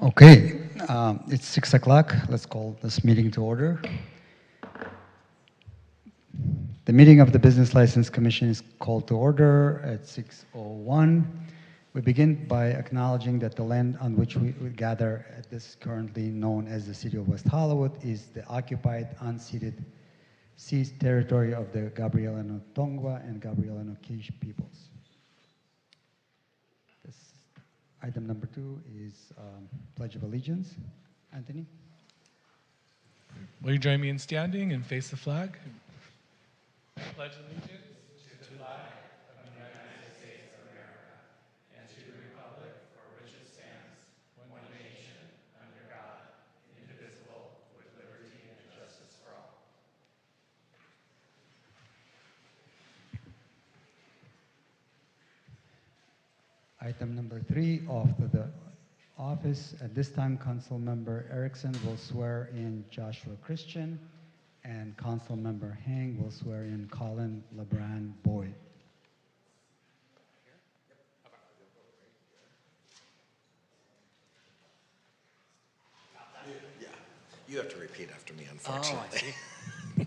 Okay, it's 6 o'clock. Let's call this meeting to order. The meeting of the Business License Commission is called to order at 6:01. We begin by acknowledging that the land on which we gather at this currently known as the City of West Hollywood is the occupied, unceded, seized territory of the Gabrielano Tongva and Gabrielano Kish peoples. Item number 2 is Pledge of Allegiance. Anthony? Will you join me in standing and face the flag? Pledge allegiance to the flag of the United States of America and to the republic for which it stands, one nation, under God, indivisible, with liberty and justice for all. Item number 3, oath of the office. At this time, Council Member Erickson will swear in Joshua Christian, and Council Member Hang will swear in Colin LeBran Boyd. Yeah, you have to repeat after me, unfortunately. Oh, I see.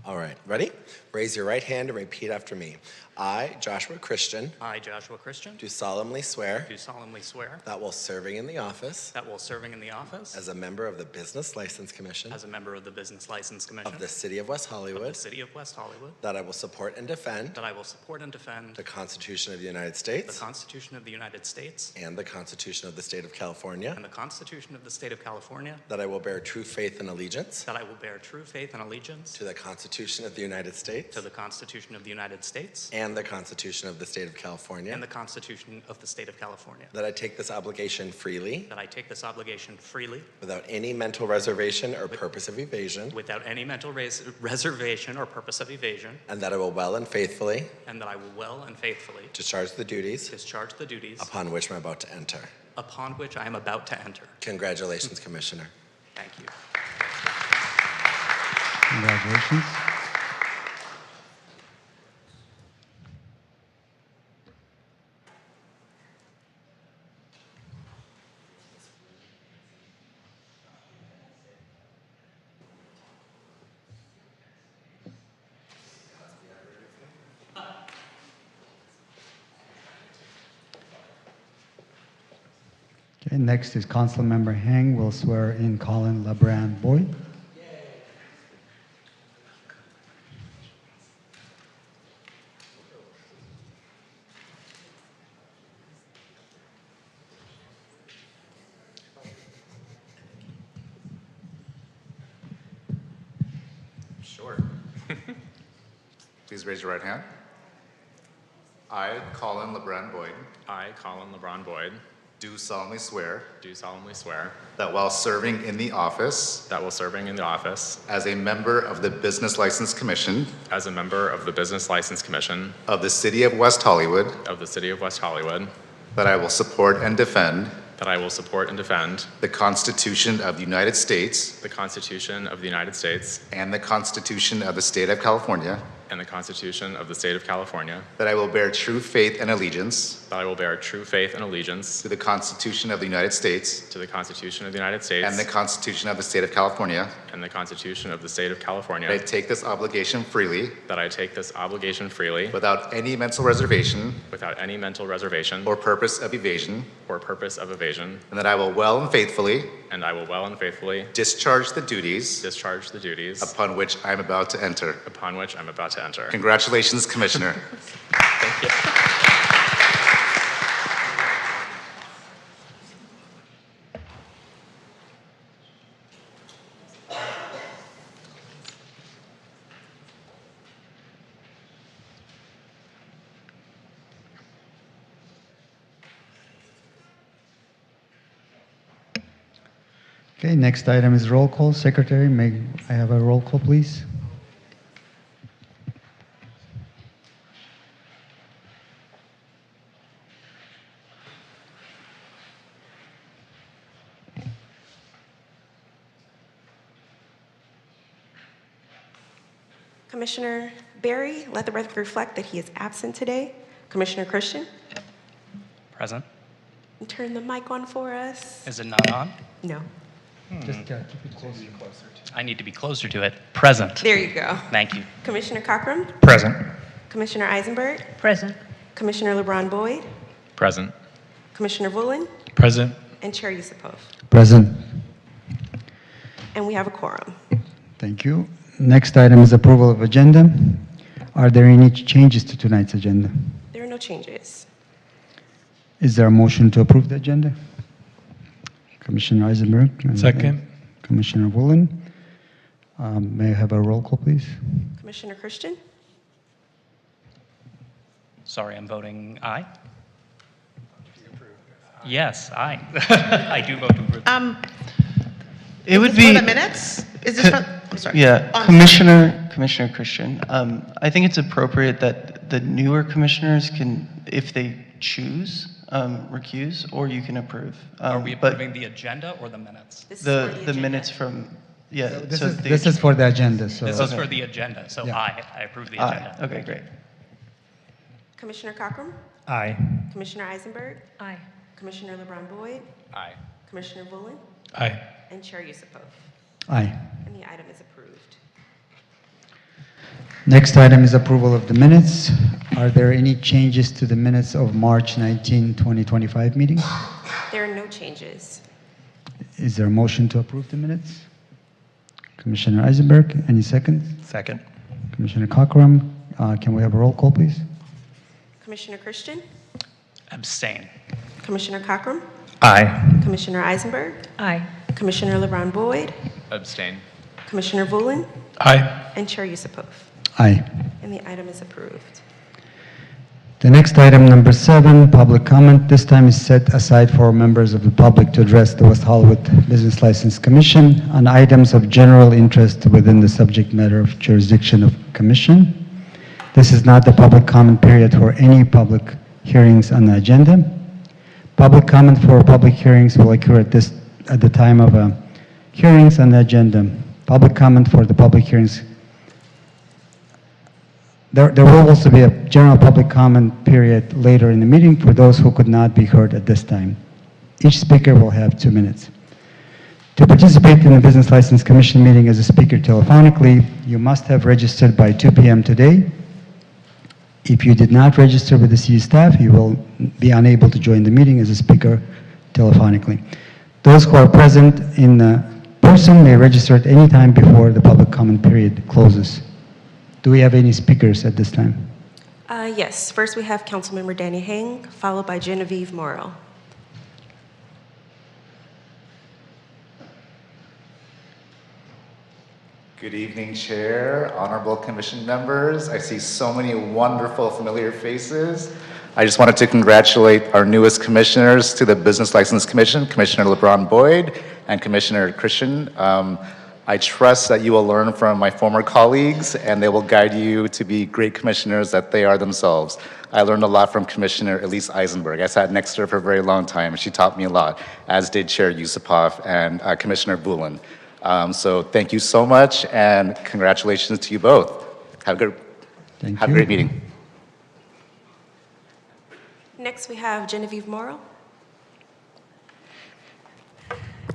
All right, ready? Raise your right hand and repeat after me. I, Joshua Christian, I, Joshua Christian, do solemnly swear do solemnly swear that while serving in the office that while serving in the office as a member of the Business License Commission as a member of the Business License Commission of the City of West of the Hollywood, City of West Hollywood, that I will support and defend that I will support and defend the Constitution of the United the States Constitution of the United States and the Constitution of the State of California, and the Constitution of the State of California, that I will bear true faith and allegiance that I will bear true faith and allegiance to the Constitution of the United States to the Constitution of the United States and the Constitution of the State of California, and the Constitution of the State of California, that I take this obligation freely that I take this obligation freely without any mental reservation or purpose of evasion, without any mental reservation or purpose of evasion, and that I will well and faithfully and that I will well and faithfully discharge the duties discharge the duties upon which I'm about to enter. upon which I am about to enter. Congratulations, Commissioner. Thank you. Congratulations. Okay, next is Council Member Hang will swear in Colin LeBran Boyd. Sure. Please raise your right hand. I, Colin LeBran Boyd, I, Colin LeBron Boyd, do solemnly swear do solemnly swear that while serving in the office that while serving in the office as a member of the Business License Commission as a member of the Business License Commission of the City of West Hollywood, of the City of West Hollywood, that I will support and defend that I will support and defend the Constitution of the United States the Constitution of the United States and the Constitution of the State of California, and the Constitution of the State of California, that I will bear true faith and allegiance that I will bear true faith and allegiance to the Constitution of the United States to the Constitution of the United States and the Constitution of the State of California, and the Constitution of the State of California, that I take this obligation freely that I take this obligation freely without any mental reservation without any mental reservation or purpose of evasion, or purpose of evasion, and that I will well and faithfully and I will well and faithfully discharge the duties discharge the duties upon which I am about to enter. upon which I'm about to enter. Congratulations, Commissioner. Thank you. Okay, next item is roll call. Secretary, may I have a roll call, please? Commissioner Barry, let the record reflect that he is absent today. Commissioner Christian, Present. Turn the mic on for us. Is it not on? No. Just keep it closer. I need to be closer to it. Present. There you go. Thank you. Commissioner Cochran, Present. Commissioner Eisenberg, Present. Commissioner LeBron Boyd, Present. Commissioner Woolen, Present. and Chair Yusupov. Present. And we have a quorum. Thank you. Next item is approval of agenda. Are there any changes to tonight's agenda? There are no changes. Is there a motion to approve the agenda? Commissioner Eisenberg. and- Second. Commissioner Woolen. May I have a roll call, please? Commissioner Christian, Sorry, I'm voting aye. Yes, aye. I do vote to approve. It would For be, the minutes? Is this for, I'm sorry. yeah, On- Commissioner Christian, I think it's appropriate that the newer commissioners can, if they choose, recuse, or you can approve. Are we But approving the agenda or the minutes? this is for the agenda. minutes from, yeah. This so is, the- this is for the agenda, so. This is for the agenda, so Yeah. aye. I approve the Aye, agenda. okay, great. Commissioner Cochran, Aye. Commissioner Eisenberg, Aye. Commissioner LeBron Boyd, Aye. Commissioner Woolen, Aye. and Chair Yusupov. Aye. And the item is approved. Next item is approval of the minutes. Are there any changes to the minutes of March 19, 2025 meeting? There are no changes. Is there a motion to approve the minutes? Commissioner Eisenberg, any seconds? Second. Commissioner Cochran, can we have a roll call, please? Commissioner Christian, Abstain. Commissioner Cochran, Aye. Commissioner Eisenberg, Aye. Commissioner LeBron Boyd, Abstain. Commissioner Woolen, Aye. and Chair Yusupov. Aye. And the item is approved. The next item, number 7, public comment. This time is set aside for members of the public to address the West Hollywood Business License Commission on items of general interest within the subject matter of jurisdiction of commission. This is not the public comment period for any public hearings on the agenda. Public comment for public hearings will occur at the time of hearings on the agenda. Public comment for the public hearings. There will also be a general public comment period later in the meeting for those who could not be heard at this time. Each speaker will have 2 minutes. To participate in the Business License Commission meeting as a speaker telephonically, you must have registered by 2 p.m. today. If you did not register with the city staff, you will be unable to join the meeting as a speaker telephonically. Those who are present in person may register at any time before the public comment period closes. Do we have any speakers at this time? Yes, first we have Councilmember Danny Hang, followed by Genevieve Morrow. Good evening, Chair, honorable commission members. I see so many wonderful, familiar faces. I just wanted to congratulate our newest commissioners to the Business License Commission, Commissioner LeBron Boyd and Commissioner Christian. I trust that you will learn from my former colleagues and they will guide you to be great commissioners that they are themselves. I learned a lot from Commissioner Elise Eisenberg. I sat next to her for a very long time and she taught me a lot, as did Chair Yusupov and Commissioner Woolen. So thank you so much and congratulations to you both. Have a great meeting. Next we have Genevieve Morrow.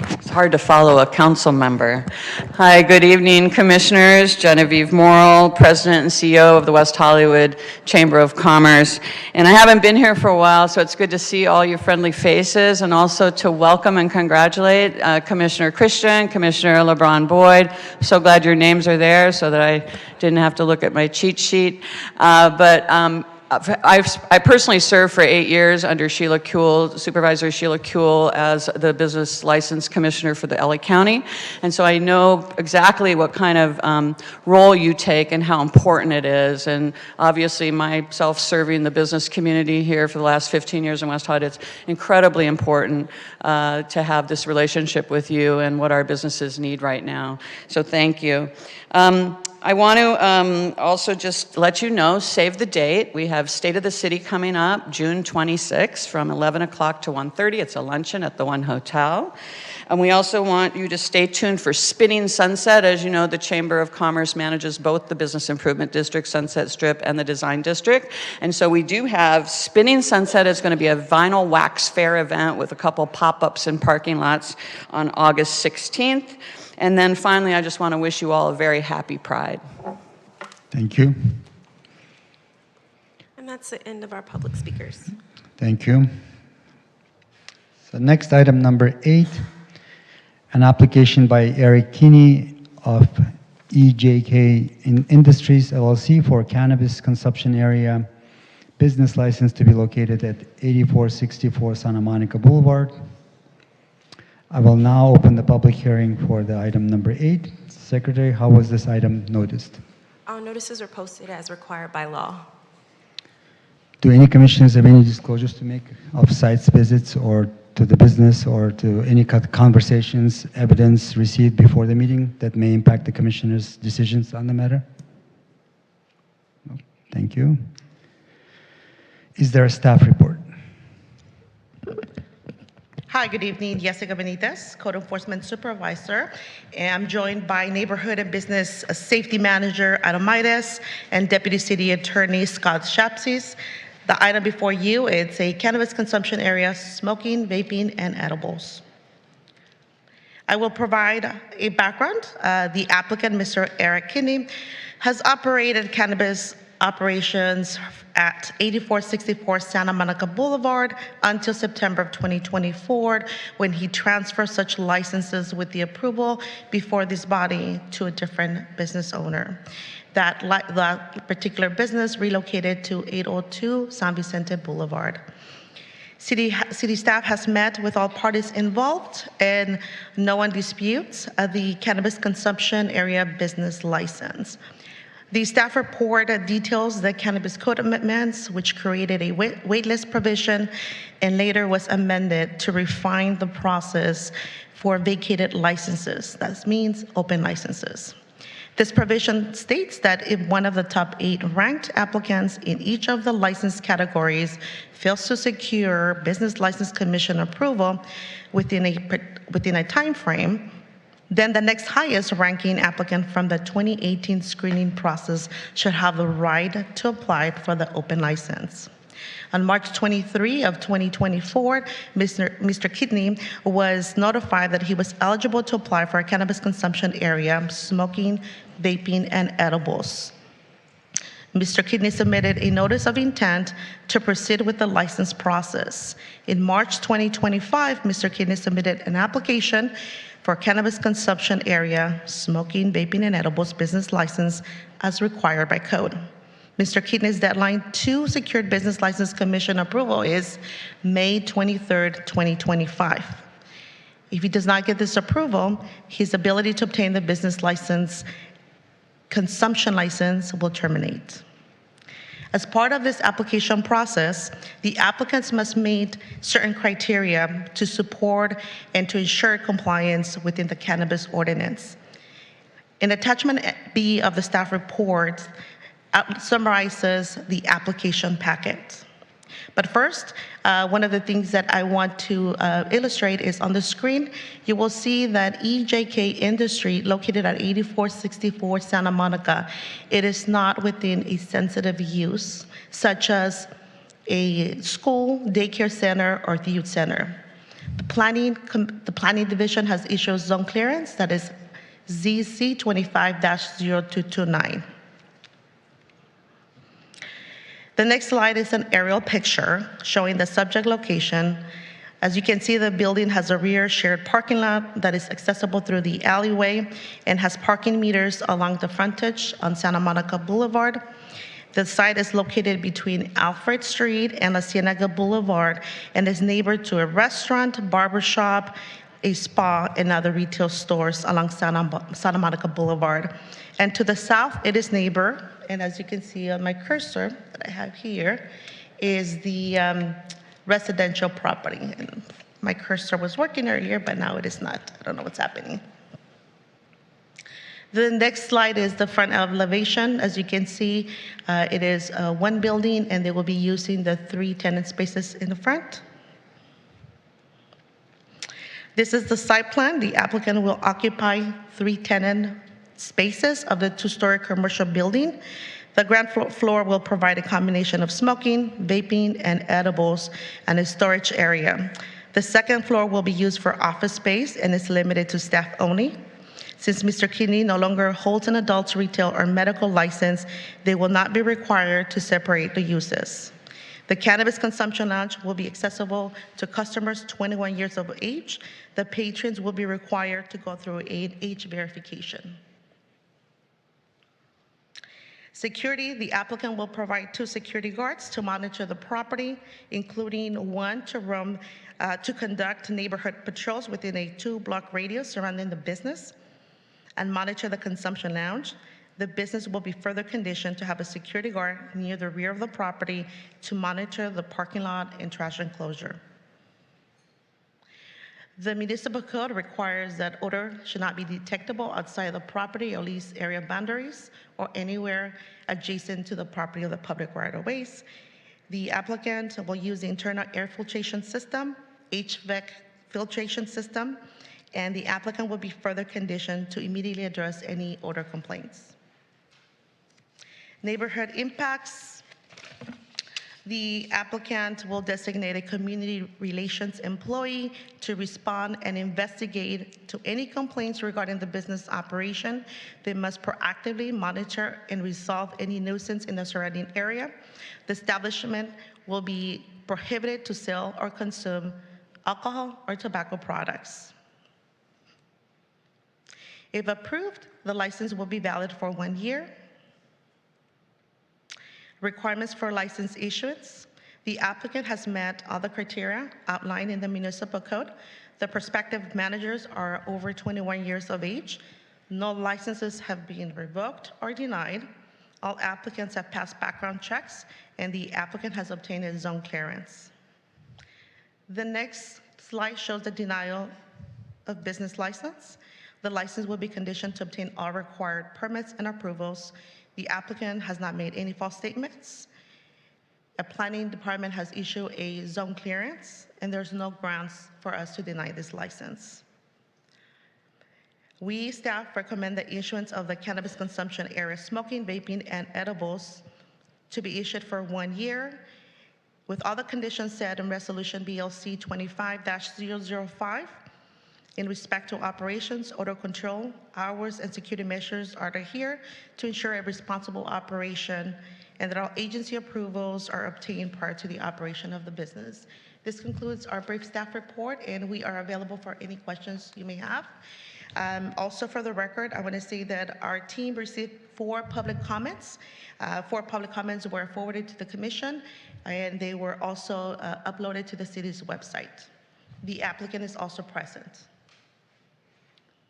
It's hard to follow a council member. Hi, good evening, commissioners. Genevieve Morrill, President and CEO of the West Hollywood Chamber of Commerce. And I haven't been here for a while, so it's good to see all your friendly faces and also to welcome and congratulate Commissioner Christian, Commissioner LeBron Boyd. I'm so glad your names are there so that I didn't have to look at my cheat sheet. I personally served for 8 years under Sheila Kuehl, Supervisor Sheila Kuehl, as the Business License Commissioner for the LA County. And so I know exactly what kind of role you take and how important it is. And obviously myself serving the business community here for the last 15 years in West Hollywood, it's incredibly important to have this relationship with you and what our businesses need right now. So thank you. I want to also just let you know, save the date. We have State of the City coming up June 26th from 11 o'clock to 1:30. It's a luncheon at the One Hotel. And we also want you to stay tuned for Spinning Sunset. As you know, the Chamber of Commerce manages both the Business Improvement District, Sunset Strip, and the Design District. And so we do have Spinning Sunset. Is going to be a vinyl wax fair event with a couple pop-ups in parking lots on August 16th. And then finally, I just want to wish you all a very happy Pride. Thank you. And that's the end of our public speakers. Thank you. So next item number 8, an application by Eric Kinney of EJK Industries LLC for cannabis consumption area business license to be located at 8464 Santa Monica Boulevard. I will now open the public hearing for the item number 8. Secretary, how was this item noticed? Our notices are posted as required by law. Do any commissioners have any disclosures to make of sites visits or to the business or to any conversations, evidence received before the meeting that may impact the commissioners' decisions on the matter? No. Thank you. Is there a staff report? Hi, good evening. Jessica Benitez, Code Enforcement Supervisor. And I'm joined by Neighborhood and Business Safety Manager Adam Midas and Deputy City Attorney Scott Shapsis. The item before you, it's a cannabis consumption area, smoking, vaping, and edibles. I will provide a background. The applicant, Mr. Eric Kinney, has operated cannabis operations at 8464 Santa Monica Boulevard until September of 2024, when he transferred such licenses with the approval before this body to a different business owner. That particular business relocated to 802 San Vicente Boulevard. City staff has met with all parties involved, and no one disputes the cannabis consumption area business license. The staff report details the cannabis code amendments, which created a waitlist provision and later was amended to refine the process for vacated licenses. That means open licenses. This provision states that if one of the top 8 ranked applicants in each of the license categories fails to secure Business License Commission approval within a time frame, then the next highest ranking applicant from the 2018 screening process should have the right to apply for the open license. On March 23 of 2024, Mr. Kidney was notified that he was eligible to apply for a cannabis consumption area, smoking, vaping, and edibles. Mr. Kidney submitted a notice of intent to proceed with the license process. In March 2025, Mr. Kidney submitted an application for cannabis consumption area, smoking, vaping, and edibles business license as required by code. Mr. Kidney's deadline to secured Business License Commission approval is May 23rd, 2025. If he does not get this approval, his ability to obtain the business license, consumption license will terminate. As part of this application process, the applicants must meet certain criteria to support and to ensure compliance within the cannabis ordinance. In attachment B of the staff report, summarizes the application packet. But first, one of the things that I want to illustrate is on the screen, you will see that EJK Industry, located at 8464 Santa Monica, it is not within a sensitive use, such as a school, daycare center, or the youth center. The planning division has issued zone clearance, that is ZC 25-0229. The next slide is an aerial picture showing the subject location. As you can see, the building has a rear shared parking lot that is accessible through the alleyway and has parking meters along the frontage on Santa Monica Boulevard. The site is located between Alfred Street and La Cienega Boulevard and is neighbored to a restaurant, barber shop, a spa, and other retail stores along Santa Monica Boulevard. And to the south, it is neighbor, and as you can see on my cursor that I have here, is the residential property. And my cursor was working earlier, but now it is not. I don't know what's happening. The next slide is the front elevation. As you can see, it is one building, and they will be using the 3 tenant spaces in the front. This is the site plan. The applicant will occupy 3 tenant spaces of the 2-story commercial building. The ground floor will provide a combination of smoking, vaping, and edibles, and a storage area. The second floor will be used for office space and is limited to staff only. Since Mr. Kinney no longer holds an adult retail or medical license, they will not be required to separate the uses. The cannabis consumption lounge will be accessible to customers 21 years of age. The patrons will be required to go through an age verification. Security, the applicant will provide 2 security guards to monitor the property, including 1 to conduct neighborhood patrols within a 2-block radius surrounding the business and monitor the consumption lounge. The business will be further conditioned to have a security guard near the rear of the property to monitor the parking lot and trash enclosure. The municipal code requires that odor should not be detectable outside the property or lease area boundaries or anywhere adjacent to the property of the public right-of-ways. The applicant will use the internal air filtration system, HVAC filtration system, and the applicant will be further conditioned to immediately address any odor complaints. Neighborhood impacts. The applicant will designate a community relations employee to respond and investigate to any complaints regarding the business operation. They must proactively monitor and resolve any nuisance in the surrounding area. The establishment will be prohibited to sell or consume alcohol or tobacco products. If approved, the license will be valid for 1 year. Requirements for license issuance. The applicant has met all the criteria outlined in the municipal code. The prospective managers are over 21 years of age. No licenses have been revoked or denied. All applicants have passed background checks, and the applicant has obtained a zone clearance. The next slide shows the denial of business license. The license will be conditioned to obtain all required permits and approvals. The applicant has not made any false statements. A planning department has issued a zone clearance, and there's no grounds for us to deny this license. We, staff, recommend the issuance of the cannabis consumption area smoking, vaping, and edibles to be issued for 1 year with all the conditions set in Resolution BLC 25-005. In respect to operations, odor control, hours, and security measures are adhered to ensure a responsible operation, and that all agency approvals are obtained prior to the operation of the business. This concludes our brief staff report, and we are available for any questions you may have. Also, for the record, I want to say that our team received 4 public comments. 4 public comments were forwarded to the commission, and they were also uploaded to the city's website. The applicant is also present.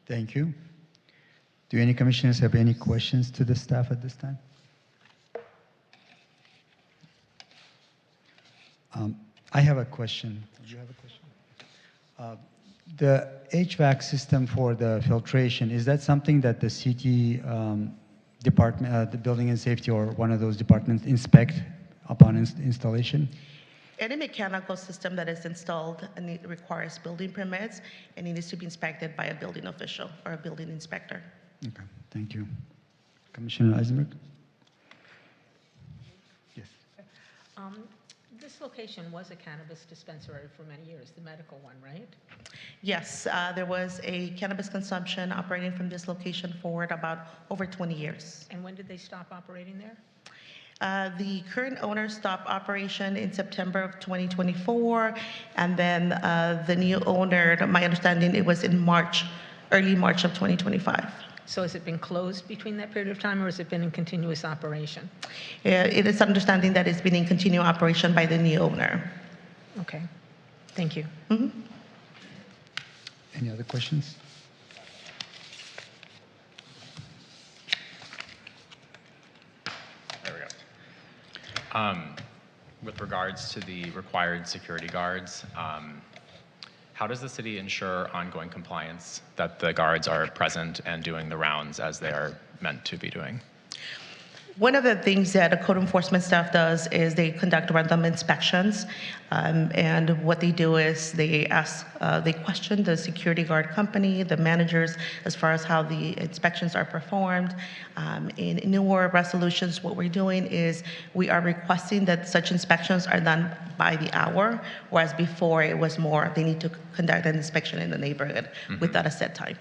Thank you. Do any commissioners have any questions to the staff at this time? I have a question. Do you have a question? The HVAC system for the filtration, is that something that the city department, the building and safety or one of those departments inspect upon installation? Any mechanical system that is installed and it requires building permits, and it needs to be inspected by a building official or a building inspector. Okay, thank you. Commissioner Eisenberg? Yes. This location was a cannabis dispensary for many years, the medical one, right? Yes, there was a cannabis consumption operating from this location for about over 20 years. And when did they stop operating there? The current owner stopped operation in September of 2024, and then the new owner, my understanding, it was in March, early March of 2025. So has it been closed between that period of time, or has it been in continuous operation? It is understanding that it's been in continued operation by the new owner. Okay, thank you. Mm-hmm. Any other questions? There we go. With regards to the required security guards, how does the city ensure ongoing compliance that the guards are present and doing the rounds as they are meant to be doing? One of the things that the code enforcement staff does is they conduct random inspections, and what they do is they question the security guard company, the managers, as far as how the inspections are performed. In newer resolutions, what we're doing is we are requesting that such inspections are done by the hour, whereas before it was more they need to conduct an inspection in the neighborhood without a set time.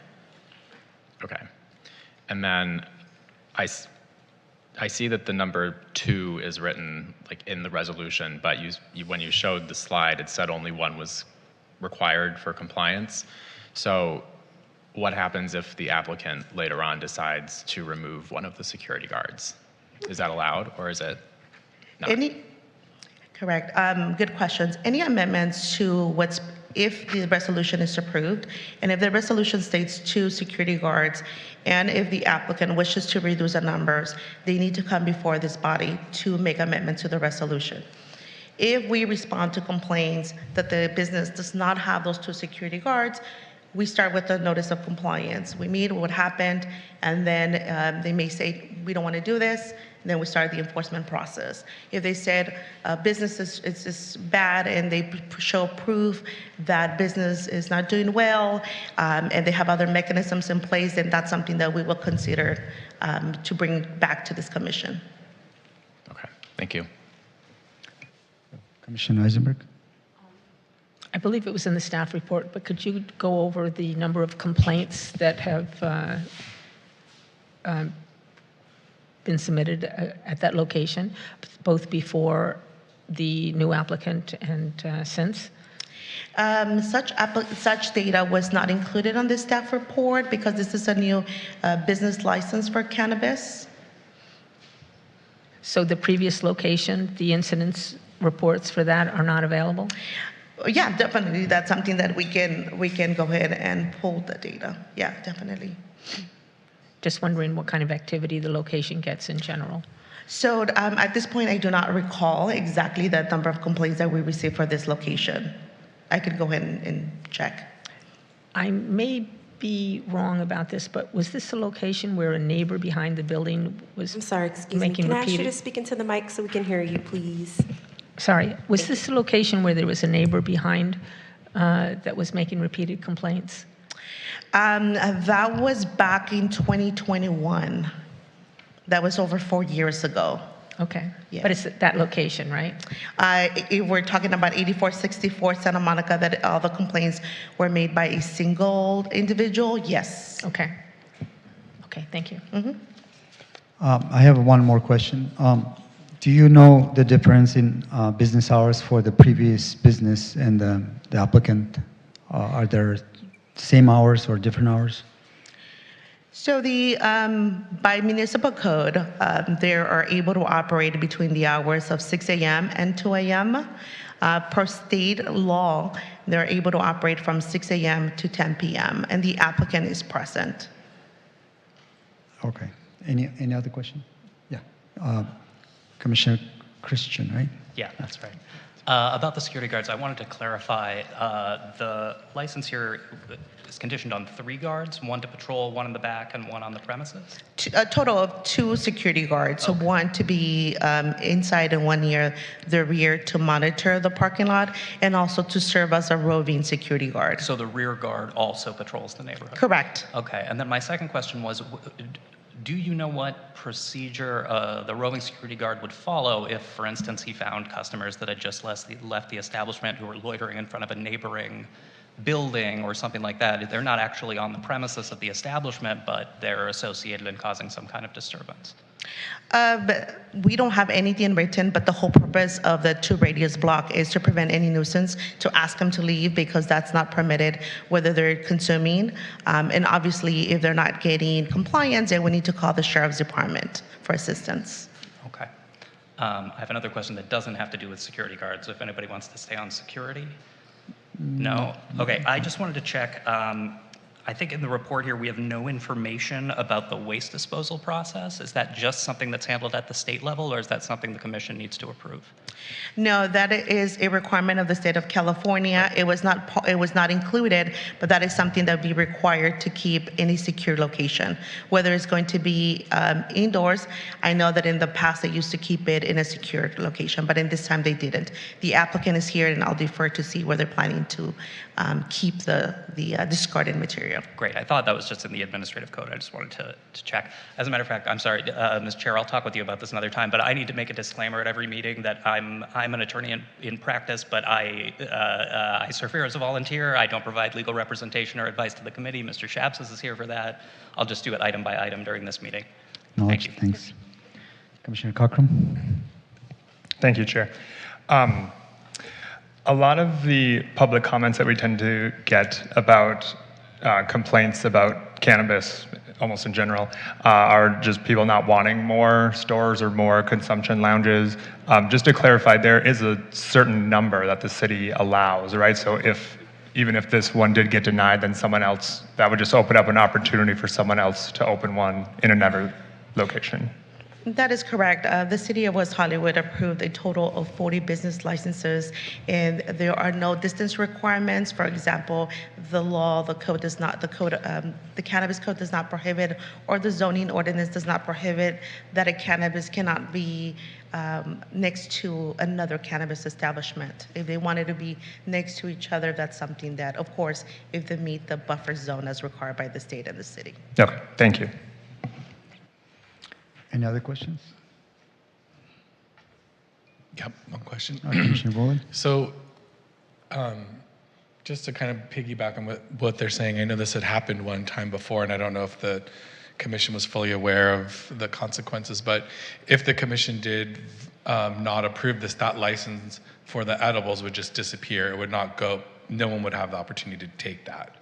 Okay. And then I see that the number 2 is written like in the resolution, but when you showed the slide, it said only 1 was required for compliance. So what happens if the applicant later on decides to remove one of the security guards? Is that allowed, or is it not? Correct. Good questions. Any amendments to if the resolution is approved, and if the resolution states 2 security guards, and if the applicant wishes to reduce the numbers, they need to come before this body to make amendments to the resolution. If we respond to complaints that the business does not have those 2 security guards, we start with the notice of compliance. We meet what happened, and then they may say, we don't want to do this, and then we start the enforcement process. If they said business is bad and they show proof that business is not doing well, and they have other mechanisms in place, then that's something that we will consider to bring back to this commission. Okay, thank you. Commissioner Eisenberg? I believe it was in the staff report, but could you go over the number of complaints that have been submitted at that location, both before the new applicant and since? Such data was not included on the staff report because this is a new business license for cannabis. So the previous location, the incidents reports for that are not available? Yeah, definitely. That's something that we can go ahead and pull the data. Yeah, definitely. Just wondering what kind of activity the location gets in general. So at this point, I do not recall exactly the number of complaints that we received for this location. I could go ahead and check. I may be wrong about this, but was this a location where a neighbor behind the building was I'm sorry, excuse me. making Can I ask you repeated? to speak into the mic so we can hear you, please? Sorry, was this a location where there was a neighbor behind that was making repeated complaints? That was back in 2021. That was over 4 years ago. Okay, Yeah. but it's at that location, right? We're talking about 8464 Santa Monica, that all the complaints were made by a single individual. Yes. Okay. Okay, thank you. I have one more question. Do you know the difference in business hours for the previous business and the applicant? Are there same hours or different hours? So by municipal code, they are able to operate between the hours of 6 a.m. and 2 a.m. Per state law, they're able to operate from 6 a.m. to 10 p.m. and the applicant is present. Okay. Any other question? Yeah. Commissioner Christian, right? Yeah, that's right. About the security guards, I wanted to clarify, the license here is conditioned on 3 guards, 1 to patrol, 1 in the back, and 1 on the premises? A total of 2 security guards, so 1 to be inside and 1 near the rear to monitor the parking lot, and also to serve as a roving security guard. So the rear guard also patrols the neighborhood? Correct. Okay, and then my second question was, do you know what procedure the roving security guard would follow if, for instance, he found customers that had just left the establishment who were loitering in front of a neighboring building or something like that? They're not actually on the premises of the establishment, but they're associated and causing some kind of disturbance. But we don't have anything written, but the whole purpose of the 2 radius block is to prevent any nuisance, to ask them to leave because that's not permitted, whether they're consuming. And obviously, if they're not getting compliance, then we need to call the sheriff's department for assistance. Okay. I have another question that doesn't have to do with security guards, if anybody wants to stay on security. No? Okay, I just wanted to check. I think in the report here, we have no information about the waste disposal process. Is that just something that's handled at the state level, or is that something the commission needs to approve? No, that is a requirement of the state of California. It was not included, but that is something that would be required to keep any secure location, whether it's going to be indoors. I know that in the past they used to keep it in a secure location, but in this time they didn't. The applicant is here, and I'll defer to see where they're planning to keep the discarded material. Great. I thought that was just in the administrative code. I just wanted to check. As a matter of fact, I'm sorry, Ms. Chair, I'll talk with you about this another time, but I need to make a disclaimer at every meeting that I'm an attorney in practice, but I serve here as a volunteer. I don't provide legal representation or advice to the committee. Mr. Shapsis is here for that. I'll just do it item by item during this meeting. Thank you. Thanks. Commissioner Cockrum. Thank you, Chair. A lot of the public comments that we tend to get about complaints about cannabis, almost in general, are just people not wanting more stores or more consumption lounges. Just to clarify, there is a certain number that the city allows, right? So even if this one did get denied, then someone else, that would just open up an opportunity for someone else to open one in another location. That is correct. The city of West Hollywood approved a total of 40 business licenses, and there are no distance requirements. For example, the cannabis code does not prohibit, or the zoning ordinance does not prohibit that a cannabis cannot be next to another cannabis establishment. If they wanted to be next to each other, that's something that, of course, if they meet the buffer zone as required by the state and the city. Okay, thank you. Any other questions? Yep, one question. Commissioner Boland. So, just to kind of piggyback on what they're saying, I know this had happened one time before, and I don't know if the commission was fully aware of the consequences, but if the commission did not approve this, that license for the edibles would just disappear. It would not go, no one would have the opportunity to take that.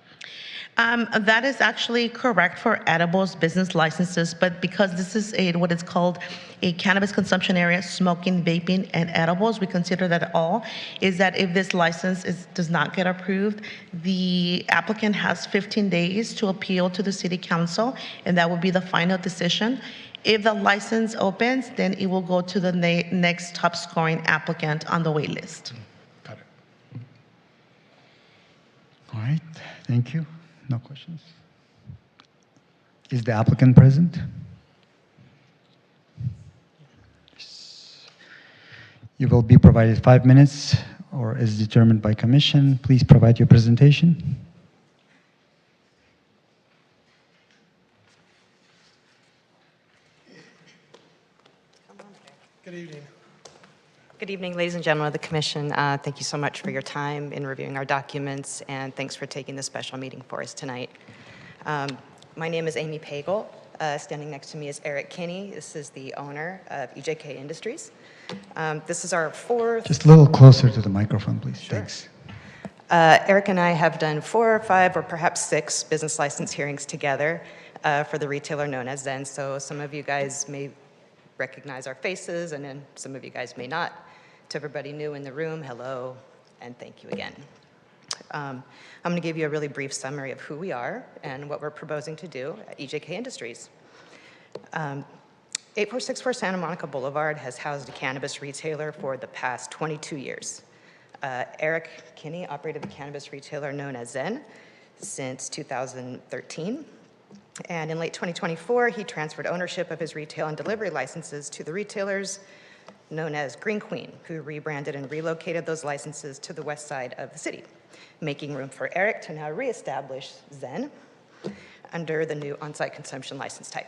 That is actually correct for edibles business licenses, but because this is what is called a cannabis consumption area, smoking, vaping, and edibles, we consider that all, is that if this license does not get approved, the applicant has 15 days to appeal to the city council, and that will be the final decision. If the license opens, then it will go to the next top scoring applicant on the wait list. Got it. All right, thank you. No questions? Is the applicant present? Yes. You will be provided 5 minutes, or as determined by commission. Please provide your presentation. Good evening. Good evening, ladies and gentlemen of the Commission. Thank you so much for your time in reviewing our documents, and thanks for taking this special meeting for us tonight. My name is Amy Pagel. Standing next to me is Eric Kinney. This is the owner of EJK Industries. This is our fourth... Just a little closer to the microphone, please. Sure. Thanks. Eric and I have done 4 or 5 or perhaps 6 business license hearings together for the retailer known as Zen. So some of you guys may recognize our faces, and then some of you guys may not. To everybody new in the room, hello, and thank you again. I'm going to give you a really brief summary of who we are and what we're proposing to do at EJK Industries. 8464 Santa Monica Boulevard has housed a cannabis retailer for the past 22 years. Eric Kinney operated the cannabis retailer known as Zen since 2013. And in late 2024, he transferred ownership of his retail and delivery licenses to the retailers known as Green Queen, who rebranded and relocated those licenses to the west side of the city, making room for Eric to now reestablish Zen under the new on-site consumption license type.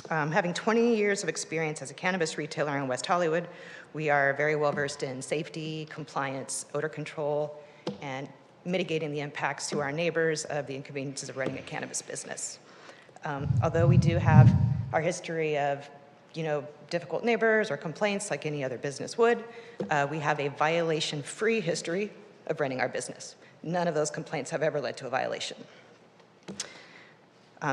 Having 20 years of experience as a cannabis retailer in West Hollywood, we are very well versed in safety, compliance, odor control, and mitigating the impacts to our neighbors of the inconveniences of running a cannabis business. Although we do have our history of difficult neighbors or complaints like any other business would, we have a violation-free history of running our business. None of those complaints have ever led to a violation.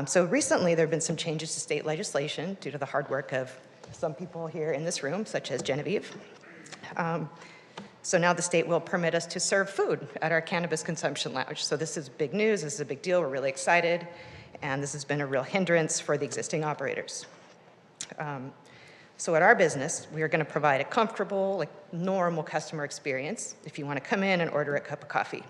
So recently, there have been some changes to state legislation due to the hard work of some people here in this room, such as Genevieve. So now the state will permit us to serve food at our cannabis consumption lounge. So this is big news, this is a big deal, we're really excited, and this has been a real hindrance for the existing operators. So at our business, we are going to provide a comfortable, like normal customer experience if you want to come in and order a cup of coffee.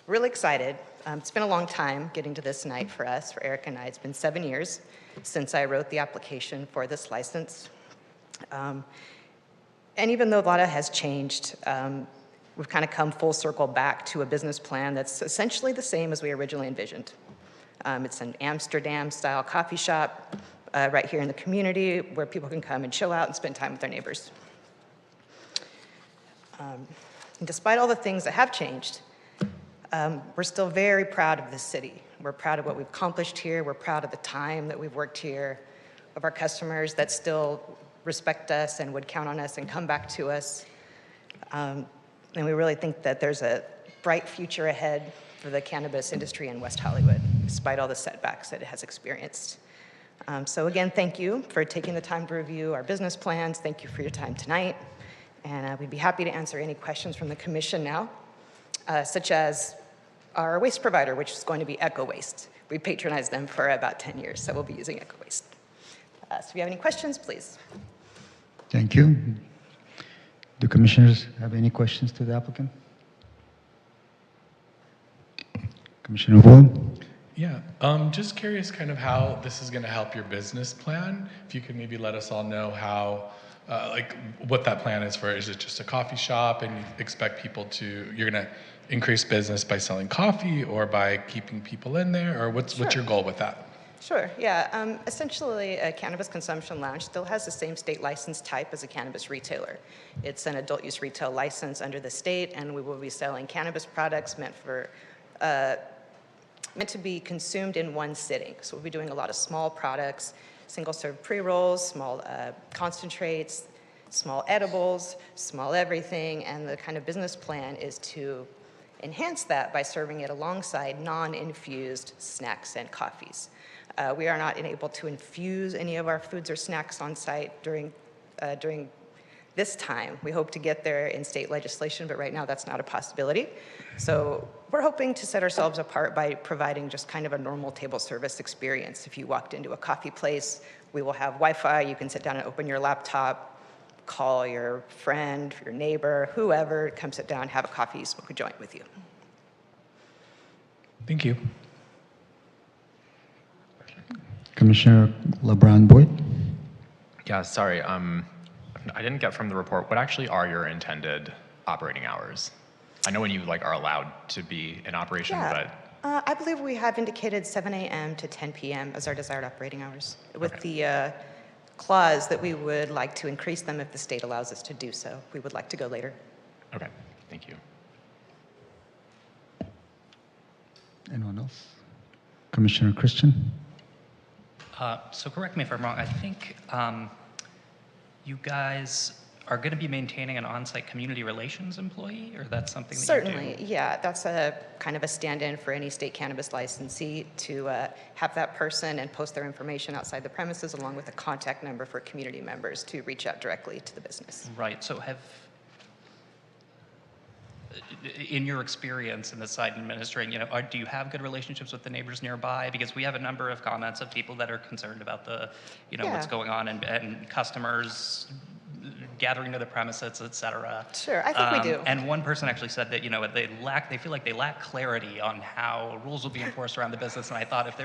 Really excited. It's been a long time getting to this night for us, for Eric and I. It's been 7 years since I wrote the application for this license. And even though a lot has changed, we've kind of come full circle back to a business plan that's essentially the same as we originally envisioned. It's an Amsterdam-style coffee shop right here in the community where people can come and chill out and spend time with their neighbors. And despite all the things that have changed, we're still very proud of this city. We're proud of what we've accomplished here. We're proud of the time that we've worked here, of our customers that still respect us and would count on us and come back to us. And we really think that there's a bright future ahead for the cannabis industry in West Hollywood, despite all the setbacks that it has experienced. So again, thank you for taking the time to review our business plans. Thank you for your time tonight. And we'd be happy to answer any questions from the commission now, such as our waste provider, which is going to be Eco Waste. We patronized them for about 10 years, so we'll be using Eco Waste. So if you have any questions, please. Thank you. Do commissioners have any questions to the applicant? Commissioner Wu? Yeah, just curious kind of how this is going to help your business plan. If you could maybe let us all know how, like what that plan is for. Is it just a coffee shop and you expect people to, you're going to increase business by selling coffee or by keeping people in there, or what's your goal with that? Sure, yeah. Essentially, a cannabis consumption lounge still has the same state license type as a cannabis retailer. It's an adult use retail license under the state, and we will be selling cannabis products meant to be consumed in one sitting. So we'll be doing a lot of small products, single-serve pre-rolls, small concentrates, small edibles, small everything, and the kind of business plan is to enhance that by serving it alongside non-infused snacks and coffees. We are not able to infuse any of our foods or snacks on site during this time. We hope to get there in state legislation, but right now that's not a possibility. So we're hoping to set ourselves apart by providing just kind of a normal table service experience. If you walked into a coffee place, we will have Wi-Fi. You can sit down and open your laptop, call your friend, your neighbor, whoever, come sit down, have a coffee, smoke a joint with you. Thank you. Commissioner LeBron Boyd? Yeah, sorry. I didn't get from the report, what actually are your intended operating hours? I know when you are allowed to be in operation, but... I believe we have indicated 7 a.m. to 10 p.m. as our desired operating hours, with the clause that we would like to increase them if the state allows us to do so. We would like to go later. Okay, thank you. Anyone else? Commissioner Christian? So correct me if I'm wrong, I think you guys are going to be maintaining an on-site community relations employee, or that's something that Certainly, you do? yeah. That's a kind of a stand-in for any state cannabis licensee to have that person and post their information outside the premises along with a contact number for community members to reach out directly to the business. Right, so in your experience in the site administering, do you have good relationships with the neighbors nearby? Because we have a number of comments of people that are concerned about the, what's going on and customers gathering to the premises, et cetera. Sure, I think we do. And one person actually said that, they feel like they lack clarity on how rules will be enforced around the business. And I thought if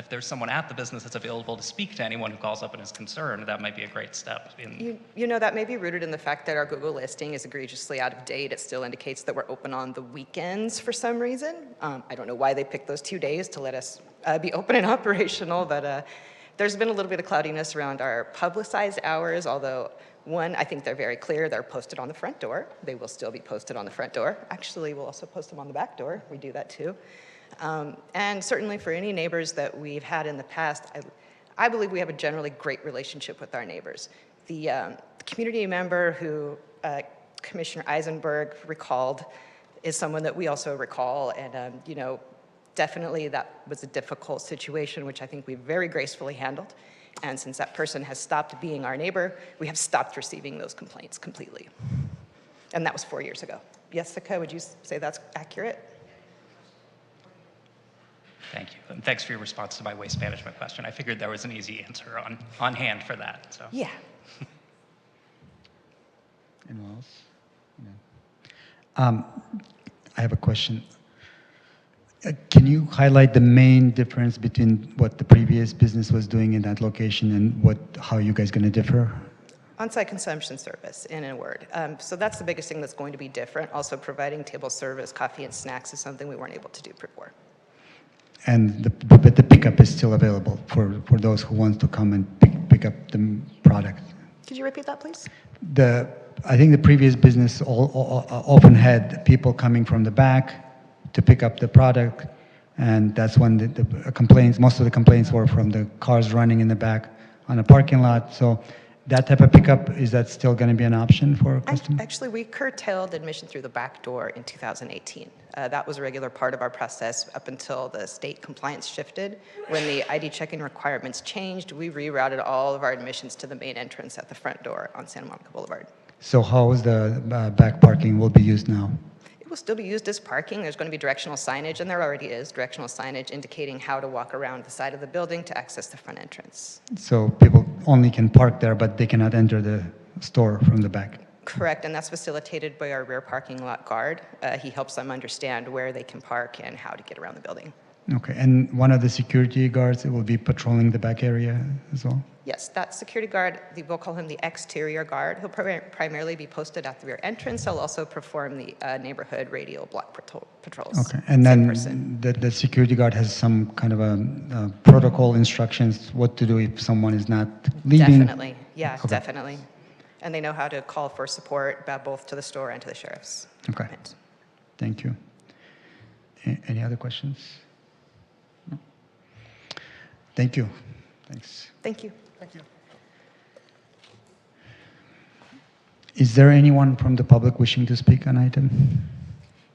there's someone at the business that's available to speak to anyone who calls up and is concerned, that might be a great step. That may be rooted in the fact that our Google listing is egregiously out of date. It still indicates that we're open on the weekends for some reason. I don't know why they picked those 2 days to let us be open and operational, but there's been a little bit of cloudiness around our publicized hours, although one, I think they're very clear. They're posted on the front door. They will still be posted on the front door. Actually, we'll also post them on the back door. We do that too. And certainly for any neighbors that we've had in the past, I believe we have a generally great relationship with our neighbors. The community member who Commissioner Eisenberg recalled is someone that we also recall, and definitely that was a difficult situation, which I think we very gracefully handled. And since that person has stopped being our neighbor, we have stopped receiving those complaints completely. And that was 4 years ago. Jessica, would you say that's accurate? Thank you. And thanks for your response to my waste management question. I figured there was an easy answer on hand for that. So. Yeah. Anyone else? No. I have a question. Can you highlight the main difference between what the previous business was doing in that location and how you guys going to differ? On-site consumption service, in a word. So that's the biggest thing that's going to be different. Also, providing table service, coffee and snacks is something we weren't able to do before. And but the pickup is still available for those who want to come and pick up the product. Could you repeat that, please? I think the previous business often had people coming from the back to pick up the product, and that's when the complaints, most of the complaints were from the cars running in the back on a parking lot. So that type of pickup, is that still going to be an option for customers? Actually, we curtailed admission through the back door in 2018. That was a regular part of our process up until the state compliance shifted. When the ID check-in requirements changed, we rerouted all of our admissions to the main entrance at the front door on Santa Monica Boulevard. So how is the back parking will be used now? It will still be used as parking. There's going to be directional signage, and there already is directional signage indicating how to walk around the side of the building to access the front entrance. So people only can park there, but they cannot enter the store from the back? Correct, and that's facilitated by our rear parking lot guard. He helps them understand where they can park and how to get around the building. Okay, and one of the security guards will be patrolling the back area as well? Yes, that security guard, we'll call him the exterior guard. He'll primarily be posted at the rear entrance. He'll also perform the neighborhood radial block patrols. Okay, and then the security guard has some kind of a protocol instructions what to do if someone is not leaving? Definitely, yeah, okay. Definitely. And they know how to call for support both to the store and to the sheriff's. Okay, thank you. Any other questions? No? Thank you. Thanks. Thank you. Thank you. Is there anyone from the public wishing to speak on item?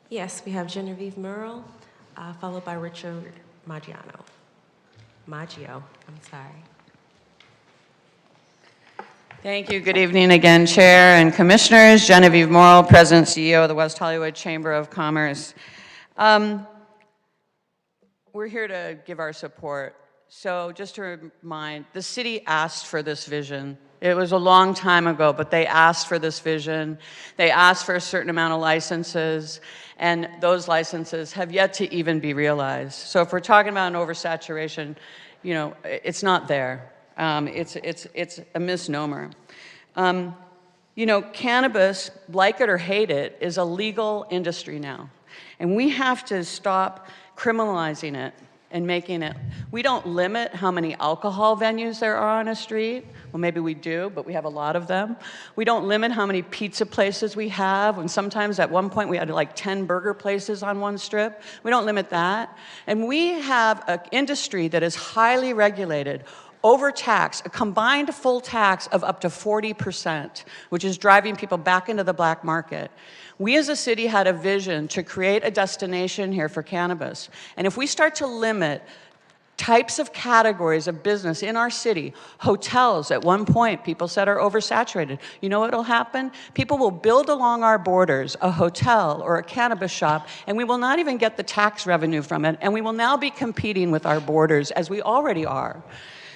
Yes, we have Genevieve Murrell, followed by Richard Maggio, I'm sorry. Thank you. Good evening again, Chair and Commissioners. Genevieve Morrill, President and CEO of the West Hollywood Chamber of Commerce. We're here to give our support. So just to remind, the city asked for this vision. It was a long time ago, but they asked for this vision. They asked for a certain amount of licenses, and those licenses have yet to even be realized. So if we're talking about an oversaturation, you know, it's not there. It's a misnomer. You know, cannabis, like it or hate it, is a legal industry now. And we have to stop criminalizing it and making it, we don't limit how many alcohol venues there are on a street. Well, maybe we do, but we have a lot of them. We don't limit how many pizza places we have, and sometimes at one point we had like 10 burger places on one strip. We don't limit that. And we have an industry that is highly regulated, overtaxed, a combined full tax of up to 40%, which is driving people back into the black market. We as a city had a vision to create a destination here for cannabis. And if we start to limit types of categories of business in our city, hotels at one point people said are oversaturated. You know what will happen? People will build along our borders a hotel or a cannabis shop, and we will not even get the tax revenue from it, and we will now be competing with our borders as we already are.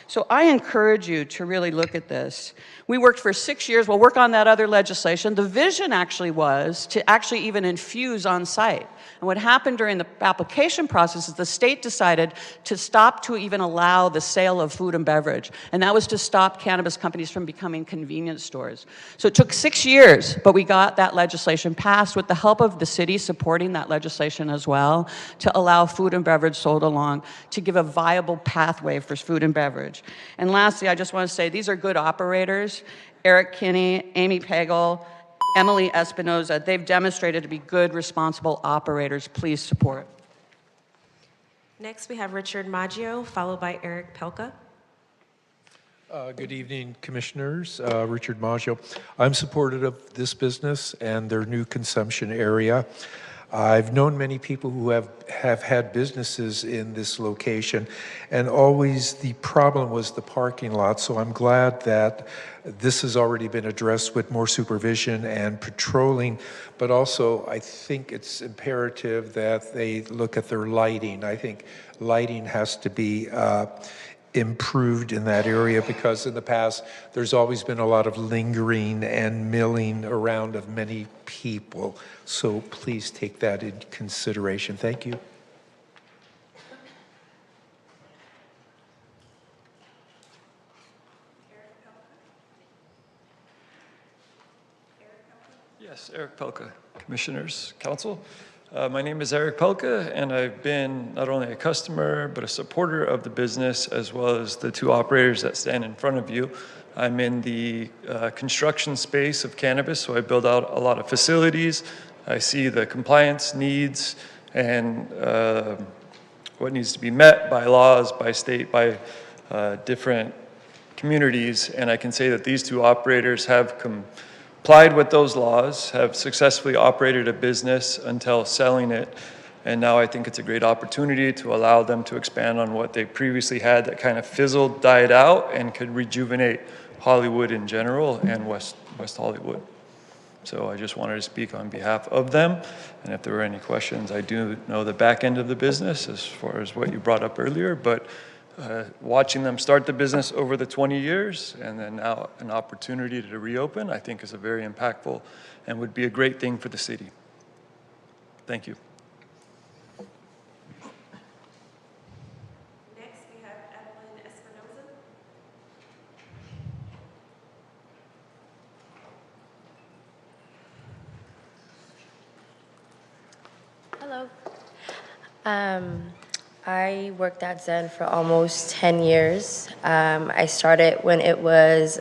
So I encourage you to really look at this. We worked for 6 years. We'll work on that other legislation. The vision actually was to actually even infuse on site. And what happened during the application process is the state decided to stop to even allow the sale of food and beverage. And that was to stop cannabis companies from becoming convenience stores. So it took 6 years, but we got that legislation passed with the help of the city supporting that legislation as well to allow food and beverage sold along, to give a viable pathway for food and beverage. And lastly, I just want to say these are good operators. Eric Kinney, Amy Pagel, Emily Espinoza, they've demonstrated to be good, responsible operators. Please support. Next, we have Richard Maggio, followed by Eric Pelka. Good evening, Commissioners. Richard Maggio. I'm supportive of this business and their new consumption area. I've known many people who have had businesses in this location, and always the problem was the parking lot. So I'm glad that this has already been addressed with more supervision and patrolling, but also I think it's imperative that they look at their lighting. I think lighting has to be improved in that area, because in the past there's always been a lot of lingering and milling around of many people. So please take that into consideration. Thank you. Yes, Eric Pelka, Commissioners, Council. My name is Eric Pelka, and I've been not only a customer, but a supporter of the business, as well as the two operators that stand in front of you. I'm in the construction space of cannabis, so I build out a lot of facilities. I see the compliance needs and what needs to be met by laws, by state, by different communities, and I can say that these two operators have complied with those laws, have successfully operated a business until selling it, and now I think it's a great opportunity to allow them to expand on what they previously had that kind of fizzled, died out, and could rejuvenate Hollywood in general and West Hollywood. So I just wanted to speak on behalf of them, and if there were any questions, I do know the back end of the business as far as what you brought up earlier, but watching them start the business over the 20 years and then now an opportunity to reopen, I think is a very impactful and would be a great thing for the city. Thank you. Next, we have Evelyn Espinoza. Hello. I worked at Zen for almost 10 years. I started when it was,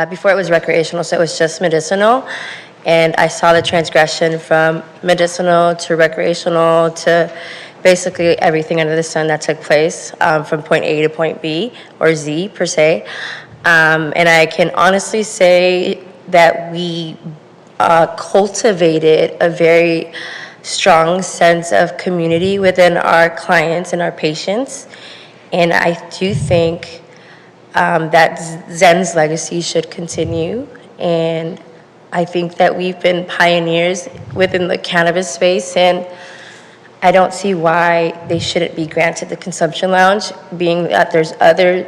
before it was recreational, so it was just medicinal. And I saw the transgression from medicinal to recreational to basically everything under the sun that took place from point A to point B, or Z per se. And I can honestly say that we cultivated a very strong sense of community within our clients and our patients. And I do think that Zen's legacy should continue. And I think that we've been pioneers within the cannabis space, and I don't see why they shouldn't be granted the consumption lounge, being that there's other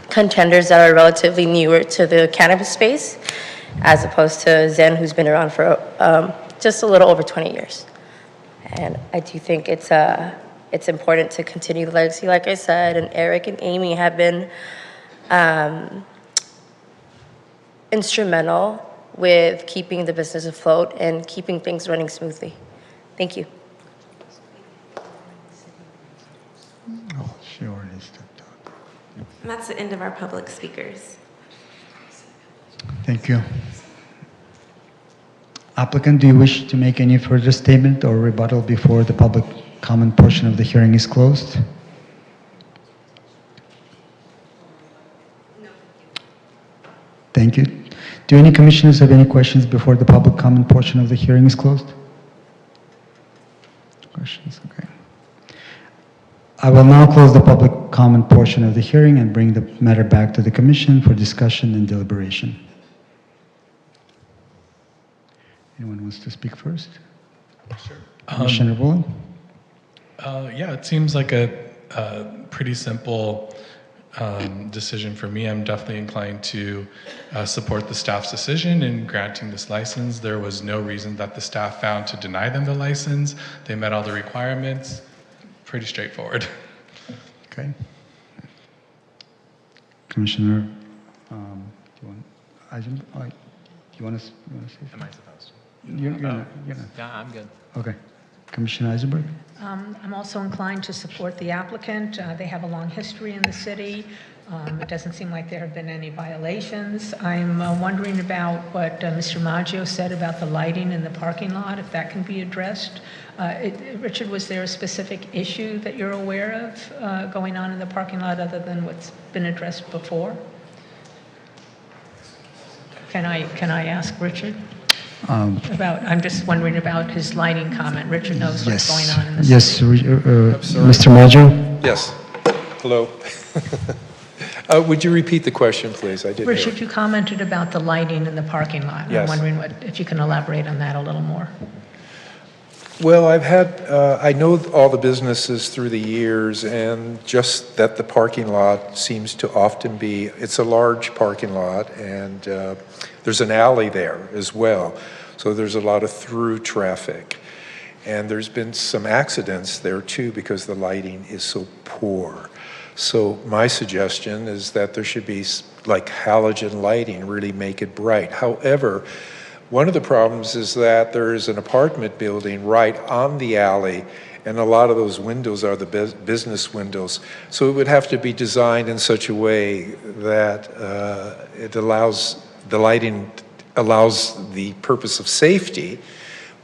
contenders that are relatively newer to the cannabis space, as opposed to Zen, who's been around for just a little over 20 years. And I do think it's important to continue the legacy, like I said, and Eric and Amy have been instrumental with keeping the business afloat and keeping things running smoothly. Thank you. Oh, she already stepped out. And that's the end of our public speakers. Thank you. Applicant, do you wish to make any further statement or rebuttal before the public comment portion of the hearing is closed? No. Thank you. Do any commissioners have any questions before the public comment portion of the hearing is closed? Questions, okay. I will now close the public comment portion of the hearing and bring the matter back to the commission for discussion and deliberation. Anyone wants to speak first? Sure. Commissioner Bullen? Yeah, it seems like a pretty simple decision for me. I'm definitely inclined to support the staff's decision in granting this license. There was no reason that the staff found to deny them the license. They met all the requirements. Pretty straightforward. Okay. Commissioner, do you want to say something? Am I supposed to? You're not. Yeah, I'm good. Okay. Commissioner Eisenberg? I'm also inclined to support the applicant. They have a long history in the city. It doesn't seem like there have been any violations. I'm wondering about what Mr. Maggio said about the lighting in the parking lot, if that can be addressed. Richard, was there a specific issue that you're aware of going on in the parking lot other than what's been addressed before? Can I ask Richard? I'm just wondering about his lighting comment. Richard knows what's going on in the Yes, city. Mr. Maggio? Yes. Hello. Would you repeat the question, please? I didn't hear Richard, it. you commented about the lighting in the parking lot. Yes. I'm wondering if you can elaborate on that a little more. Well, I know all the businesses through the years, and just that the parking lot seems to often be, it's a large parking lot, and there's an alley there as well. So there's a lot of through traffic. And there's been some accidents there too because the lighting is so poor. So my suggestion is that there should be like halogen lighting, really make it bright. However, one of the problems is that there is an apartment building right on the alley, and a lot of those windows are the business windows. So it would have to be designed in such a way that it allows, the lighting allows the purpose of safety,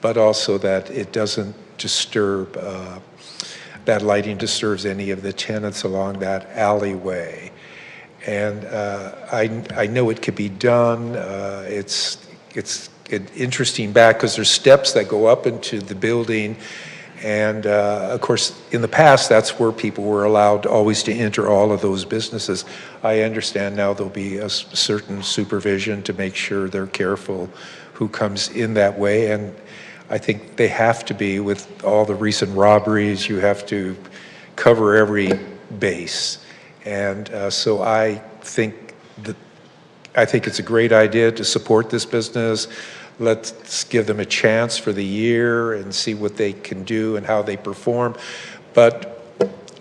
but also that it doesn't disturb, that lighting disturbs any of the tenants along that alleyway. And I know it could be done. It's interesting back because there's steps that go up into the building, and of course in the past that's where people were allowed always to enter all of those businesses. I understand now there'll be a certain supervision to make sure they're careful who comes in that way, and I think they have to be. With all the recent robberies, you have to cover every base, and so I think it's a great idea to support this business. Let's give them a chance for the year and see what they can do and how they perform. But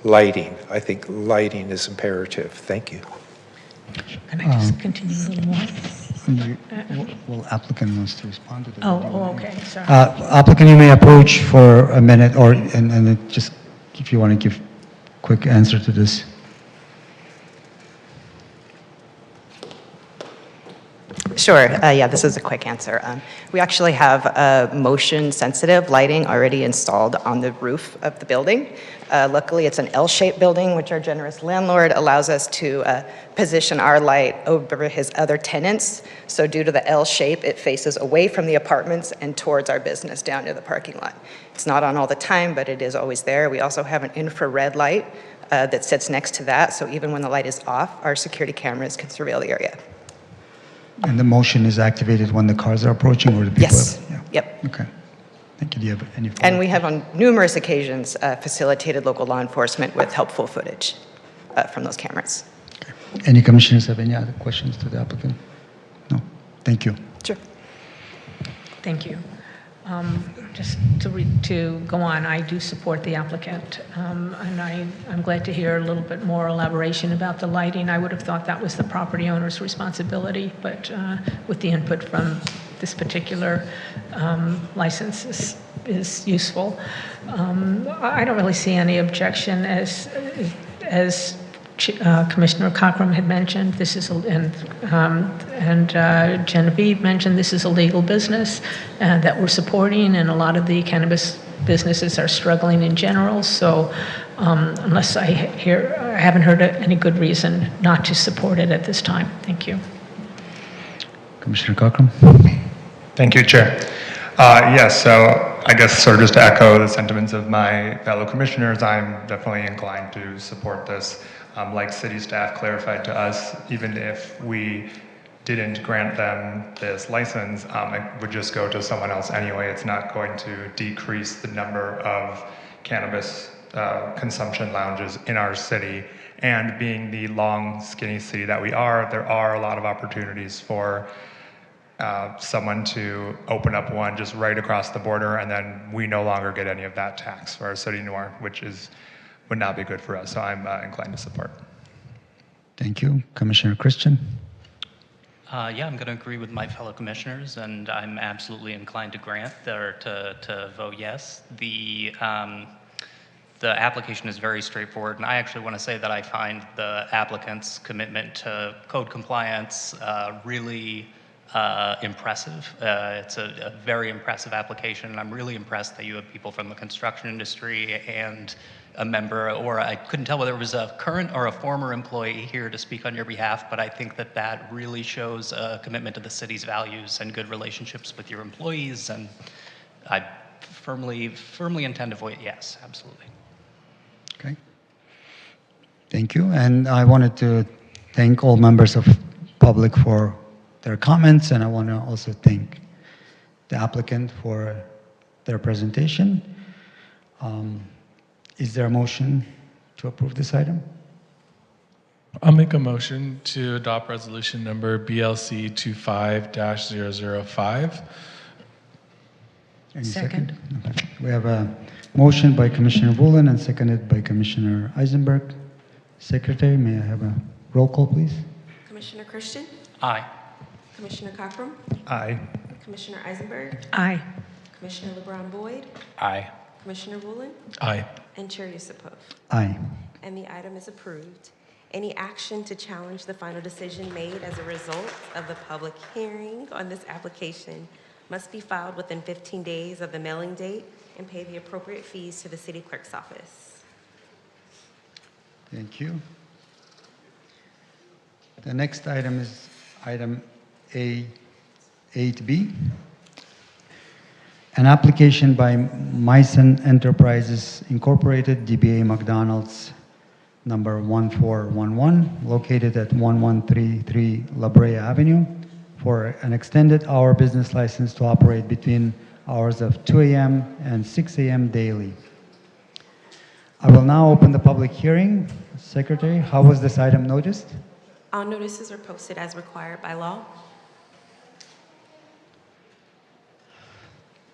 lighting, I think lighting is imperative. Thank you. Can I just continue a little more? Well, applicant wants to respond to that. Okay, sorry. Applicant, you may approach for a minute, and just if you want to give quick answer to this. Sure. Yeah, this is a quick answer. We actually have motion-sensitive lighting already installed on the roof of the building. Luckily, it's an L-shaped building, which our generous landlord allows us to position our light over his other tenants. So due to the L shape, it faces away from the apartments and towards our business down to the parking lot. It's not on all the time, but it is always there. We also have an infrared light that sits next to that. So even when the light is off, our security cameras can surveil the area. And the motion is activated when the cars are approaching, or the people? Yes. Yeah. Yep. Okay. Thank you. Do you have any follow-up? And we have on numerous occasions facilitated local law enforcement with helpful footage from those cameras. Any commissioners have any other questions to the applicant? No. Thank you. Sure. Thank you. Just to go on, I do support the applicant, and I'm glad to hear a little bit more elaboration about the lighting. I would have thought that was the property owner's responsibility, but with the input from this particular license is useful. I don't really see any objection as Commissioner Cockrum had mentioned. This is and Genevieve mentioned this is a legal business that we're supporting, and a lot of the cannabis businesses are struggling in general. So unless I haven't heard any good reason not to support it at this time. Thank you. Commissioner Cockrum. Thank you, Chair. Yes, so I guess sort of just to echo the sentiments of my fellow commissioners, I'm definitely inclined to support this. Like city staff clarified to us, even if we didn't grant them this license, it would just go to someone else anyway. It's not going to decrease the number of cannabis consumption lounges in our city. And being the long, skinny city that we are, there are a lot of opportunities for someone to open up one just right across the border, and then we no longer get any of that tax for our city noir, which would not be good for us. So I'm inclined to support. Thank you. Commissioner Christian. Yeah, I'm going to agree with my fellow commissioners, and I'm absolutely inclined to grant or to vote yes. The application is very straightforward, and I actually want to say that I find the applicant's commitment to code compliance really impressive. It's a very impressive application, and I'm really impressed that you have people from the construction industry and a member, or I couldn't tell whether it was a current or a former employee here to speak on your behalf, but I think that that really shows a commitment to the city's values and good relationships with your employees, and I firmly intend to vote yes, absolutely. Okay. Thank you. And I wanted to thank all members of public for their comments, and I want to also thank the applicant for their presentation. Is there a motion to approve this item? I'll make a motion to adopt resolution number BLC 25-005. Any second? Okay. We have a motion by Commissioner Woolen and seconded by Commissioner Eisenberg. Secretary, may I have a roll call, please? Commissioner Christian? Aye. Commissioner Cockrum? Aye. Commissioner Eisenberg? Aye. Commissioner LeBron Boyd? Aye. Commissioner Woolen? Aye. And Chair Yusupov. Aye. And the item is approved. Any action to challenge the final decision made as a result of the public hearing on this application must be filed within 15 days of the mailing date and pay the appropriate fees to the city clerk's office. Thank you. The next item is item A8B. An application by Myson Enterprises Incorporated, DBA McDonald's, number 1411, located at 1133 La Brea Avenue, for an extended hour business license to operate between hours of 2 a.m. and 6 a.m. daily. I will now open the public hearing. Secretary, how was this item noticed? All notices are posted as required by law.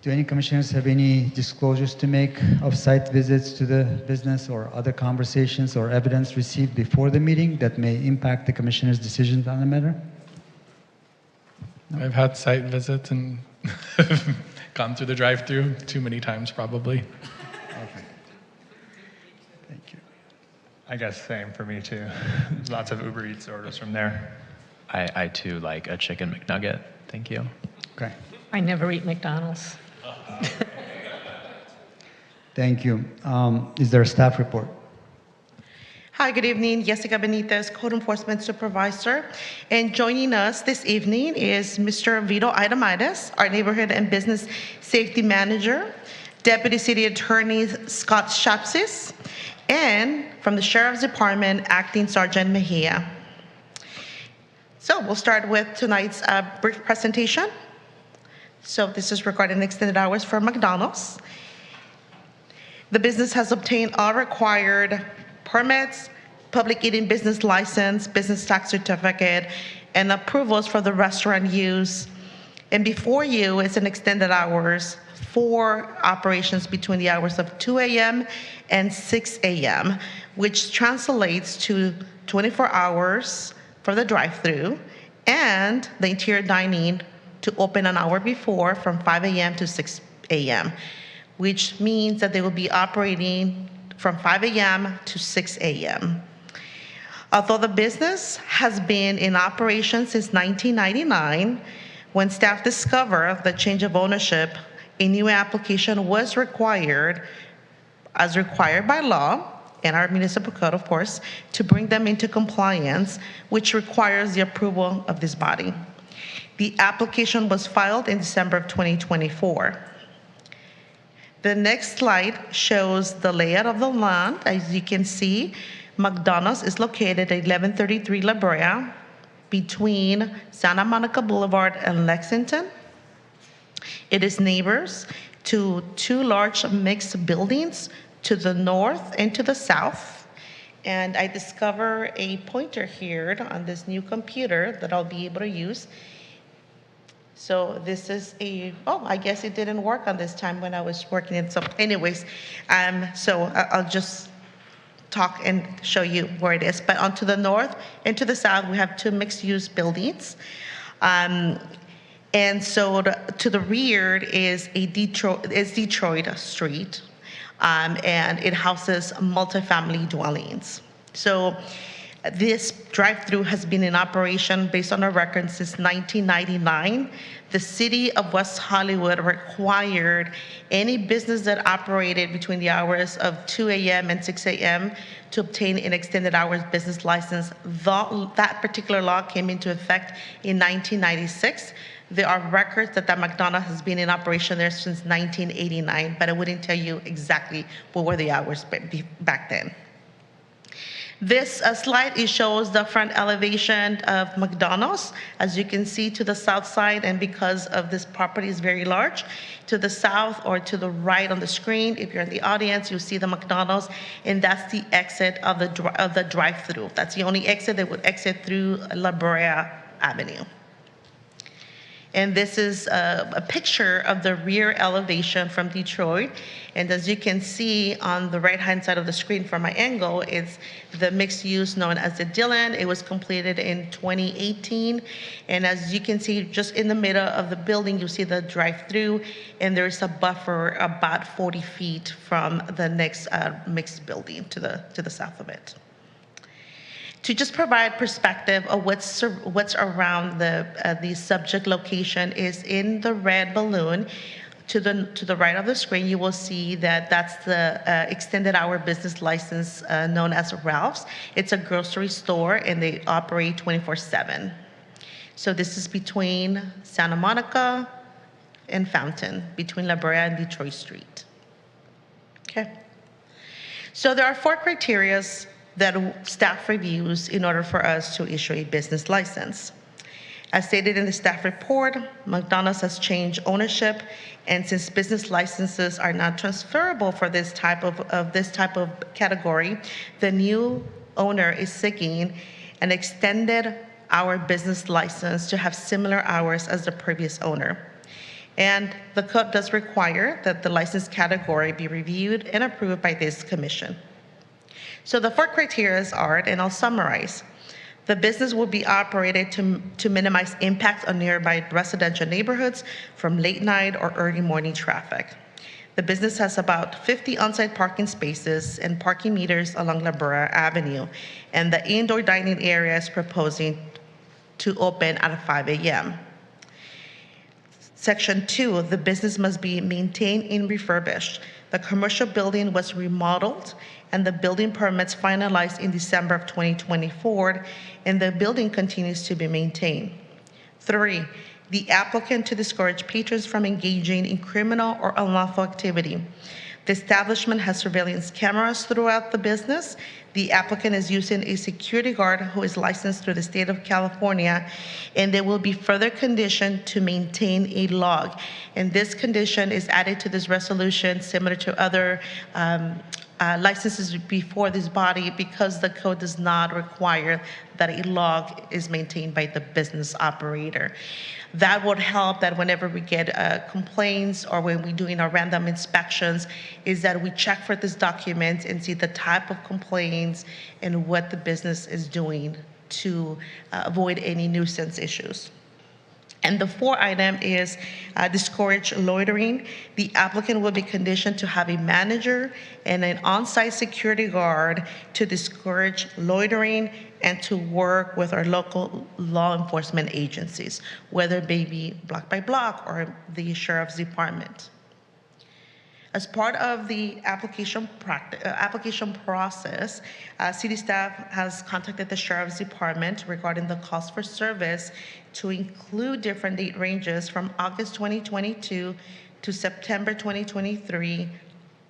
Do any commissioners have any disclosures to make of site visits to the business or other conversations or evidence received before the meeting that may impact the commissioners' decisions on the matter? I've had site visits and gone through the drive-through too many times, probably. Okay. Thank you. I guess same for me too. Lots of Uber Eats orders from there. I too like a chicken McNugget. Thank you. Okay. I never eat McDonald's. Thank you. Is there a staff report? Hi, good evening. Jessica Benitez, Code Enforcement Supervisor. And joining us this evening is Mr. Vito Idamitis, our Neighborhood and Business Safety Manager, Deputy City Attorney Scott Shapsis, and from the Sheriff's Department, Acting Sergeant Mejia. So we'll start with tonight's brief presentation. So this is regarding extended hours for McDonald's. The business has obtained all required permits, public eating business license, business tax certificate, and approvals for the restaurant use. And before you is an extended hours for operations between the hours of 2 a.m. and 6 a.m., which translates to 24 hours for the drive-through and the interior dining to open an hour before from 5 a.m. to 6 a.m., which means that they will be operating from 5 a.m. to 6 a.m. Although the business has been in operation since 1999, when staff discovered the change of ownership, a new application was required, as required by law, and our municipal code, of course, to bring them into compliance, which requires the approval of this body. The application was filed in December of 2024. The next slide shows the layout of the land. As you can see, McDonald's is located at 1133 La Brea, between Santa Monica Boulevard and Lexington. It is neighbors to two large mixed buildings to the north and to the south. And I discover a pointer here on this new computer that I'll be able to use. So this is I guess it didn't work on this time when I was working it. So anyways, so I'll just talk and show you where it is. But on to the north and to the south, we have two mixed-use buildings. And so to the rear is Detroit Street, and it houses multifamily dwellings. So This drive-through has been in operation based on our records since 1999. The city of West Hollywood required any business that operated between the hours of 2 a.m. and 6 a.m. to obtain an extended hours business license. That particular law came into effect in 1996. There are records that McDonald's has been in operation there since 1989, but I wouldn't tell you exactly what were the hours back then. This slide, it shows the front elevation of McDonald's. As you can see to the south side, and because of this property is very large, to the south or to the right on the screen, if you're in the audience, you'll see the McDonald's, and that's the exit of the drive-through. That's the only exit that would exit through La Brea Avenue. And this is a picture of the rear elevation from Detroit. And as you can see on the right-hand side of the screen from my angle, it's the mixed use known as the Dillon. It was completed in 2018. And as you can see, just in the middle of the building, you see the drive-through, and there's a buffer about 40 feet from the next mixed building to the south of it. To just provide perspective of what's around the subject location is in the red balloon. To the right of the screen, you will see that that's the extended hour business license known as Ralph's. It's a grocery store, and they operate 24/7. So this is between Santa Monica and Fountain, between La Brea and Detroit Street. Okay. So there are 4 criteria that staff reviews in order for us to issue a business license. As stated in the staff report, McDonald's has changed ownership, and since business licenses are not transferable for this type of category, the new owner is seeking an extended hour business license to have similar hours as the previous owner. And the code does require that the license category be reviewed and approved by this commission. So the 4 criteria are, and I'll summarize. The business will be operated to minimize impact on nearby residential neighborhoods from late night or early morning traffic. The business has about 50 on-site parking spaces and parking meters along La Brea Avenue, and the indoor dining area is proposing to open at 5 a.m. Section 2, the business must be maintained and refurbished. The commercial building was remodeled and the building permits finalized in December of 2024, and the building continues to be maintained. 3, the applicant to discourage patrons from engaging in criminal or unlawful activity. The establishment has surveillance cameras throughout the business. The applicant is using a security guard who is licensed through the state of California, and there will be further condition to maintain a log. And this condition is added to this resolution similar to other licenses before this body, because the code does not require that a log is maintained by the business operator. That would help that whenever we get complaints or when we're doing our random inspections, is that we check for this document and see the type of complaints and what the business is doing to avoid any nuisance issues. And the 4th item is discourage loitering. The applicant will be conditioned to have a manager and an on-site security guard to discourage loitering and to work with our local law enforcement agencies, whether it be block by block or the sheriff's department. As part of the application process, city staff has contacted the sheriff's department regarding the cost for service to include different date ranges from August 2022 to September 2023,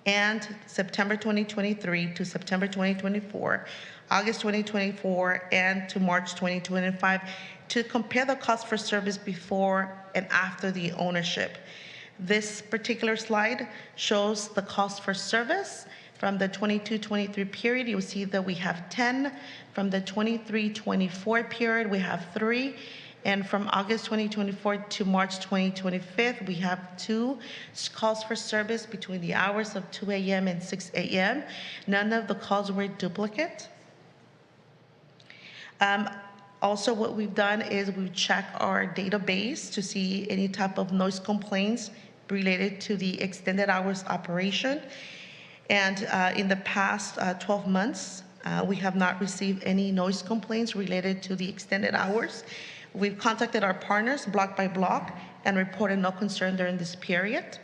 and September 2023 to September 2024, August 2024, and to March 2025, to compare the cost for service before and after the ownership. This particular slide shows the cost for service from the 22-23 period. You'll see that we have 10. From the 23-24 period, we have 3. And from August 2024 to March 2025, we have 2 calls for service between the hours of 2 a.m. and 6 a.m. None of the calls were duplicate. Also, what we've done is we've checked our database to see any type of noise complaints related to the extended hours operation. And in the past 12 months, We have not received any noise complaints related to the extended hours. We've contacted our partners block by block and reported no concern during this period.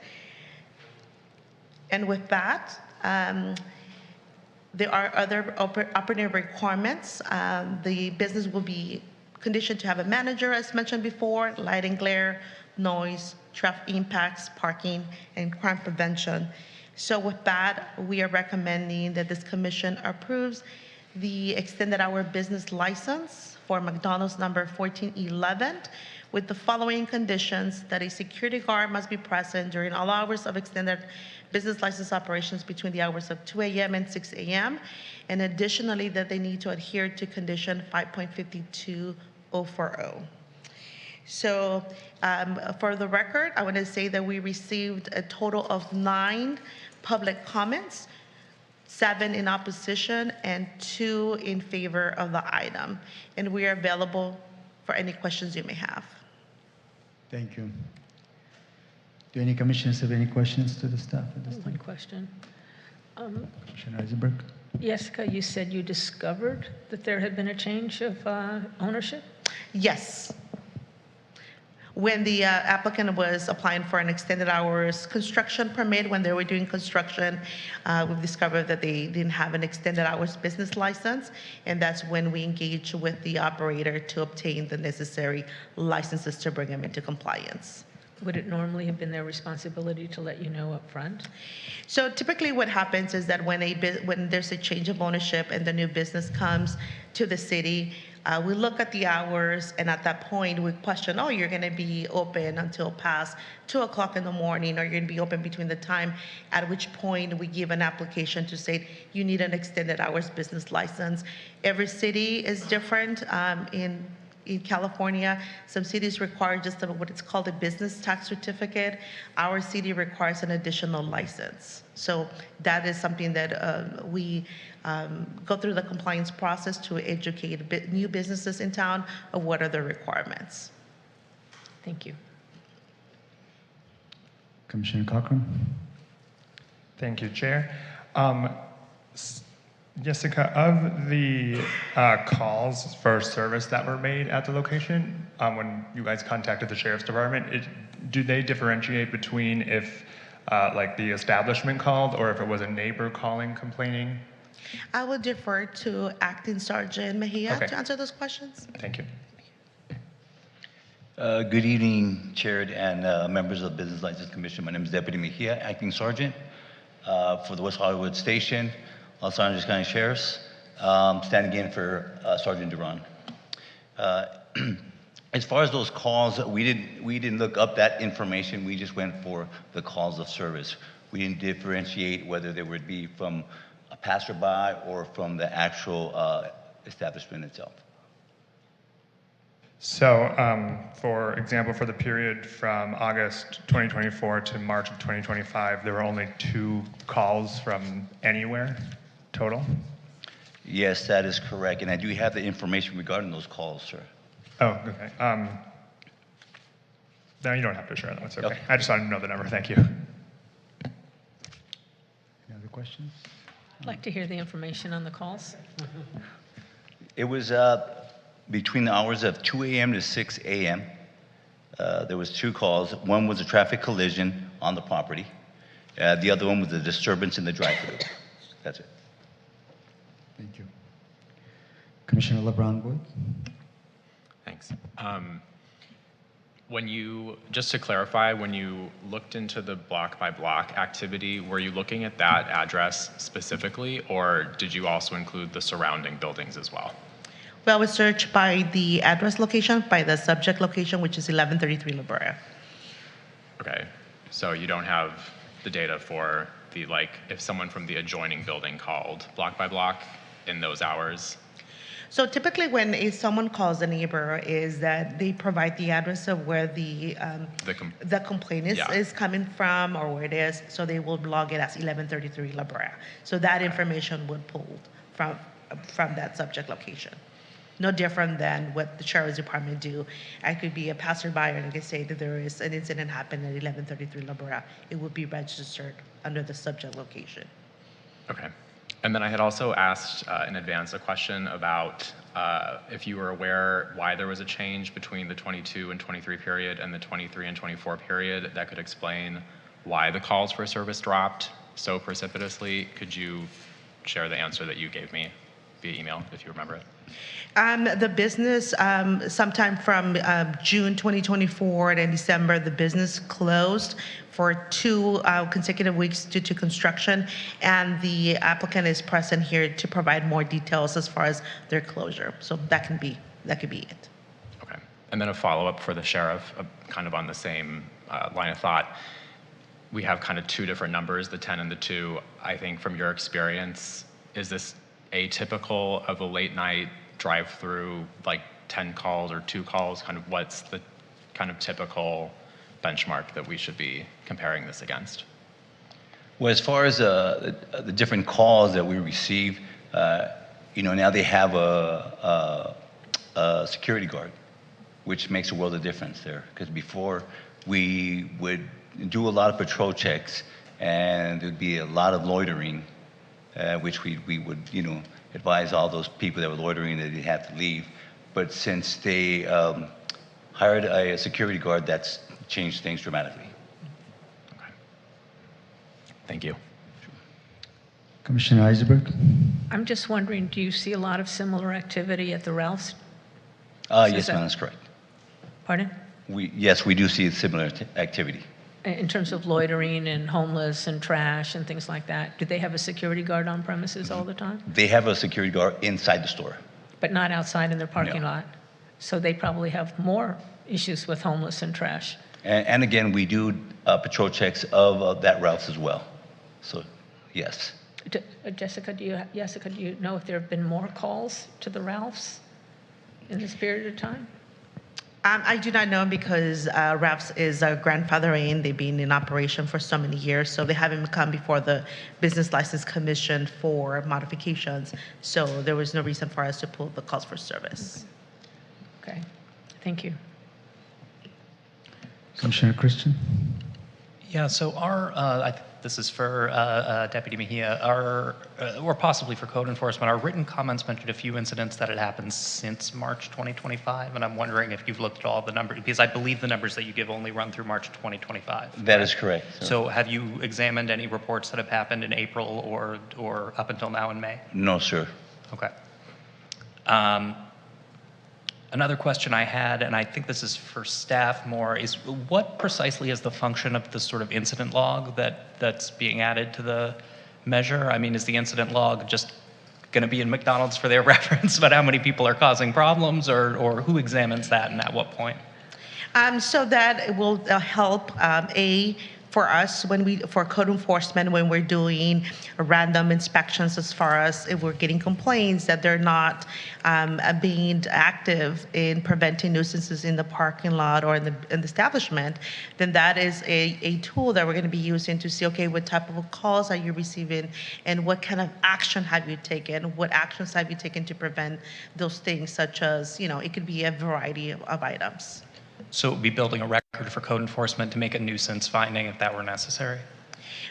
And with that, there are other operating requirements. The business will be conditioned to have a manager, as mentioned before, light and glare, noise, traffic impacts, parking, and crime prevention. So with that, we are recommending that this commission approves the extended hour business license for McDonald's number 1411 with the following conditions: that a security guard must be present during all hours of extended business license operations between the hours of 2 a.m. and 6 a.m. And additionally, that they need to adhere to condition 5.52040. So for the record, I want to say that we received a total of 9 public comments, 7 in opposition and 2 in favor of the item. And we are available for any questions you may have. Thank you. Do any commissioners have any questions to the staff at this One time? question. Commissioner Eisenberg? Jessica, you said you discovered that there had been a change of ownership? Yes. When the applicant was applying for an extended hours construction permit, when they were doing construction, we've discovered that they didn't have an extended hours business license, and that's when we engaged with the operator to obtain the necessary licenses to bring them into compliance. Would it normally have been their responsibility to let you know up front? So typically what happens is that when there's a change of ownership and the new business comes to the city, we look at the hours, and at that point we question, oh, you're going to be open until past 2 o'clock in the morning, or you're going to be open between the time, at which point we give an application to say you need an extended hours business license. Every city is different. In California, some cities require just what it's called a business tax certificate. Our city requires an additional license. So that is something that we go through the compliance process to educate new businesses in town of what are the requirements. Thank you. Commissioner Cochran? Thank you, Chair. Jessica, of the calls for service that were made at the location, when you guys contacted the Sheriff's Department, do they differentiate between if like the establishment called or if it was a neighbor calling complaining? I will defer to Acting Sergeant Mejia Okay. to answer those questions. Thank you. Good evening, Chair and members of the Business License Commission. My name is Deputy Mejia, Acting Sergeant for the West Hollywood Station, Los Angeles County Sheriff's, standing in for Sergeant Duran. As far as those calls, we didn't look up that information. We just went for the calls of service. We didn't differentiate whether they would be from a passerby or from the actual establishment itself. So, for example, for the period from August 2024 to March of 2025, there were only 2 calls from anywhere total? Yes, that is correct. And I do have the information regarding those calls, sir. Oh, okay. No, you don't have to share that. It's okay. Okay. I just wanted to know the number. Thank you. Any other questions? I'd like to hear the information on the calls. It was between the hours of 2 a.m. to 6 a.m. There was 2 calls. One was a traffic collision on the property. The other one was a disturbance in the drive-through. That's it. Thank you. Commissioner LeBron Wood? Thanks. Just to clarify, when you looked into the block by block activity, were you looking at that address specifically, or did you also include the surrounding buildings as well? Well, we searched by the address location, by the subject location, which is 1133 La Brea. Okay, so you don't have the data for the, like, if someone from the adjoining building called block by block in those hours? So typically when someone calls a neighbor is that they provide the address of where the complaint is coming from or where it is, so they will log it as 1133 La Brea. So that information would pull from that subject location. No different than what the Sheriff's Department do. I could be a passerby and I could say that there is an incident happened at 1133 La Brea. It would be registered under the subject location. Okay. And then I had also asked in advance a question about if you were aware why there was a change between the 22 and 23 period and the 23 and 24 period that could explain why the calls for service dropped so precipitously. Could you share the answer that you gave me via email, if you remember it? The business, sometime from June 2024 and December, the business closed for 2 consecutive weeks due to construction, and the applicant is present here to provide more details as far as their closure. So that could be it. Okay. And then a follow-up for the sheriff, kind of on the same line of thought. We have kind of 2 different numbers, the 10 and the 2. I think from your experience, is this atypical of a late night drive-through, like 10 calls or 2 calls? Kind of what's the kind of typical benchmark that we should be comparing this against? Well, as far as the different calls that we receive, now they have a security guard, which makes a world of difference there. Because before, we would do a lot of patrol checks, and there'd be a lot of loitering, which we would, advise all those people that were loitering that they had to leave. But since they hired a security guard, that's changed things dramatically. Okay. Thank you. Commissioner Eisenberg? I'm just wondering, do you see a lot of similar activity at the Ralph's? Yes, ma'am, that's correct. Pardon? Yes, we do see similar activity. In terms of loitering and homeless and trash and things like that, do they have a security guard on premises all the time? They have a security guard inside the store. But not outside in their parking No. lot? So they probably have more issues with homeless and trash. And again, we do patrol checks of that Ralph's as well. So, yes. Jessica, do you know if there have been more calls to the Ralph's in this period of time? I do not know because Ralph's is grandfathering. They've been in operation for so many years, so they haven't come before the Business License Commission for modifications. So there was no reason for us to pull the calls for service. Okay, thank you. Commissioner Christian? Yeah, so this is for Deputy Mejia, or possibly for code enforcement. Our written comments mentioned a few incidents that had happened since March 2025, and I'm wondering if you've looked at all the numbers, because I believe the numbers that you give only run through March 2025. That is correct. So have you examined any reports that have happened in April or up until now in May? No, sir. Okay. Another question I had, and I think this is for staff more, is what precisely is the function of the sort of incident log that's being added to the measure? I mean, is the incident log just going to be in McDonald's for their reference about how many people are causing problems, or who examines that and at what point? So that will help for us for code enforcement when we're doing random inspections, as far as if we're getting complaints that they're not being active in preventing nuisances in the parking lot or in the establishment, then that is a tool that we're going to be using to see, okay, what type of calls are you receiving and what kind of action have you taken? What actions have you taken to prevent those things, such as, it could be a variety of items. So it would be building a record for code enforcement to make a nuisance finding if that were necessary?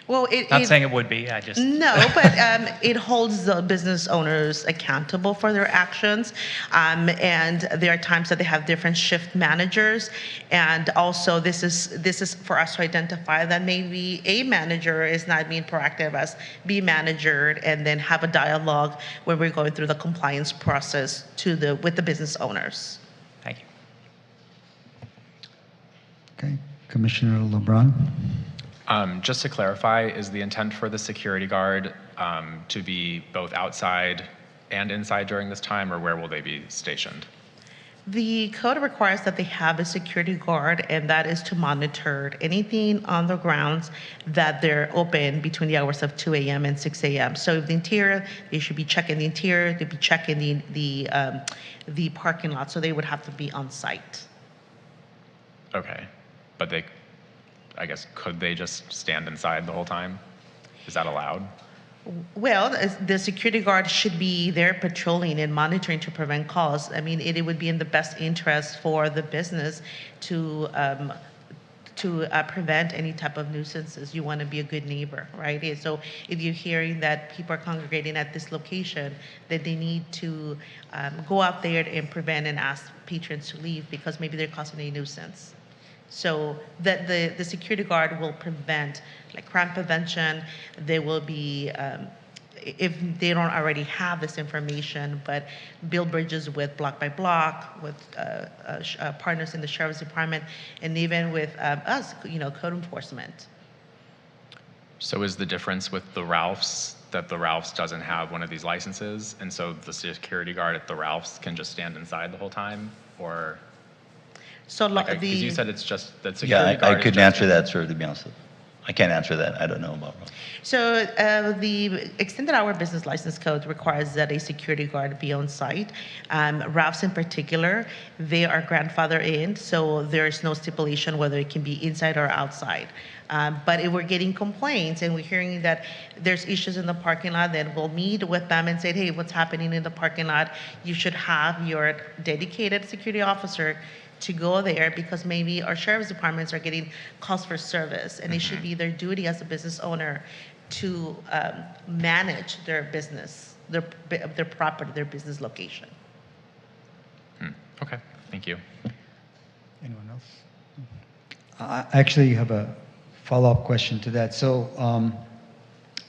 Well, Not saying it would be, I just... No, but it holds the business owners accountable for their actions. And there are times that they have different shift managers. And also this is for us to identify that maybe A manager is not being proactive as B manager, and then have a dialogue when we're going through the compliance process with the business owners. Thank you. Okay, Commissioner LeBron? Just to clarify, is the intent for the security guard to be both outside and inside during this time, or where will they be stationed? The code requires that they have a security guard, and that is to monitor anything on the grounds that they're open between the hours of 2 a.m. and 6 a.m. So if the interior, they should be checking the interior, they'd be checking the parking lot, so they would have to be on site. Okay, but I guess, could they just stand inside the whole time? Is that allowed? Well, the security guard should be there patrolling and monitoring to prevent calls. I mean, it would be in the best interest for the business to to prevent any type of nuisances. You want to be a good neighbor, right? And so if you're hearing that people are congregating at this location, then they need to go out there and prevent and ask patrons to leave because maybe they're causing a nuisance. So that the security guard will prevent, like crime prevention, there will be, if they don't already have this information, but build bridges with block by block, with partners in the sheriff's department, and even with us, code enforcement. So is the difference with the Ralphs that the Ralphs doesn't have one of these licenses, and so the security guard at the Ralphs can just stand inside the whole time, or? So Because you said it's just that security Yeah, guard I is couldn't just- answer that, sir, to be honest. I can't answer that. I don't know about Ralph. So the extended hour business license code requires that a security guard be on site. Ralphs in particular, they are grandfathered in, so there is no stipulation whether it can be inside or outside. But if we're getting complaints and we're hearing that there's issues in the parking lot, then we'll meet with them and say, hey, what's happening in the parking lot? You should have your dedicated security officer to go there because maybe our sheriff's departments are getting calls for service, and it should be their duty as a business owner to manage their business, their property, their business location. Okay, thank you. Anyone else? Actually, you have a follow-up question to that. So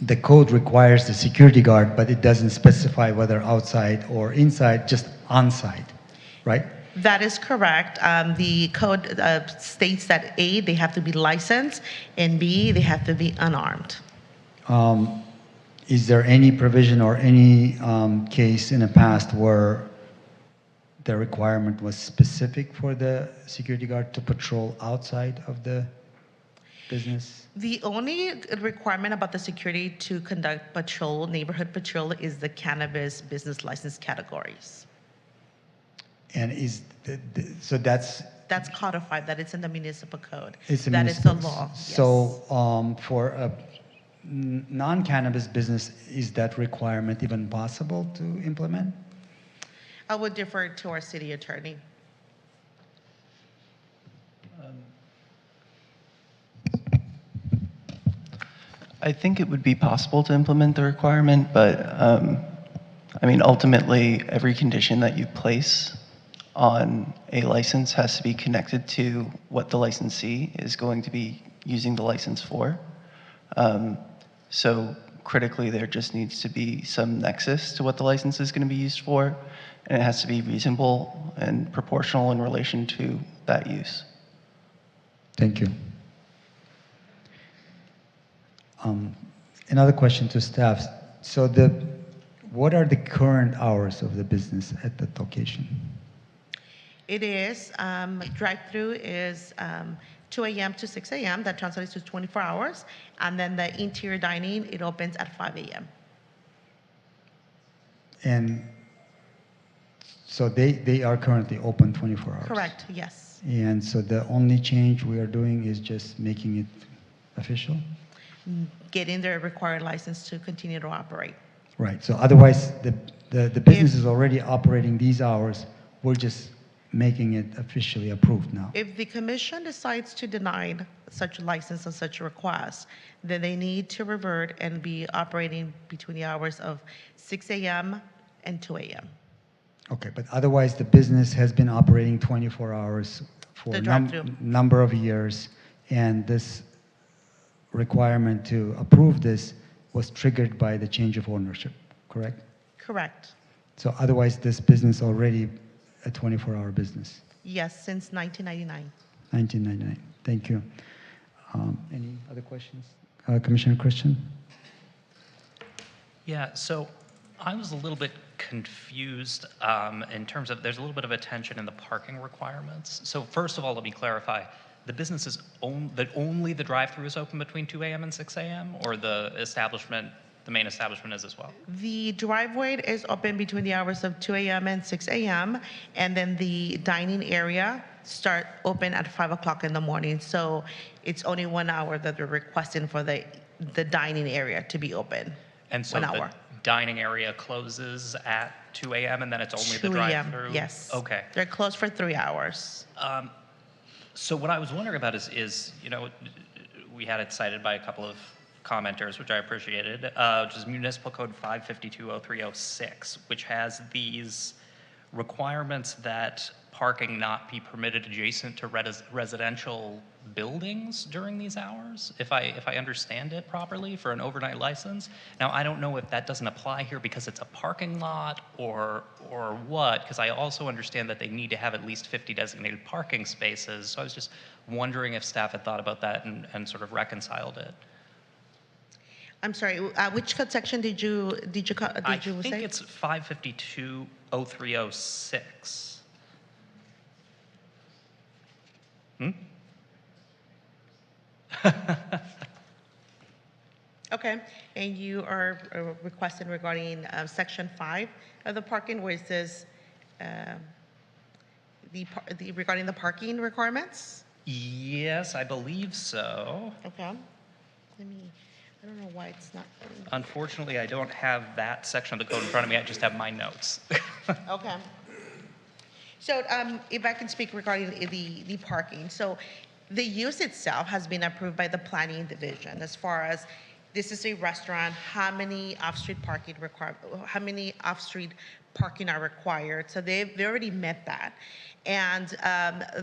the code requires the security guard, but it doesn't specify whether outside or inside, just on-site, right? That is correct. The code states that A, they have to be licensed, and B, they have to be unarmed. Is there any provision or any case in the past where the requirement was specific for the security guard to patrol outside of the business? The only requirement about the security to conduct patrol, neighborhood patrol, is the cannabis business license categories. And so that's codified, that it's in the municipal code. it's a That is the municipal- law. Yes. So for a non-cannabis business, is that requirement even possible to implement? I would defer to our city attorney. I think it would be possible to implement the requirement, but I mean, ultimately, every condition that you place on a license has to be connected to what the licensee is going to be using the license for. So critically, there just needs to be some nexus to what the license is going to be used for, and it has to be reasonable and proportional in relation to that use. Thank you. Another question to staff. So what are the current hours of the business at that location? It is, drive-through is 2 a.m. to 6 a.m. That translates to 24 hours. And then the interior dining, it opens at 5 a.m. And so they are currently open 24 hours? Correct, yes. And so the only change we are doing is just making it official? Getting their required license to continue to operate. Right, so otherwise, the business is already operating these hours, we're just making it officially approved now. If the commission decides to deny such a license and such a request, then they need to revert and be operating between the hours of 6 a.m. and 2 a.m. Okay, but otherwise, the business has been operating 24 hours for The a drive-through. number of years, and this requirement to approve this was triggered by the change of ownership, correct? Correct. So otherwise, this business already a 24-hour business, Yes, since 1999. 1999. Thank you. Any other questions? Commissioner Christian? Yeah, so I was a little bit confused in terms of there's a little bit of a tension in the parking requirements. So first of all, let me clarify. The business is only the drive-through is open between 2 a.m. and 6 a.m., or the main establishment is as well? The driveway is open between the hours of 2 a.m. and 6 a.m., and then the dining area start open at 5 o'clock in the morning. So it's only 1 hour that they're requesting for the dining area to be open. And so 1 the hour. dining area closes at 2 a.m. and then it's only the 2 a.m., drive-through? yes. Okay. They're closed for 3 hours. So what I was wondering about is we had it cited by a couple of commenters, which I appreciated, which is Municipal Code 552.0306, which has these requirements that parking not be permitted adjacent to residential buildings during these hours, if I understand it properly, for an overnight license. Now, I don't know if that doesn't apply here because it's a parking lot or what, because I also understand that they need to have at least 50 designated parking spaces. So I was just wondering if staff had thought about that and sort of reconciled it. I'm sorry, which code section did you say? I think it's 552.0306. Okay, and you are requesting regarding section 5 of the parking, where it says regarding the parking requirements? Yes, I believe so. Okay. I don't know why it's not. Unfortunately, I don't have that section of the code in front of me. I just have my notes. Okay. So if I can speak regarding the parking. So the use itself has been approved by the planning division as far as this is a restaurant, how many off-street parking are required. So they've already met that. And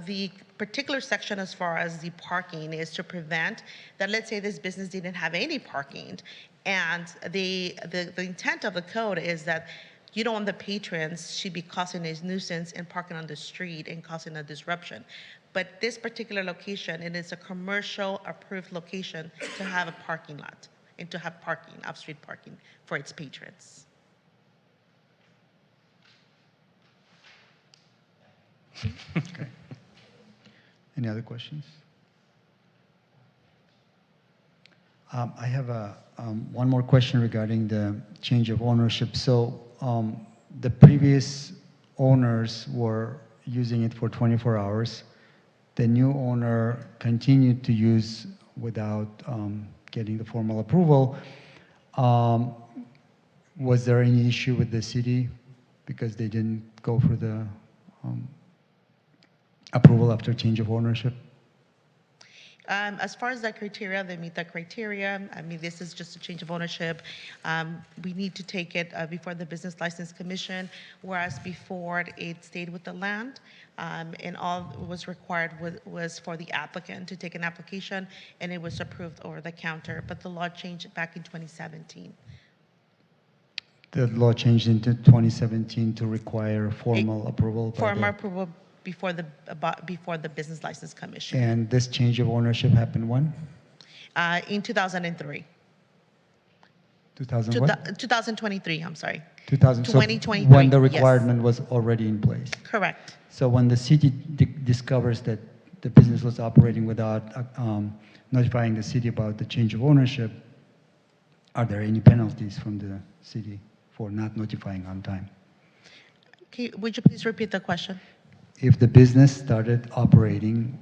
the particular section as far as the parking is to prevent that, let's say this business didn't have any parking. And the intent of the code is that you don't want the patrons should be causing a nuisance and parking on the street and causing a disruption. But this particular location, it is a commercial approved location to have a parking lot and to have parking, off-street parking for its patrons. Okay. Any other questions? I have one more question regarding the change of ownership. So the previous owners were using it for 24 hours. The new owner continued to use without getting the formal approval. Was there any issue with the city because they didn't go for the approval after change of ownership? As far as that criteria, they meet that criteria. I mean, this is just a change of ownership. We need to take it before the Business License Commission, whereas before it stayed with the land, and all was required was for the applicant to take an application, and it was approved over the counter. But the law changed back in 2017. The law changed into 2017 to require formal approval. Formal approval before the Business License Commission. And this change of ownership happened when? In 2003. 2000 what? 2023, I'm sorry. 2023. When the requirement was already in place. Correct. So when the city discovers that the business was operating without notifying the city about the change of ownership, are there any penalties from the city for not notifying on time? Okay, would you please repeat the question? If the business started operating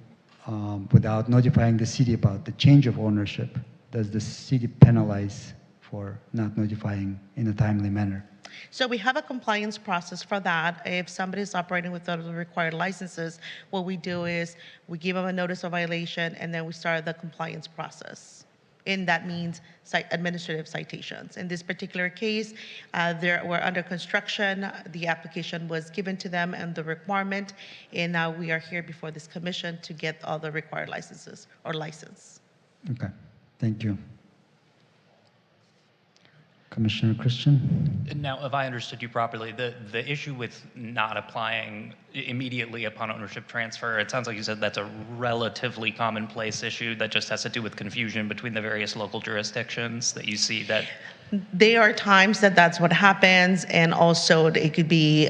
without notifying the city about the change of ownership, does the city penalize for not notifying in a timely manner? So we have a compliance process for that. If somebody is operating without the required licenses, what we do is we give them a notice of violation and then we start the compliance process. And that means administrative citations. In this particular case, they were under construction. The application was given to them and the requirement, and now we are here before this commission to get all the required licenses or license. Okay, thank you. Commissioner Christian? Now, if I understood you properly, the issue with not applying immediately upon ownership transfer, it sounds like you said that's a relatively commonplace issue that just has to do with confusion between the various local jurisdictions that you see that. There are times that that's what happens, and also it could be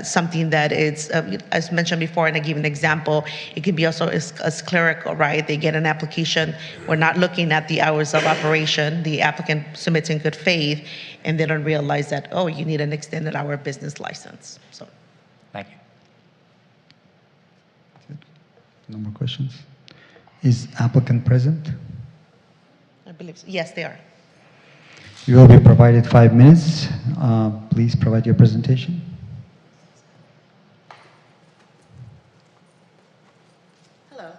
something that is, as mentioned before, and I give an example, it could be also as clerical, right? They get an application, we're not looking at the hours of operation, the applicant submits in good faith, and they don't realize that, oh, you need an extended hour business license. So, thank you. No more questions? Is applicant present? I believe so. Yes, they are. You will be provided 5 minutes. Please provide your presentation. Hello.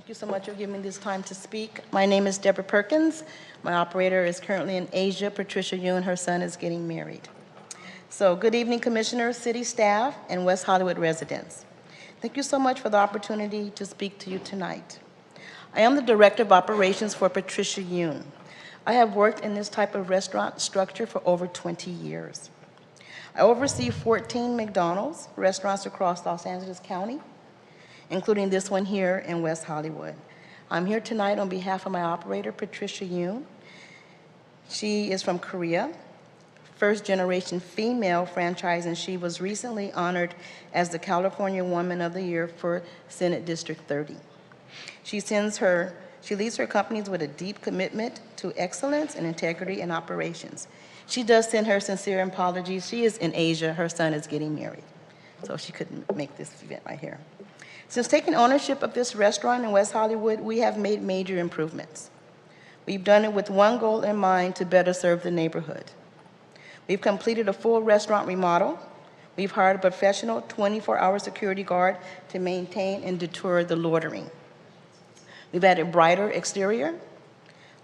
Thank you so much for giving me this time to speak. My name is Deborah Perkins. My operator is currently in Asia. Patricia Yu and her son is getting married. So good evening, Commissioner, city staff, and West Hollywood residents. Thank you so much for the opportunity to speak to you tonight. I am the Director of Operations for Patricia Yoon. I have worked in this type of restaurant structure for over 20 years. I oversee 14 McDonald's restaurants across Los Angeles County, including this one here in West Hollywood. I'm here tonight on behalf of my operator, Patricia Yoon. She is from Korea, first-generation female franchise, and she was recently honored as the California Woman of the Year for Senate District 30. She leads her companies with a deep commitment to excellence and integrity in operations. She does send her sincere apologies. She is in Asia. Her son is getting married, so she couldn't make this event right here. Since taking ownership of this restaurant in West Hollywood, we have made major improvements. We've done it with one goal in mind: to better serve the neighborhood. We've completed a full restaurant remodel. We've hired a professional 24-hour security guard to maintain and deter the loitering. We've added brighter exterior,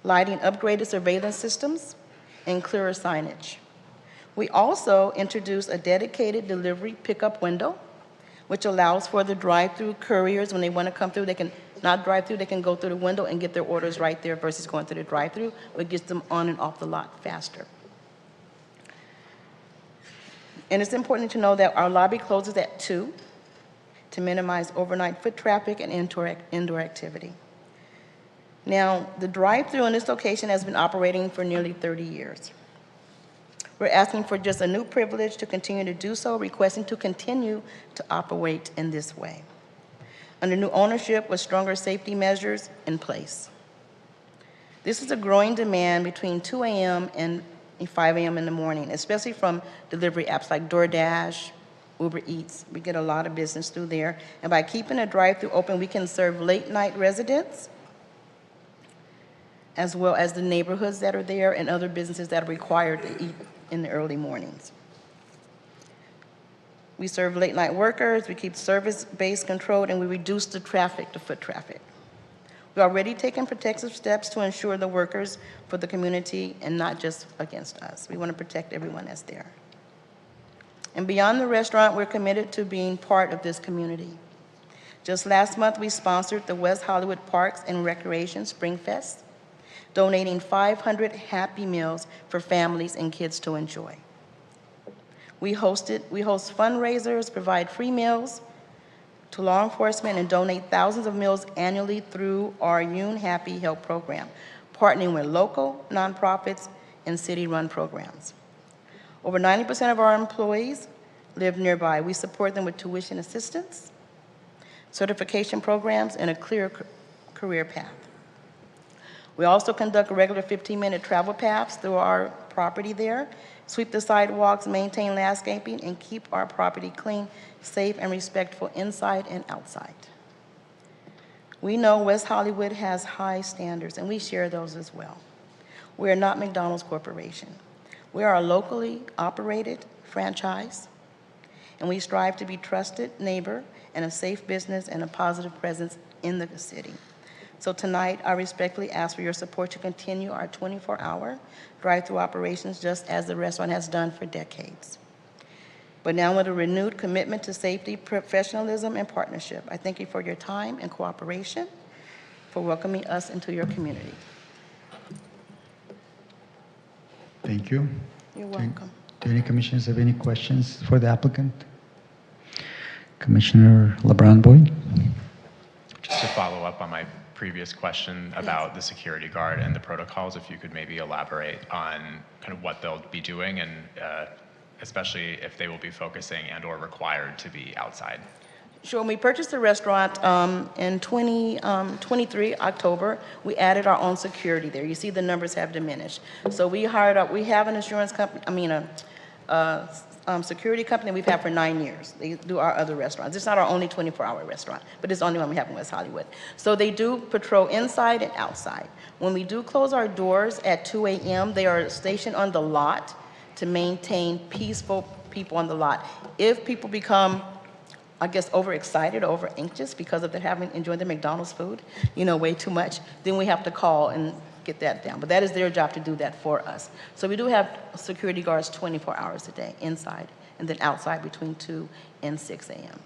lighting, upgraded surveillance systems, and clearer signage. We also introduced a dedicated delivery pickup window, which allows for the drive-through couriers, when they want to come through, they can not drive through, they can go through the window and get their orders right there versus going through the drive-through, which gets them on and off the lot faster. And it's important to know that our lobby closes at 2 to minimize overnight foot traffic and indoor activity. Now, the drive-through in this location has been operating for nearly 30 years. We're asking for just a new privilege to continue to do so, requesting to continue to operate in this way, under new ownership with stronger safety measures in place. This is a growing demand between 2 a.m. and 5 a.m. in the morning, especially from delivery apps like DoorDash, Uber Eats. We get a lot of business through there. And by keeping the drive-through open, we can serve late-night residents, as well as the neighborhoods that are there and other businesses that are required to eat in the early mornings. We serve late-night workers, we keep service-based controlled, and we reduce the traffic, the foot traffic. We've already taken protective steps to ensure the workers for the community and not just against us. We want to protect everyone that's there. And beyond the restaurant, we're committed to being part of this community. Just last month, we sponsored the West Hollywood Parks and Recreation Spring Fest, donating 500 Happy Meals for families and kids to enjoy. We host fundraisers, provide free meals to law enforcement, and donate thousands of meals annually through our Yoon Happy Help program, partnering with local nonprofits and city-run programs. Over 90% of our employees live nearby. We support them with tuition assistance, certification programs, and a clear career path. We also conduct regular 15-minute travel paths through our property there, sweep the sidewalks, maintain landscaping, and keep our property clean, safe, and respectful inside and outside. We know West Hollywood has high standards, and we share those as well. We are not McDonald's Corporation. We are a locally operated franchise, and we strive to be trusted neighbor and a safe business and a positive presence in the city. So tonight, I respectfully ask for your support to continue our 24-hour drive-through operations, just as the restaurant has done for decades. But now with a renewed commitment to safety, professionalism, and partnership. I thank you for your time and cooperation, for welcoming us into your community. Thank you. You're welcome. Do any commissioners have any questions for the applicant? Commissioner LeBron Boyd? Just to follow up on my previous question about the security guard and the protocols, if you could maybe elaborate on kind of what they'll be doing, and especially if they will be focusing and or required to be outside. Sure. When we purchased the restaurant in 2023, October, we added our own security there. You see the numbers have diminished. So we hired up, we have an insurance company, security company we've had for 9 years. They do our other restaurants. It's not our only 24-hour restaurant, but it's the only one we have in West Hollywood. So they do patrol inside and outside. When we do close our doors at 2 a.m., they are stationed on the lot to maintain peaceful people on the lot. If people become I guess, overexcited or over anxious because of enjoying the McDonald's food, way too much, then we have to call and get that down. But that is their job to do that for us. So we do have security guards 24 hours a day inside and then outside between 2 and 6 a.m.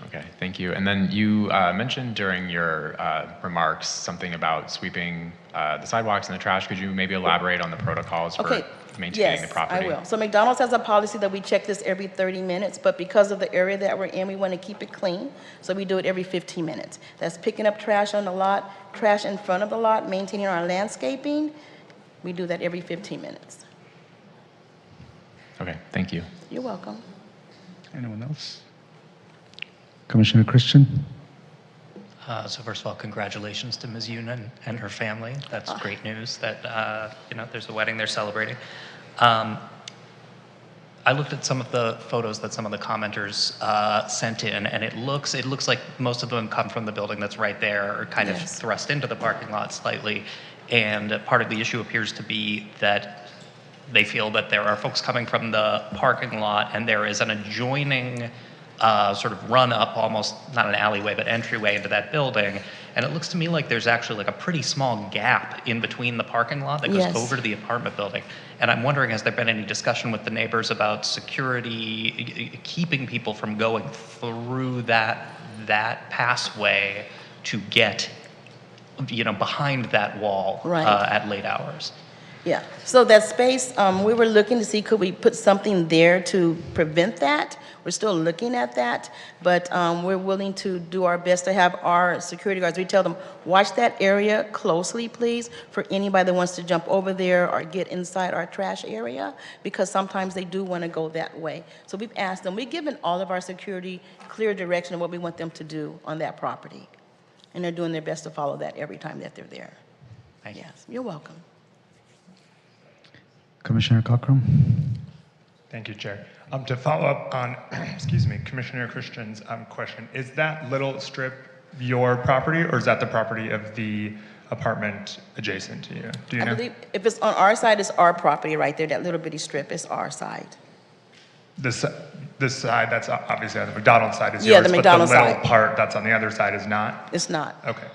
Okay, thank you. And then you mentioned during your remarks something about sweeping the sidewalks and the trash. Could you maybe elaborate on the protocols for maintaining the property? Yes, I will. So McDonald's has a policy that we check this every 30 minutes, but because of the area that we're in, we want to keep it clean, so we do it every 15 minutes. That's picking up trash on the lot, trash in front of the lot, maintaining our landscaping. We do that every 15 minutes. Okay, thank you. You're welcome. Anyone else? Commissioner Christian? So first of all, congratulations to Ms. Yunan and her family. That's great news that, there's a wedding they're celebrating. I looked at some of the photos that some of the commenters sent in, and it looks like most of them come from the building that's right there, or kind of thrust into the parking lot slightly. And part of the issue appears to be that they feel that there are folks coming from the parking lot, and there is an adjoining sort of run up, almost not an alleyway, but entryway into that building. And it looks to me like there's actually like a pretty small gap in between the parking lot that goes over to the apartment building. And I'm wondering, has there been any discussion with the neighbors about security, keeping people from going through that passway to get, behind that wall at late hours? Yeah, so that space, we were looking to see could we put something there to prevent that. We're still looking at that, but we're willing to do our best to have our security guards. We tell them, watch that area closely, please, for anybody that wants to jump over there or get inside our trash area, because sometimes they do want to go that way. So we've asked them, we've given all of our security clear direction of what we want them to do on that property. And they're doing their best to follow that every time that they're there. Thank you. Yes, you're welcome. Commissioner Cockrum? Thank you, Chair. To follow up on, excuse me, Commissioner Christian's question, is that little strip your property, or is that the property of the apartment adjacent to you? Do you know? I believe if it's on our side, it's our property right there. That little bitty strip is our side. This side, that's obviously on the McDonald's side, is Yeah, yours, the McDonald's but the little side. part that's on the other side is not? It's not. Okay,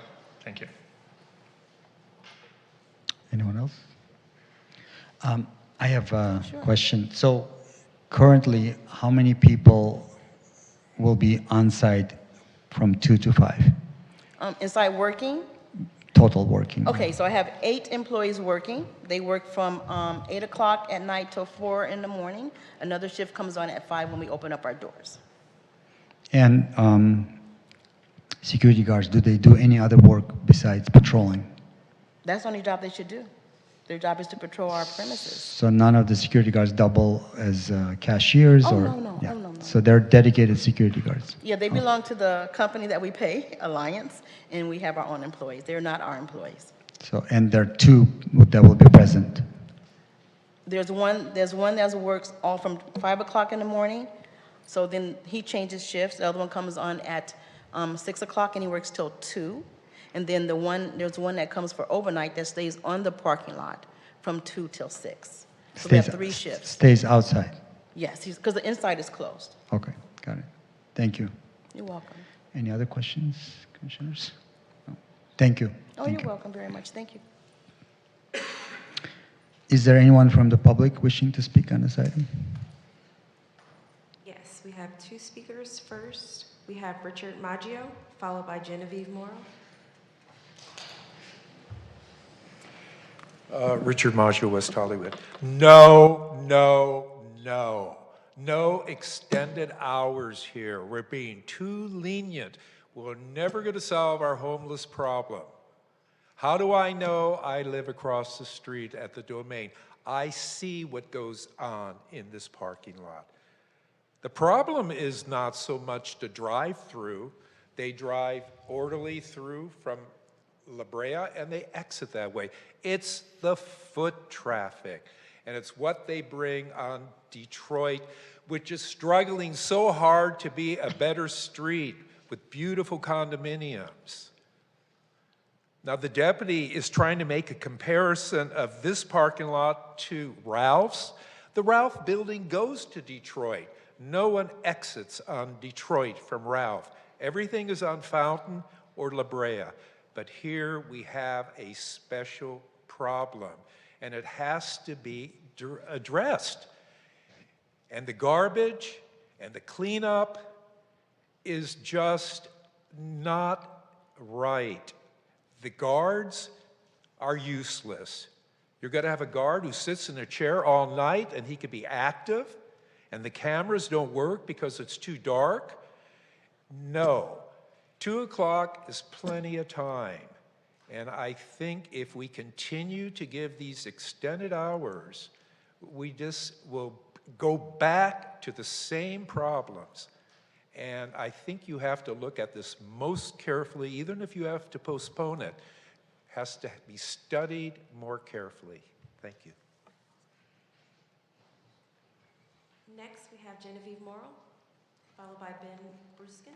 thank you. Anyone else? I have a question. So currently, how many people will be on site from 2 to 5? Inside working? Total working. Okay, so I have 8 employees working. They work from 8 o'clock at night till 4 in the morning. Another shift comes on at 5 when we open up our doors. And security guards, do they do any other work besides patrolling? That's the only job they should do. Their job is to patrol our premises. So none of the security guards double as cashiers? Oh, or no. Yeah. Oh, no. So they're dedicated security guards? Yeah, they belong to the company that we pay, Alliance, and we have our own employees. They're not our employees. So, and there are 2 that will be present? There's one that works all from 5 o'clock in the morning. So then he changes shifts. The other one comes on at 6 o'clock and he works till 2. And then there's one that comes for overnight that stays on the parking lot from 2 till 6. So we have 3 shifts. Stays outside? Yes, because the inside is closed. Okay, got it. Thank you. You're welcome. Any other questions, commissioners? No. Thank you. Oh, you're welcome very much. Thank you. Is there anyone from the public wishing to speak on this item? Yes, we have 2 speakers first. We have Richard Maggio, followed by Genevieve Morrow. Richard Maggio, West Hollywood. No extended hours here. We're being too lenient. We're never going to solve our homeless problem. How do I know? I live across the street at the Domain. I see what goes on in this parking lot. The problem is not so much the drive-through. They drive orderly through from La Brea and they exit that way. It's the foot traffic, and it's what they bring on Detroit, which is struggling so hard to be a better street with beautiful condominiums. Now the deputy is trying to make a comparison of this parking lot to Ralph's. The Ralph building goes to Detroit. No one exits on Detroit from Ralph. Everything is on Fountain or La Brea. But here we have a special problem, and it has to be addressed. And the garbage and the cleanup is just not right. The guards are useless. You're going to have a guard who sits in a chair all night and he could be active, and the cameras don't work because it's too dark. No. 2 o'clock is plenty of time. And I think if we continue to give these extended hours, we just will go back to the same problems. And I think you have to look at this most carefully, even if you have to postpone it. It has to be studied more carefully. Thank you. Next, we have Genevieve Morrill, followed by Ben Bruskin.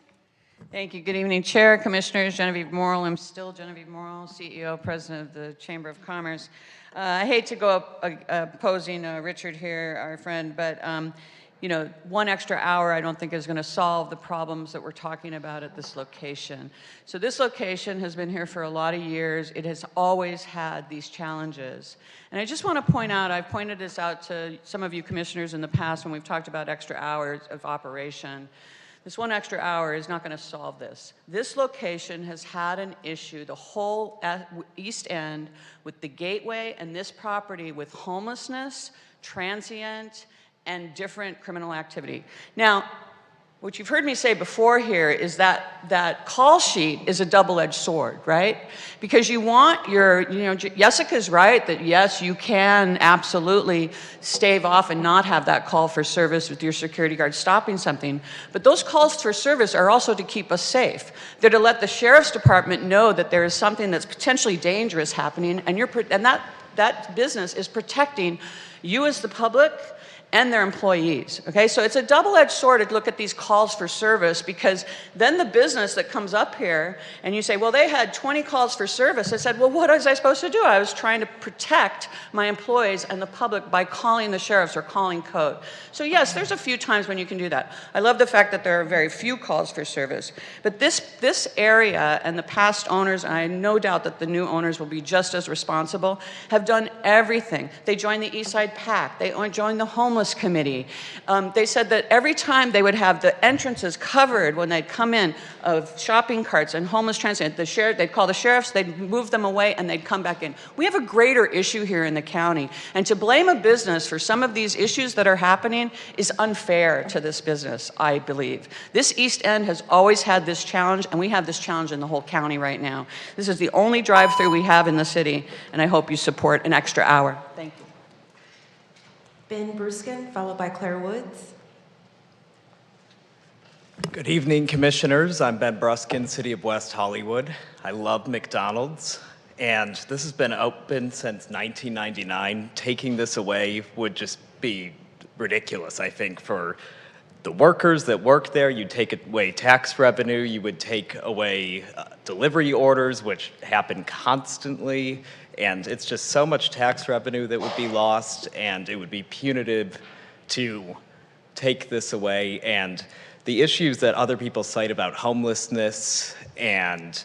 Thank you. Good evening, Chair, Commissioners. Genevieve Morrill. I'm still Genevieve Morrill, CEO, President of the Chamber of Commerce. I hate to go up opposing Richard here, our friend, but you know, 1 extra hour I don't think is going to solve the problems that we're talking about at this location. So this location has been here for a lot of years. It has always had these challenges. And I just want to point out, I've pointed this out to some of you commissioners in the past when we've talked about extra hours of operation. This 1 extra hour is not going to solve this. This location has had an issue, the whole East End, with the gateway and this property with homelessness, transient, and different criminal activity. Now, what you've heard me say before here is that that call sheet is a double-edged sword, right? Because you want your, you know, Jessica's right that yes, you can absolutely stave off and not have that call for service with your security guard stopping something. But those calls for service are also to keep us safe. They're to let the sheriff's department know that there is something that's potentially dangerous happening, and that business is protecting you as the public and their employees, okay? So it's a double-edged sword to look at these calls for service, because then the business that comes up here and you say, well, they had 20 calls for service. I said, well, what was I supposed to do? I was trying to protect my employees and the public by calling the sheriffs or calling code. So yes, there's a few times when you can do that. I love the fact that there are very few calls for service. But this area and the past owners, and I have no doubt that the new owners will be just as responsible, have done everything. They joined the East Side PAC. They joined the Homeless Committee. They said that every time they would have the entrances covered when they'd come in of shopping carts and homeless transit, they'd call the sheriffs, they'd move them away, and they'd come back in. We have a greater issue here in the county, and to blame a business for some of these issues that are happening is unfair to this business, I believe. This East End has always had this challenge, and we have this challenge in the whole county right now. This is the only drive-through we have in the city, and I hope you support an extra hour. Thank you. Ben Bruskin, followed by Claire Woods. Good evening, commissioners. I'm Ben Bruskin, City of West Hollywood. I love McDonald's, and this has been open since 1999. Taking this away would just be ridiculous, I think, for the workers that work there. You'd take away tax revenue, you would take away delivery orders, which happen constantly, and it's just so much tax revenue that would be lost, and it would be punitive to take this away. And the issues that other people cite about homelessness and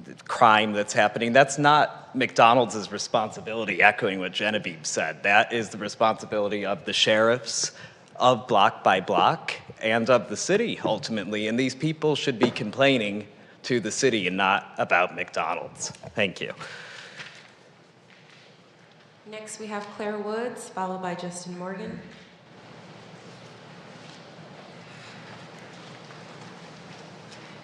the crime that's happening, that's not McDonald's responsibility, echoing what Genevieve said. That is the responsibility of the sheriffs, of block by block, and of the city, ultimately. And these people should be complaining to the city and not about McDonald's. Thank you. Next, we have Claire Woods, followed by Justin Morgan.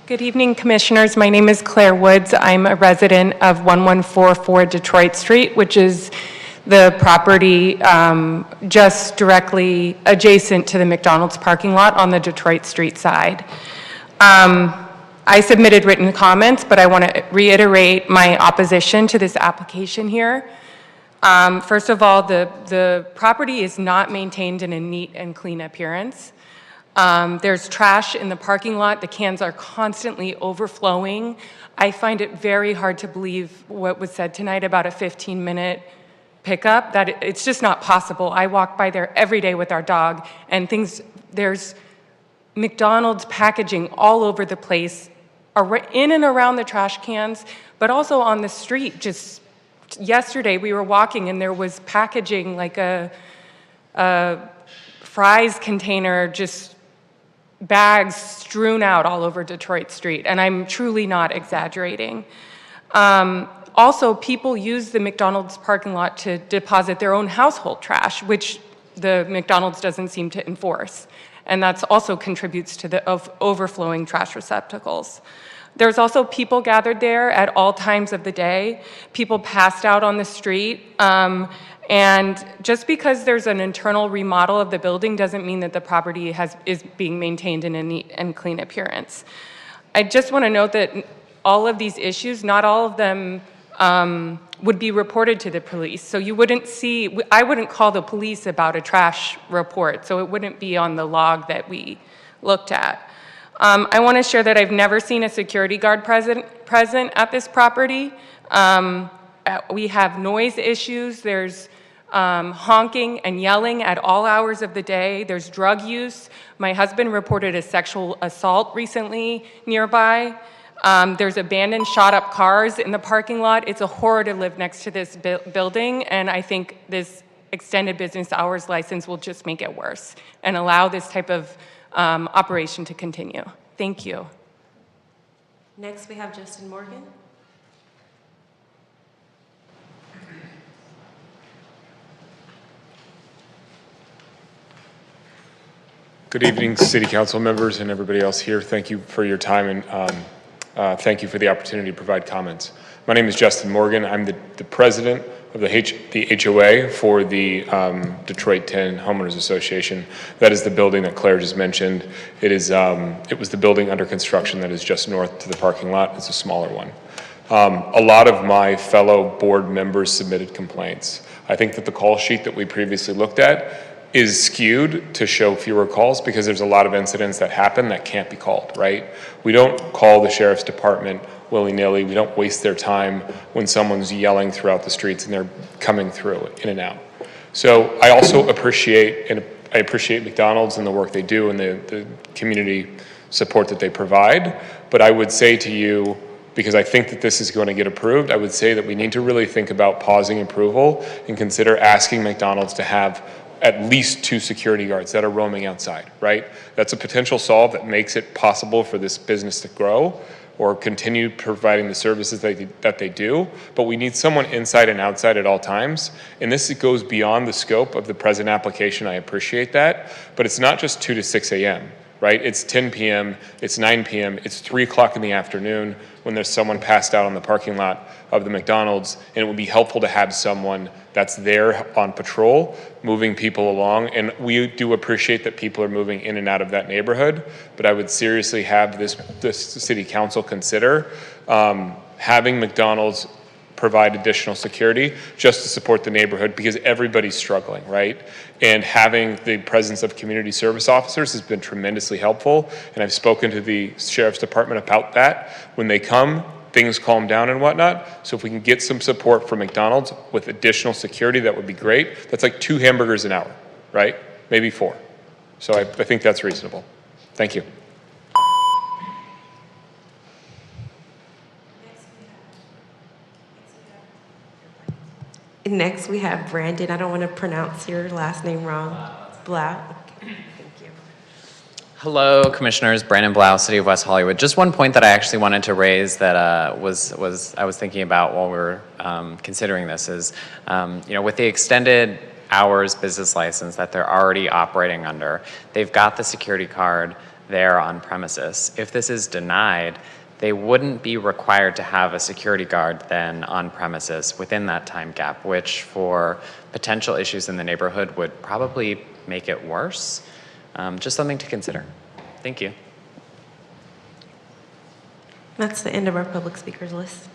Good evening, commissioners. My name is Claire Woods. I'm a resident of 1144 Detroit Street, which is the property just directly adjacent to the McDonald's parking lot on the Detroit Street side. I submitted written comments, but I want to reiterate my opposition to this application here. First of all, the property is not maintained in a neat and clean appearance. There's trash in the parking lot. The cans are constantly overflowing. I find it very hard to believe what was said tonight about a 15-minute pickup, that it's just not possible. I walk by there every day with our dog, and there's McDonald's packaging all over the place, in and around the trash cans, but also on the street. Just yesterday, we were walking, and there was packaging, like a fries container, just bags strewn out all over Detroit Street, and I'm truly not exaggerating. Also, people use the McDonald's parking lot to deposit their own household trash, which the McDonald's doesn't seem to enforce. And that also contributes to the overflowing trash receptacles. There's also people gathered there at all times of the day, people passed out on the street. And just because there's an internal remodel of the building doesn't mean that the property is being maintained in a neat and clean appearance. I just want to note that all of these issues, not all of them would be reported to the police. So you wouldn't see, I wouldn't call the police about a trash report, so it wouldn't be on the log that we looked at. I want to share that I've never seen a security guard present at this property. We have noise issues. There's honking and yelling at all hours of the day. There's drug use. My husband reported a sexual assault recently nearby. There's abandoned, shot-up cars in the parking lot. It's a horror to live next to this building, and I think this extended business hours license will just make it worse and allow this type of operation to continue. Thank you. Next, we have Justin Morgan. Good evening, City Council members and everybody else here. Thank you for your time, and thank you for the opportunity to provide comments. My name is Justin Morgan. I'm the president of the HOA for the Detroit 10 Homeowners Association. That is the building that Claire just mentioned. It was the building under construction that is just north to the parking lot. It's a smaller one. A lot of my fellow board members submitted complaints. I think that the call sheet that we previously looked at is skewed to show fewer calls because there's a lot of incidents that happen that can't be called, right? We don't call the sheriff's department willy-nilly. We don't waste their time when someone's yelling throughout the streets and they're coming through in and out. So I also appreciate McDonald's and the work they do and the community support that they provide. But I would say to you, because I think that this is going to get approved, I would say that we need to really think about pausing approval and consider asking McDonald's to have at least 2 security guards that are roaming outside, right? That's a potential solve that makes it possible for this business to grow or continue providing the services that they do, but we need someone inside and outside at all times. And this goes beyond the scope of the present application. I appreciate that, but it's not just 2 to 6 a.m., right? It's 10 p.m., it's 9 p.m., it's 3 o'clock in the afternoon when there's someone passed out on the parking lot of the McDonald's, and it would be helpful to have someone that's there on patrol, moving people along. And we do appreciate that people are moving in and out of that neighborhood, but I would seriously have this city council consider having McDonald's provide additional security just to support the neighborhood because everybody's struggling, right? And having the presence of community service officers has been tremendously helpful. And I've spoken to the sheriff's department about that. When they come, things calm down and whatnot. So if we can get some support from McDonald's with additional security, that would be great. That's like 2 hamburgers an hour, right? Maybe 4. So I think that's reasonable. Thank you. Next, we have Brandon. I don't want to pronounce your last name wrong. Blau. Okay. Thank you. Hello, Commissioners. Brandon Blau, City of West Hollywood. Just one point that I actually wanted to raise that I was thinking about while we were considering this is, with the extended hours business license that they're already operating under, they've got the security card there on premises. If this is denied, they wouldn't be required to have a security guard then on premises within that time gap, which for potential issues in the neighborhood would probably make it worse. Just something to consider. Thank you. That's the end of our public speakers list.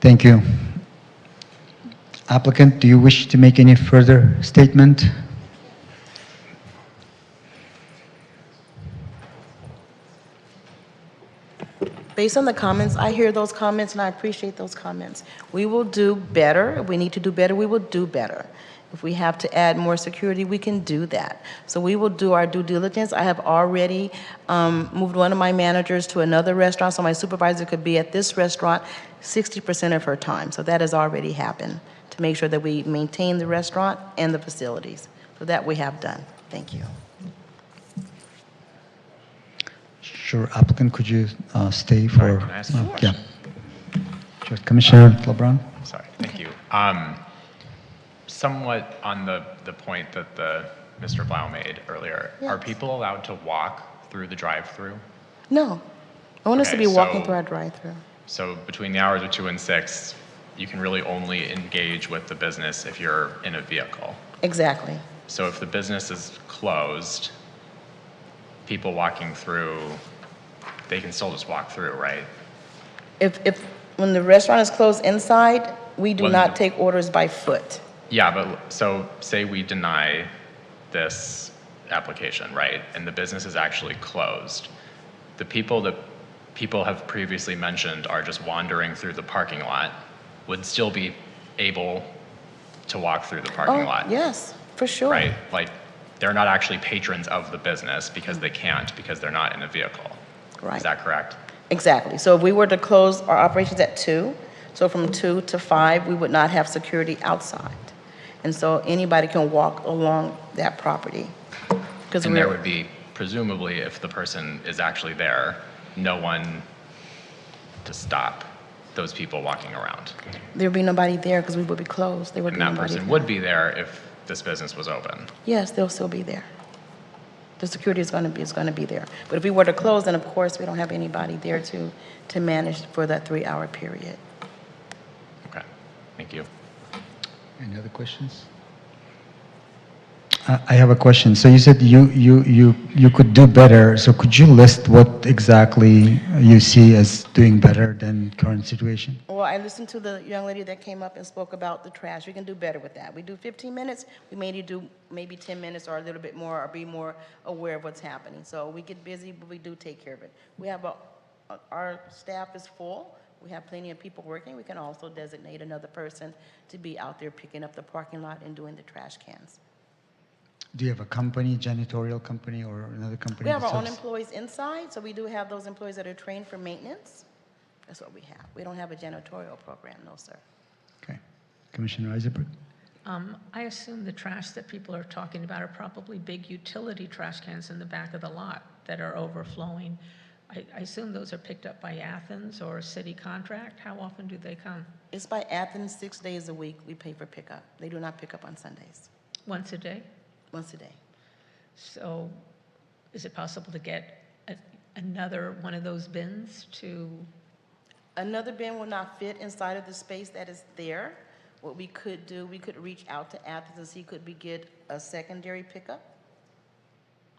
Thank you. Applicant, do you wish to make any further statement? Based on the comments, I hear those comments and I appreciate those comments. We will do better. If we need to do better, we will do better. If we have to add more security, we can do that. So we will do our due diligence. I have already moved one of my managers to another restaurant so my supervisor could be at this restaurant 60% of her time. So that has already happened to make sure that we maintain the restaurant and the facilities. So that we have done. Thank you. Sure, applicant, could you stay for? Can I ask a Yeah. question? Sure, Commissioner LeBron. Sorry, thank you. Somewhat on the point that Mr. Blau made earlier, are Yes. people allowed to walk through the drive-through? No. I want us to Okay, be walking so- through our drive-through. So between the hours of 2 and 6, you can really only engage with the business if you're in a vehicle. Exactly. So if the business is closed, people walking through, they can still just walk through, right? When the restaurant is closed inside, we do When not the- take orders by foot. Yeah, but so say we deny this application, right? And the business is actually closed. The people that people have previously mentioned are just wandering through the parking lot would still be able to walk through the parking lot. Yes, for sure. Right? Like they're not actually patrons of the business because they can't because they're not in a vehicle. Right. Is that correct? Exactly. So if we were to close our operations at 2, so from 2 to 5, we would not have security outside. And so anybody can walk along that property. And there would be, presumably, if the person is actually there, no one to stop those people walking around. There'd be nobody there because we would be closed. There would And be that nobody person there. would be there if this business was open. Yes, they'll still be there. The security is going to be there. But if we were to close, then of course we don't have anybody there to manage for that 3-hour period. Okay, thank you. Any other questions? I have a question. So you said you could do better. So could you list what exactly you see as doing better than current situation? Well, I listened to the young lady that came up and spoke about the trash. We can do better with that. We do 15 minutes. We may need to do maybe 10 minutes or a little bit more or be more aware of what's happening. So we get busy, but we do take care of it. We have our staff is full. We have plenty of people working. We can also designate another person to be out there picking up the parking lot and doing the trash cans. Do you have a company, janitorial company, or another company? We have that our own serves- employees inside, so we do have those employees that are trained for maintenance. That's what we have. We don't have a janitorial program, no, sir. Okay. Commissioner Eisenberg? I assume the trash that people are talking about are probably big utility trash cans in the back of the lot that are overflowing. I assume those are picked up by Athens or a city contract. How often do they come? It's by Athens, 6 days a week. We pay for pickup. They do not pick up on Sundays. Once a day? Once a day. So is it possible to get another one of those bins to? Another bin will not fit inside of the space that is there. What we could do, we could reach out to Athens and see could we get a secondary pickup.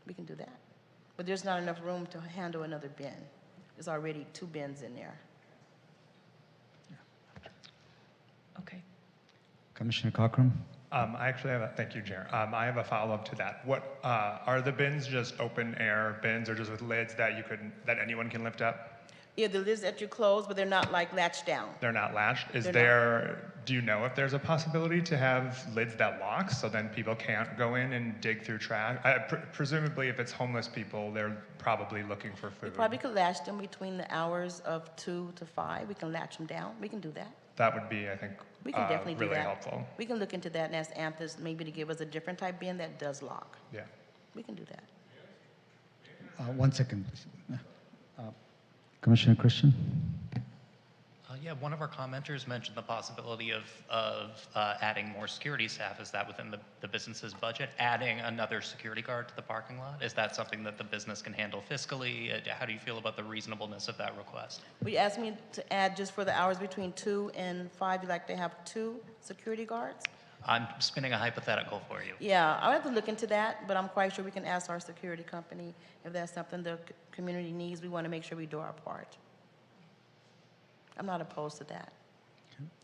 We can do that. But there's not enough room to handle another bin. There's already 2 bins in there. Okay. Commissioner Cochran? I actually have thank you, Chair. I have a follow-up to that. What are the bins just open air bins or just with lids that that anyone can lift up? Yeah, the lids that you close, but they're not like latched down. They're not latched. They're Do you know if there's a possibility to have lids that lock so then people can't go in and dig through trash? Presumably, if it's homeless people, they're probably looking for We food. probably could latch them between the hours of 2 to 5. We can latch them down. We can do that. That would be, I think, We can definitely really do that. helpful. We can look into that and ask Anthos maybe to give us a different type bin that does lock. Yeah. We can do that. 1 second, please. Commissioner Christian? Yeah, one of our commenters mentioned the possibility of adding more security staff. Is that within the business's budget? Adding another security guard to the parking lot? Is that something that the business can handle fiscally? How do you feel about the reasonableness of that request? We asked me to add just for the hours between 2 and 5, you'd like to have 2 security guards? I'm spinning a hypothetical for you. Yeah, I'll have to look into that, but I'm quite sure we can ask our security company if that's something the community needs. We want to make sure we do our part. I'm not opposed to that.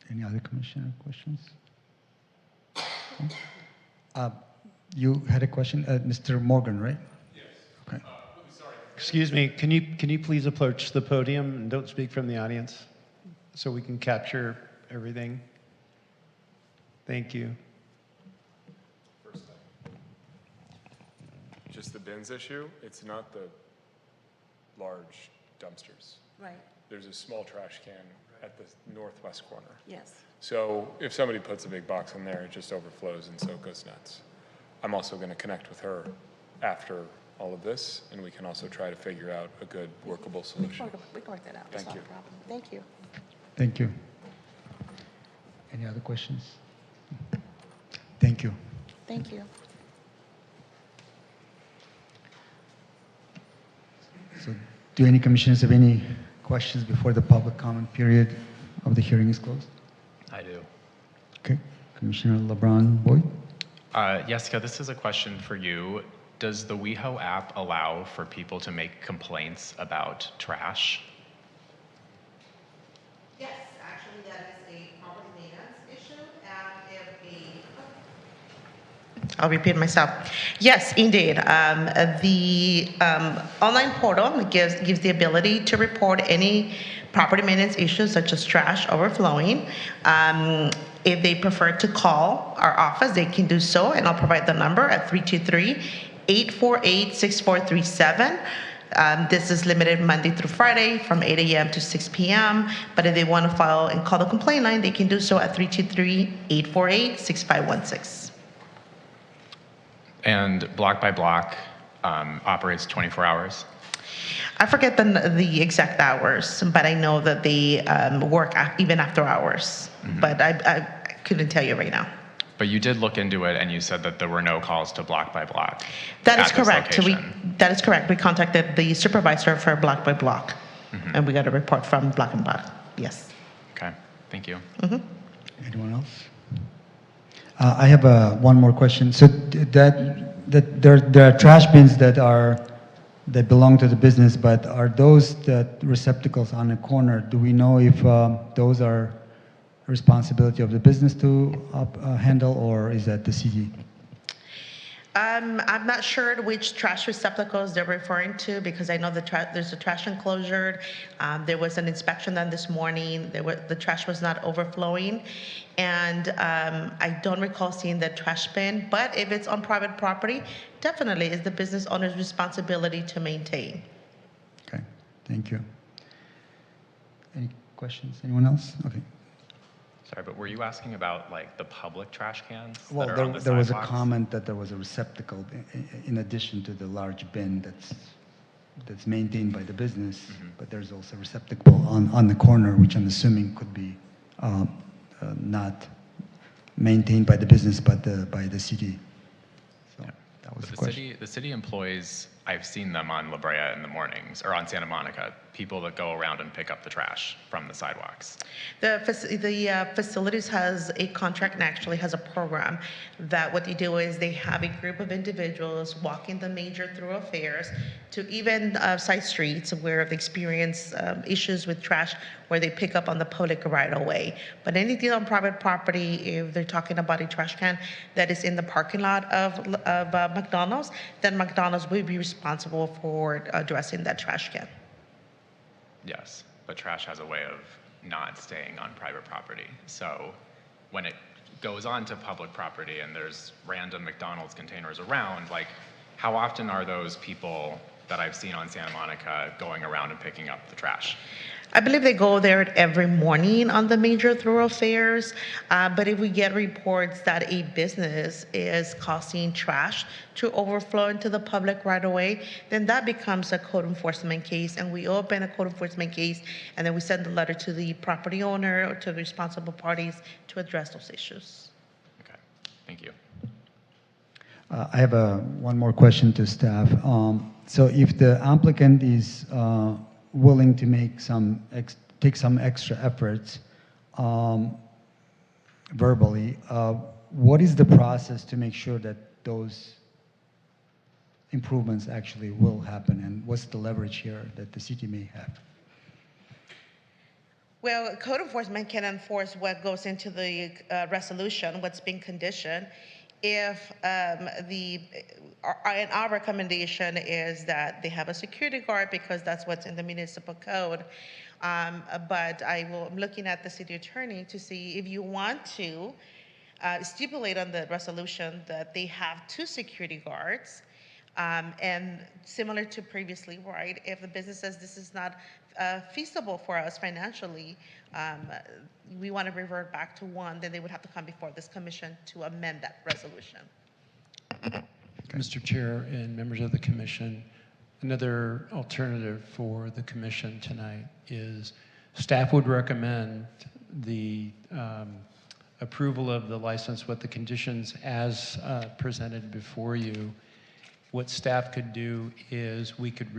Any other commissioner questions? You had a question, Mr. Morgan, right? Yes. Okay. Excuse me, can you please approach the podium and don't speak from the audience so we can capture everything? Thank you. Just the bins issue, it's not the large dumpsters. Right. There's a small trash can at the northwest corner. Yes. So if somebody puts a big box in there, it just overflows and so it goes nuts. I'm also going to connect with her after all of this, and we can also try to figure out a good workable solution. We can work that out. Thank That's you. not a problem. Thank you. Thank you. Any other questions? Thank you. Thank you. So do any commissioners have any questions before the public comment period of the hearing is closed? I do. Okay. Commissioner LeBron Boyd? Jessica, this is a question for you. Does the WeHo app allow for people to make complaints about trash? Yes, actually, that is a property maintenance issue, and I'll repeat myself. Yes, indeed. The online portal gives the ability to report any property maintenance issues such as trash overflowing. If they prefer to call our office, they can do so, and I'll provide the number at 323-848-6437. This is limited Monday through Friday from 8 a.m. to 6 p.m. But if they want to file and call the complaint line, they can do so at 323-848-6516. And Block by Block operates 24 hours? I forget the exact hours, but I know that they work even after hours. Mm-hmm. But I couldn't tell you right now. But you did look into it and you said that there were no calls to Block by Block. That is at this correct. location. That is correct. We contacted the supervisor for Block by Block, Mhm. and we got a report from Block and Block. Yes. Okay, thank you. Anyone else? I have one more question. So there are trash bins that belong to the business, but are those receptacles on a corner? Do we know if those are responsibility of the business to handle, or is that the city? I'm not sure which trash receptacles they're referring to, because I know there's a trash enclosure. There was an inspection done this morning. The trash was not overflowing. And I don't recall seeing the trash bin, but if it's on private property, definitely is the business owner's responsibility to maintain. Okay, thank you. Any questions? Anyone else? Okay. Sorry, but were you asking about like the public trash cans Well, that are on the there was a sidewalks? comment that there was a receptacle in addition to the large bin that's maintained by the business, but there's also a receptacle on the corner, which I'm assuming could be not maintained by the business, but by the city. So that was But the question. the city employs, I've seen them on La Brea in the mornings, or on Santa Monica, people that go around and pick up the trash from the sidewalks. The facilities has a contract and actually has a program that what they do is they have a group of individuals walking the major thoroughfares to even side streets where they experience issues with trash, where they pick up on the public right away. But anything on private property, if they're talking about a trash can that is in the parking lot of McDonald's, then McDonald's will be responsible for addressing that trash can. Yes, but trash has a way of not staying on private property. So when it goes on to public property and there's random McDonald's containers around, like how often are those people that I've seen on Santa Monica going around and picking up the trash? I believe they go there every morning on the major thoroughfares, but if we get reports that a business is causing trash to overflow into the public right away, then that becomes a code enforcement case, and we open a code enforcement case, and then we send a letter to the property owner or to the responsible parties to address those issues. Okay, thank you. I have one more question to staff. So if the applicant is willing to take some extra efforts verbally, what is the process to make sure that those improvements actually will happen, and what's the leverage here that the city may have? Well, code enforcement can enforce what goes into the resolution, what's being conditioned. If and our recommendation is that they have a security guard because that's what's in the municipal code. But I'm looking at the city attorney to see if you want to stipulate on the resolution that they have 2 security guards. And similar to previously, right, if the business says this is not feasible for us financially, we want to revert back to 1, then they would have to come before this commission to amend that resolution. Mr. Chair and members of the commission, another alternative for the commission tonight is staff would recommend the approval of the license with the conditions as presented before you. What staff could do is we could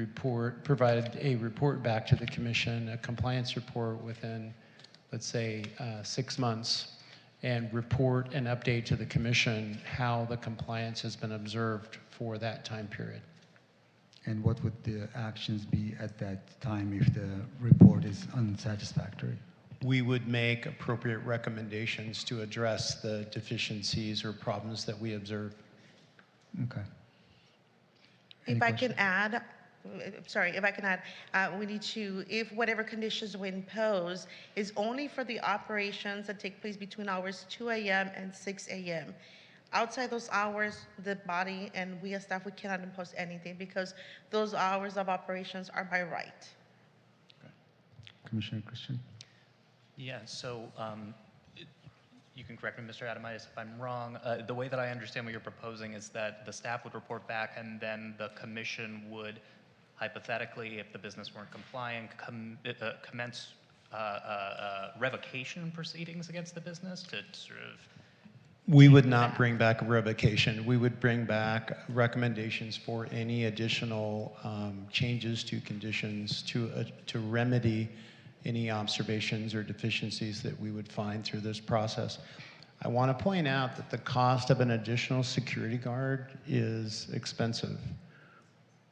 provide a report back to the commission, a compliance report within, let's say, 6 months, and report and update to the commission how the compliance has been observed for that time period. And what would the actions be at that time if the report is unsatisfactory? We would make appropriate recommendations to address the deficiencies or problems that we observe. Okay. If I can add, we need to, if whatever conditions we impose is only for the operations that take place between hours 2 a.m. and 6 a.m. Outside those hours, the body and we as staff, we cannot impose anything because those hours of operations are by right. Commissioner Christian? Yeah, so you can correct me, Mr. Adamitis, if I'm wrong. The way that I understand what you're proposing is that the staff would report back and then the commission would, hypothetically, if the business weren't complying, commence revocation proceedings against the business to sort of... We would not bring back a revocation. We would bring back recommendations for any additional changes to conditions to remedy any observations or deficiencies that we would find through this process. I want to point out that the cost of an additional security guard is expensive.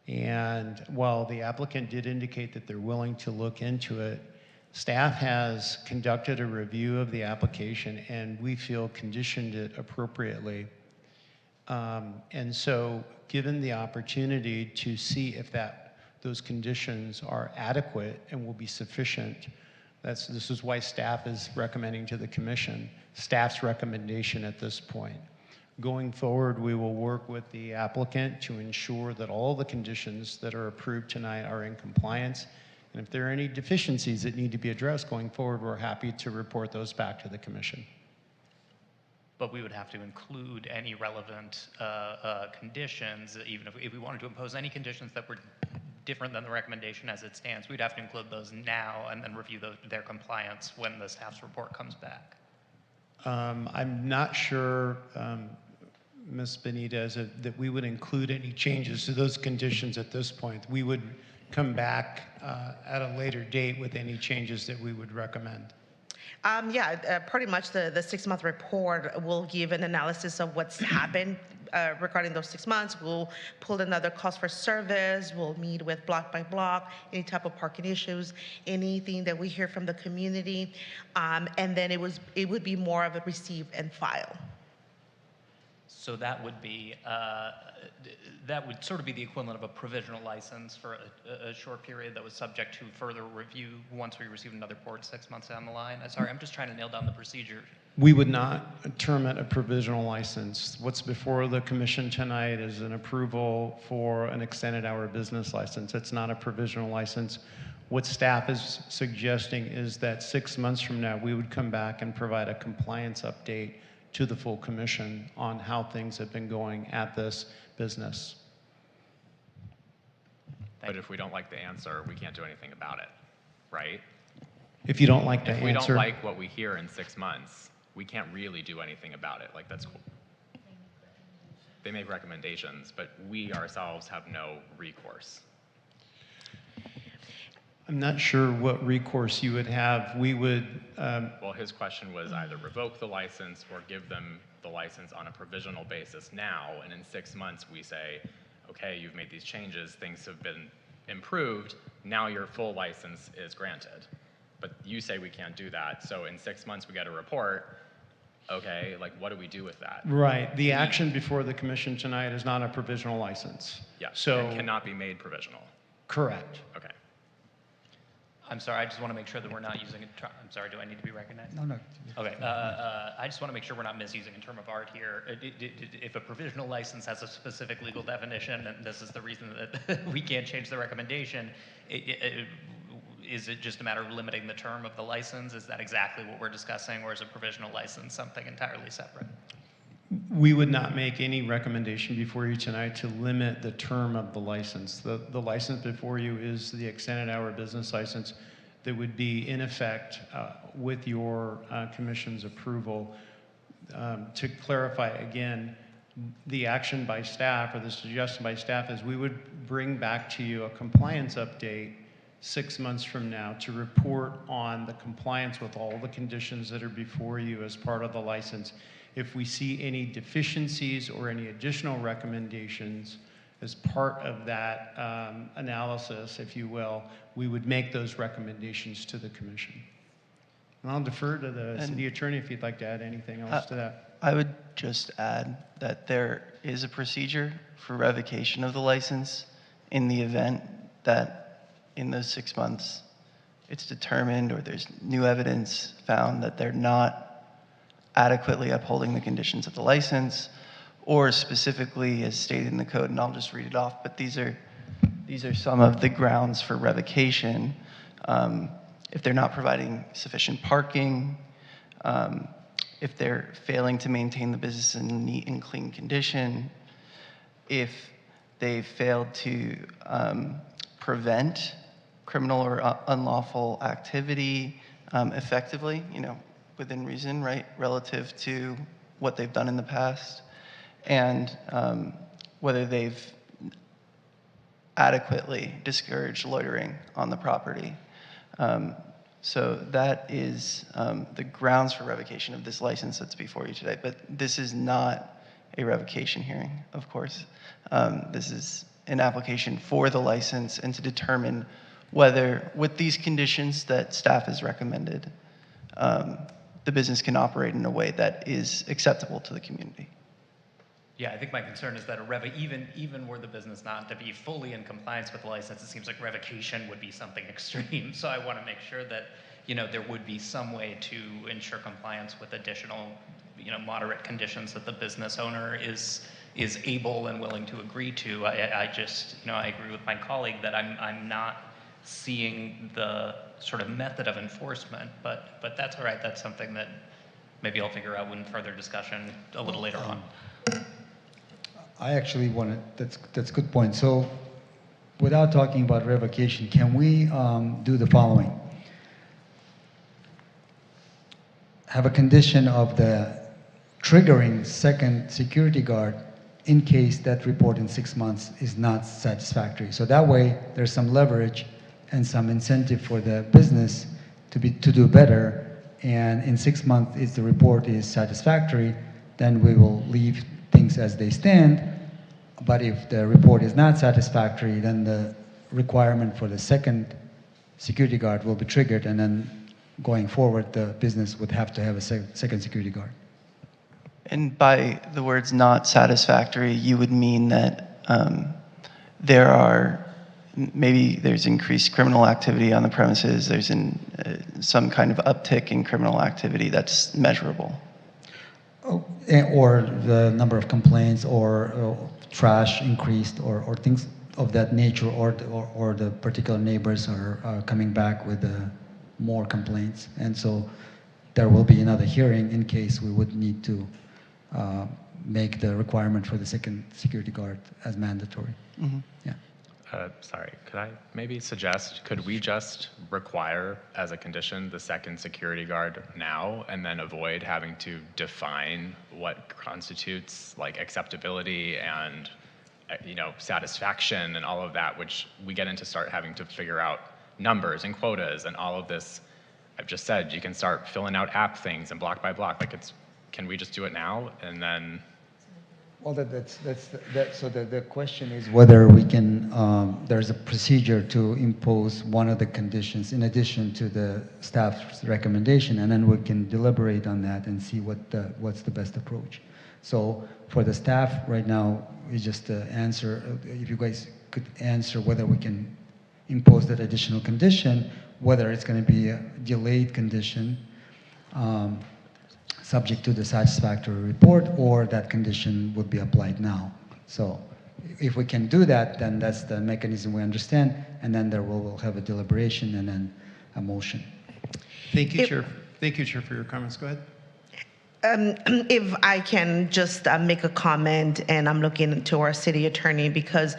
And while the applicant did indicate that they're willing to look into it, staff has conducted a review of the application and we feel conditioned it appropriately. And so given the opportunity to see if those conditions are adequate and will be sufficient, this is why staff is recommending to the commission, staff's recommendation at this point. Going forward, we will work with the applicant to ensure that all the conditions that are approved tonight are in compliance. And if there are any deficiencies that need to be addressed going forward, we're happy to report those back to the commission. But we would have to include any relevant conditions, even if we wanted to impose any conditions that were different than the recommendation as it stands. We'd have to include those now and then review their compliance when the staff's report comes back. I'm not sure, Ms. Benitez, that we would include any changes to those conditions at this point. We would come back at a later date with any changes that we would recommend. Pretty much the 6-month report will give an analysis of what's happened regarding those 6 months. We'll pull another cost for service. We'll meet with block by block, any type of parking issues, anything that we hear from the community. And then it would be more of a receive and file. So that would be, that would sort of be the equivalent of a provisional license for a short period that was subject to further review once we received another report 6 months down the line. Sorry, I'm just trying to nail down the procedure. We would not term it a provisional license. What's before the commission tonight is an approval for an extended hour business license. It's not a provisional license. What staff is suggesting is that 6 months from now, we would come back and provide a compliance update to the full commission on how things have been going at this business. But if we don't like the answer, we can't do anything about it, right? If you don't like the answer. If we don't like what we hear in 6 months, we can't really do anything about it. Like, that's cool. They make recommendations, but we ourselves have no recourse. I'm not sure what recourse you would have. We would... Well, his question was either revoke the license or give them the license on a provisional basis now, and in 6 months we say, okay, you've made these changes, things have been improved, now your full license is granted. But you say we can't do that, so in 6 months we get a report, Okay, like what do we do with that? Right. The action before the commission tonight is not a provisional license. Yeah, So it cannot be made provisional. correct. Okay. I'm sorry, I just want to make sure that we're not using it. I'm sorry, do I need to be recognized? No, no. Okay, I just want to make sure we're not misusing a term of art here. If a provisional license has a specific legal definition, and this is the reason that we can't change the recommendation, is it just a matter of limiting the term of the license? Is that exactly what we're discussing, or is a provisional license something entirely separate? We would not make any recommendation before you tonight to limit the term of the license. The license before you is the extended hour business license that would be in effect with your commission's approval. To clarify again, the action by staff or the suggestion by staff is we would bring back to you a compliance update 6 months from now to report on the compliance with all the conditions that are before you as part of the license. If we see any deficiencies or any additional recommendations as part of that analysis, if you will, we would make those recommendations to the commission. And I'll defer to the city attorney if you'd like to add anything else to that. I would just add that there is a procedure for revocation of the license in the event that in those 6 months it's determined or there's new evidence found that they're not adequately upholding the conditions of the license, or specifically as stated in the code, and I'll just read it off, but these are some of the grounds for revocation. If they're not providing sufficient parking, if they're failing to maintain the business in a neat and clean condition, if they've failed to prevent criminal or unlawful activity effectively, within reason, right, relative to what they've done in the past, and whether they've adequately discouraged loitering on the property. So that is the grounds for revocation of this license that's before you today. But this is not a revocation hearing, of course. This is an application for the license and to determine whether, with these conditions that staff has recommended, the business can operate in a way that is acceptable to the community. Yeah, I think my concern is that even were the business not to be fully in compliance with the license, it seems like revocation would be something extreme. So I want to make sure that there would be some way to ensure compliance with additional moderate conditions that the business owner is able and willing to agree to. I just I agree with my colleague that I'm not seeing the sort of method of enforcement, but that's all right. That's something that maybe I'll figure out in further discussion a little later on. I actually want to, that's a good point. So without talking about revocation, can we do the following? Have a condition of the triggering second security guard in case that report in 6 months is not satisfactory. So that way there's some leverage and some incentive for the business to do better. And in 6 months, if the report is satisfactory, then we will leave things as they stand. But if the report is not satisfactory, then the requirement for the second security guard will be triggered, and then going forward, the business would have to have a second security guard. And by the words not satisfactory, you would mean that there's increased criminal activity on the premises, there's some kind of uptick in criminal activity that's measurable. Or the number of complaints, or trash increased, or things of that nature, or the particular neighbors are coming back with more complaints. And so there will be another hearing in case we would need to make the requirement for the second security guard as mandatory. Mm-hmm. Yeah. Sorry, could I maybe suggest, could we just require as a condition the second security guard now, and then avoid having to define what constitutes like acceptability and satisfaction and all of that, which we get into start having to figure out numbers and quotas and all of this. I've just said you can start filling out app things and block by block. Can we just do it now and then? Well, so the question is whether we can, there's a procedure to impose one of the conditions in addition to the staff's recommendation, and then we can deliberate on that and see what's the best approach. So for the staff right now, we just answer, if you guys could answer whether we can impose that additional condition, whether it's going to be a delayed condition, subject to the satisfactory report, or that condition would be applied now. So if we can do that, then that's the mechanism we understand, and then there we'll have a deliberation and then a motion. Thank you, Chair. Thank you, Chair, for your comments. Go ahead. If I can just make a comment, and I'm looking to our city attorney, because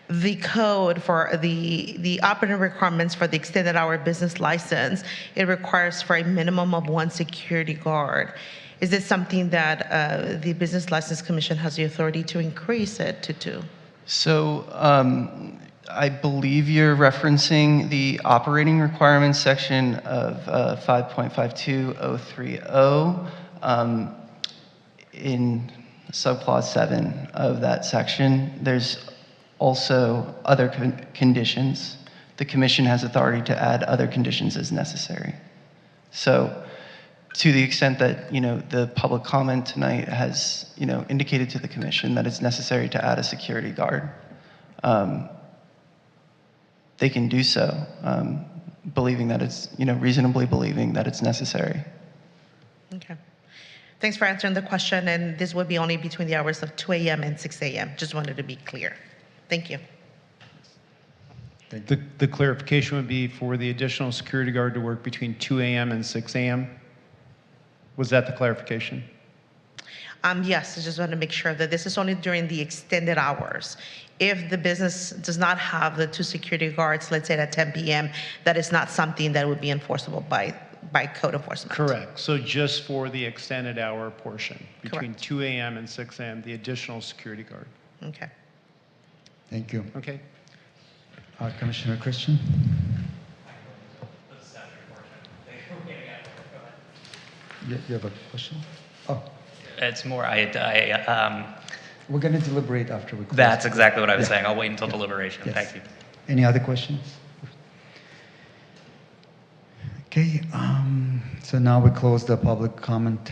the code for the operating requirements for the extended hour business license, it requires for a minimum of 1 security guard. Is it something that the Business License Commission has the authority to increase it to 2? So I believe you're referencing the operating requirements section of 5.52030. In subclause 7 of that section, there's also other conditions. The commission has authority to add other conditions as necessary. So to the extent that, the public comment tonight has, indicated to the commission that it's necessary to add a security guard, they can do so, believing that it's, reasonably believing that it's necessary. Okay. Thanks for answering the question, and this would be only between the hours of 2 a.m. and 6 a.m. Just wanted to be clear. Thank you. The clarification would be for the additional security guard to work between 2 a.m. and 6 a.m.? Was that the clarification? Yes, I just want to make sure that this is only during the extended hours. If the business does not have the 2 security guards, let's say at 10 p.m., that is not something that would be enforceable by code enforcement. Correct. So just for the extended hour portion, between Correct. 2 a.m. and 6 a.m., the additional security guard. Okay. Thank you. Okay. Commissioner Christian? You have a question? Oh. It's more, we're going to deliberate after we close. That's exactly what I was Yeah. saying. I'll wait until deliberation. Yes. Thank you. Any other questions? Okay, so now we close the public comment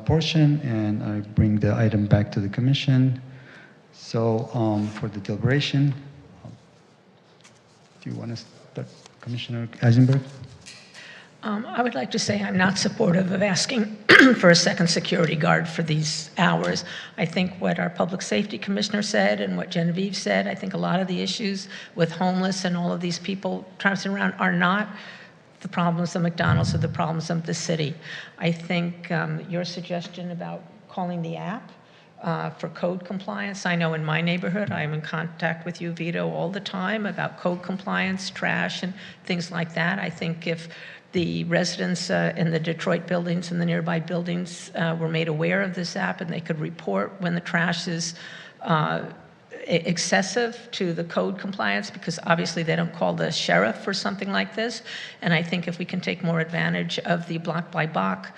portion, and I bring the item back to the commission. So for the deliberation, do you want to start, Commissioner Eisenberg? I would like to say I'm not supportive of asking for a second security guard for these hours. I think what our public safety commissioner said and what Genevieve said, I think a lot of the issues with homeless and all of these people trouncing around are not the problems of McDonald's or the problems of the city. I think your suggestion about calling the app for code compliance, I know in my neighborhood, I'm in contact with you, Vito, all the time about code compliance, trash, and things like that. I think if the residents in the Detroit buildings and the nearby buildings were made aware of this app and they could report when the trash is excessive to the code compliance, because obviously they don't call the sheriff for something like this. And I think if we can take more advantage of the block by block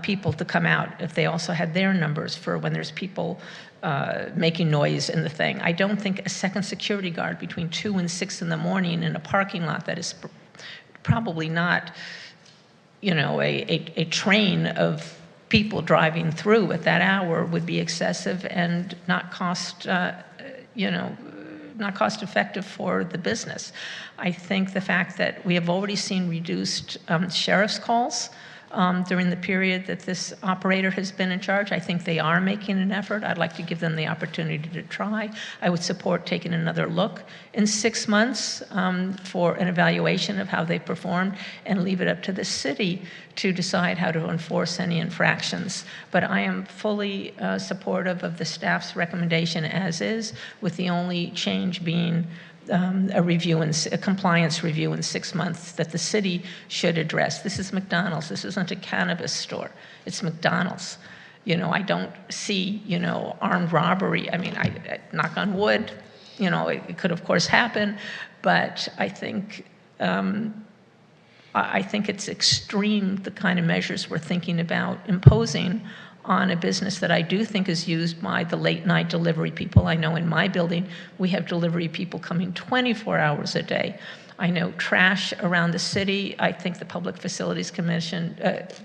people to come out, if they also had their numbers for when there's people making noise in the thing. I don't think a second security guard between 2 and 6 in the morning in a parking lot that is probably not, a train of people driving through at that hour would be excessive and not cost, not cost effective for the business. I think the fact that we have already seen reduced sheriff's calls during the period that this operator has been in charge. I think they are making an effort. I'd like to give them the opportunity to try. I would support taking another look in 6 months for an evaluation of how they performed and leave it up to the city to decide how to enforce any infractions. But I am fully supportive of the staff's recommendation as is, with the only change being a compliance review in 6 months that the city should address. This is McDonald's. This isn't a cannabis store. It's McDonald's. I don't see, armed robbery. I mean, I knock on wood, it could of course happen, but I think it's extreme, the kind of measures we're thinking about imposing on a business that I do think is used by the late night delivery people. I know in my building, we have delivery people coming 24 hours a day. I know trash around the city. I think the Public Facilities Commission,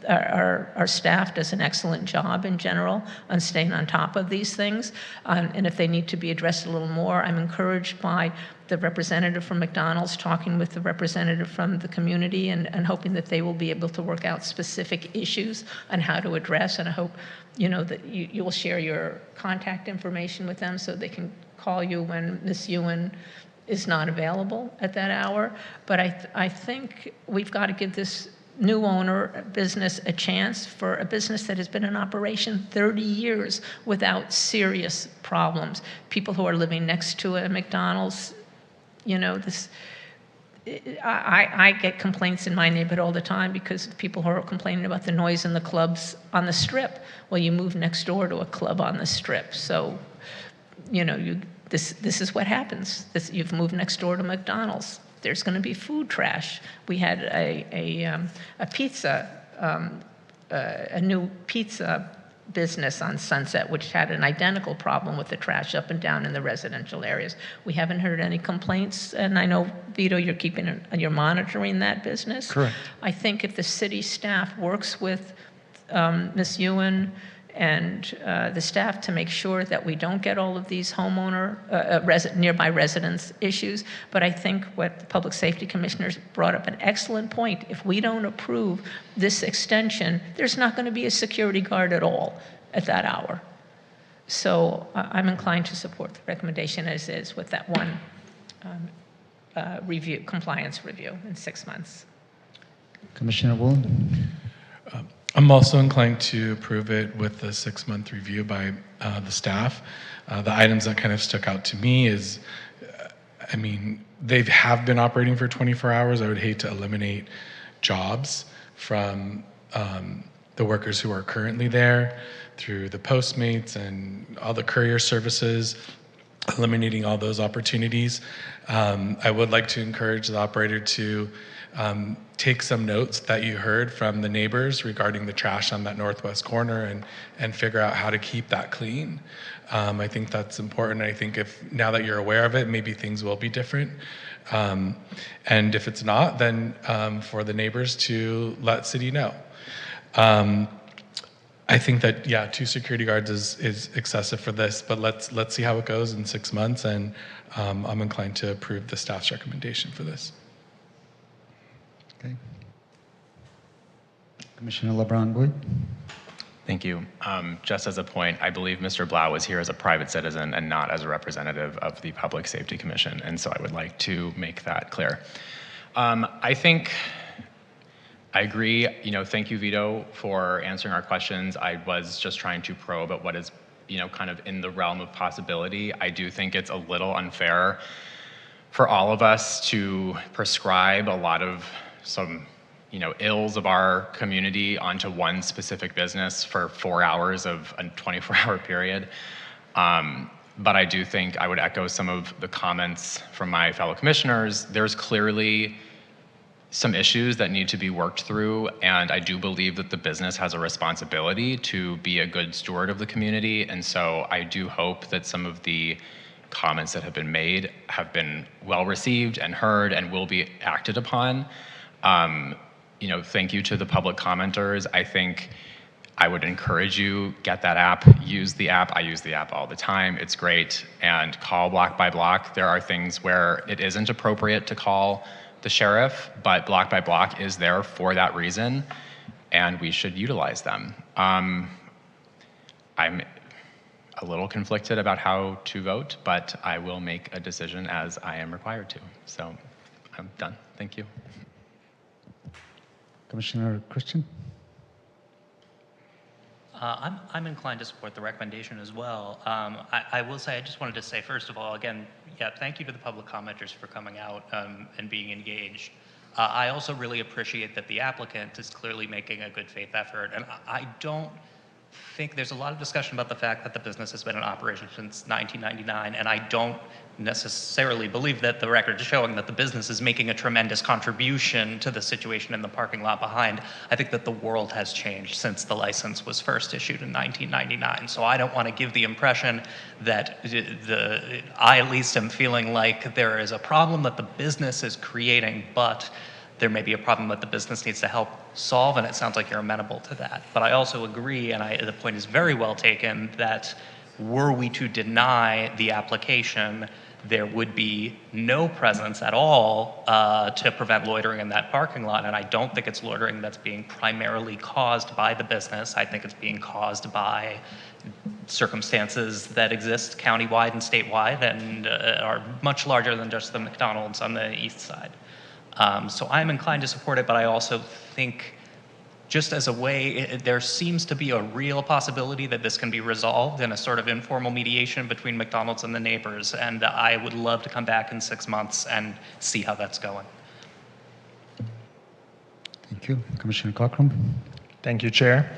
our staff does an excellent job in general on staying on top of these things. And if they need to be addressed a little more, I'm encouraged by the representative from McDonald's talking with the representative from the community and hoping that they will be able to work out specific issues on how to address. And I hope, that you will share your contact information with them so they can call you when Ms. Ewan is not available at that hour. But I think we've got to give this new owner business a chance, for a business that has been in operation 30 years without serious problems. People who are living next to a McDonald's, I get complaints in my neighborhood all the time because people who are complaining about the noise in the clubs on the Strip. Well, you move next door to a club on the Strip, so this is what happens. You've moved next door to McDonald's. There's going to be food trash. We had a new pizza business on Sunset, which had an identical problem with the trash up and down in the residential areas. We haven't heard any complaints, and I know, Vito, you're monitoring that business. Correct. I think if the city staff works with Ms. Ewan and the staff to make sure that we don't get all of these homeowner, nearby residents issues. But I think what the Public Safety Commissioners brought up an excellent point. If we don't approve this extension, there's not going to be a security guard at all at that hour. So I'm inclined to support the recommendation as is with that one compliance review in 6 months. Commissioner Wu? I'm also inclined to approve it with the 6-month review by the staff. The items that kind of stuck out to me is, they have been operating for 24 hours. I would hate to eliminate jobs from the workers who are currently there through the Postmates and all the courier services, eliminating all those opportunities. I would like to encourage the operator to take some notes that you heard from the neighbors regarding the trash on that northwest corner and figure out how to keep that clean. I think that's important. I think now that you're aware of it, maybe things will be different. And if it's not, then for the neighbors to let city know. I think that, 2 security guards is excessive for this, but let's see how it goes in 6 months, and I'm inclined to approve the staff's recommendation for this. Okay. Commissioner LeBron-Boyd? Thank you. Just as a point, I believe Mr. Blau was here as a private citizen and not as a representative of the Public Safety Commission, and so I would like to make that clear. I agree. Thank you, Vito, for answering our questions. I was just trying to probe at what is, kind of in the realm of possibility. I do think it's a little unfair for all of us to prescribe a lot of some, ills of our community onto one specific business for 4 hours of a 24-hour period. But I do think I would echo some of the comments from my fellow commissioners. There's clearly some issues that need to be worked through, and I do believe that the business has a responsibility to be a good steward of the community, and so I do hope that some of the comments that have been made have been well received and heard and will be acted upon. Thank you to the public commenters. I think I would encourage you, get that app, use the app. I use the app all the time. It's great. And call block by block. There are things where it isn't appropriate to call the sheriff, but block by block is there for that reason, and we should utilize them. I'm a little conflicted about how to vote, but I will make a decision as I am required to. So I'm done. Thank you. Commissioner Christian? I'm inclined to support the recommendation as well. I will say, I just wanted to say, first of all, again, thank you to the public commenters for coming out and being engaged. I also really appreciate that the applicant is clearly making a good faith effort, and I don't think there's a lot of discussion about the fact that the business has been in operation since 1999, and I don't necessarily believe that the record is showing that the business is making a tremendous contribution to the situation in the parking lot behind. I think that the world has changed since the license was first issued in 1999. So I don't want to give the impression that I at least am feeling like there is a problem that the business is creating, but there may be a problem that the business needs to help solve, and it sounds like you're amenable to that. But I also agree, and the point is very well taken, that were we to deny the application, there would be no presence at all to prevent loitering in that parking lot. And I don't think it's loitering that's being primarily caused by the business. I think it's being caused by circumstances that exist countywide and statewide and are much larger than just the McDonald's on the east side. So I'm inclined to support it, but I also think just as a way, there seems to be a real possibility that this can be resolved in a sort of informal mediation between McDonald's and the neighbors. And I would love to come back in 6 months and see how that's going. Thank you. Commissioner Cockrum. Thank you, Chair.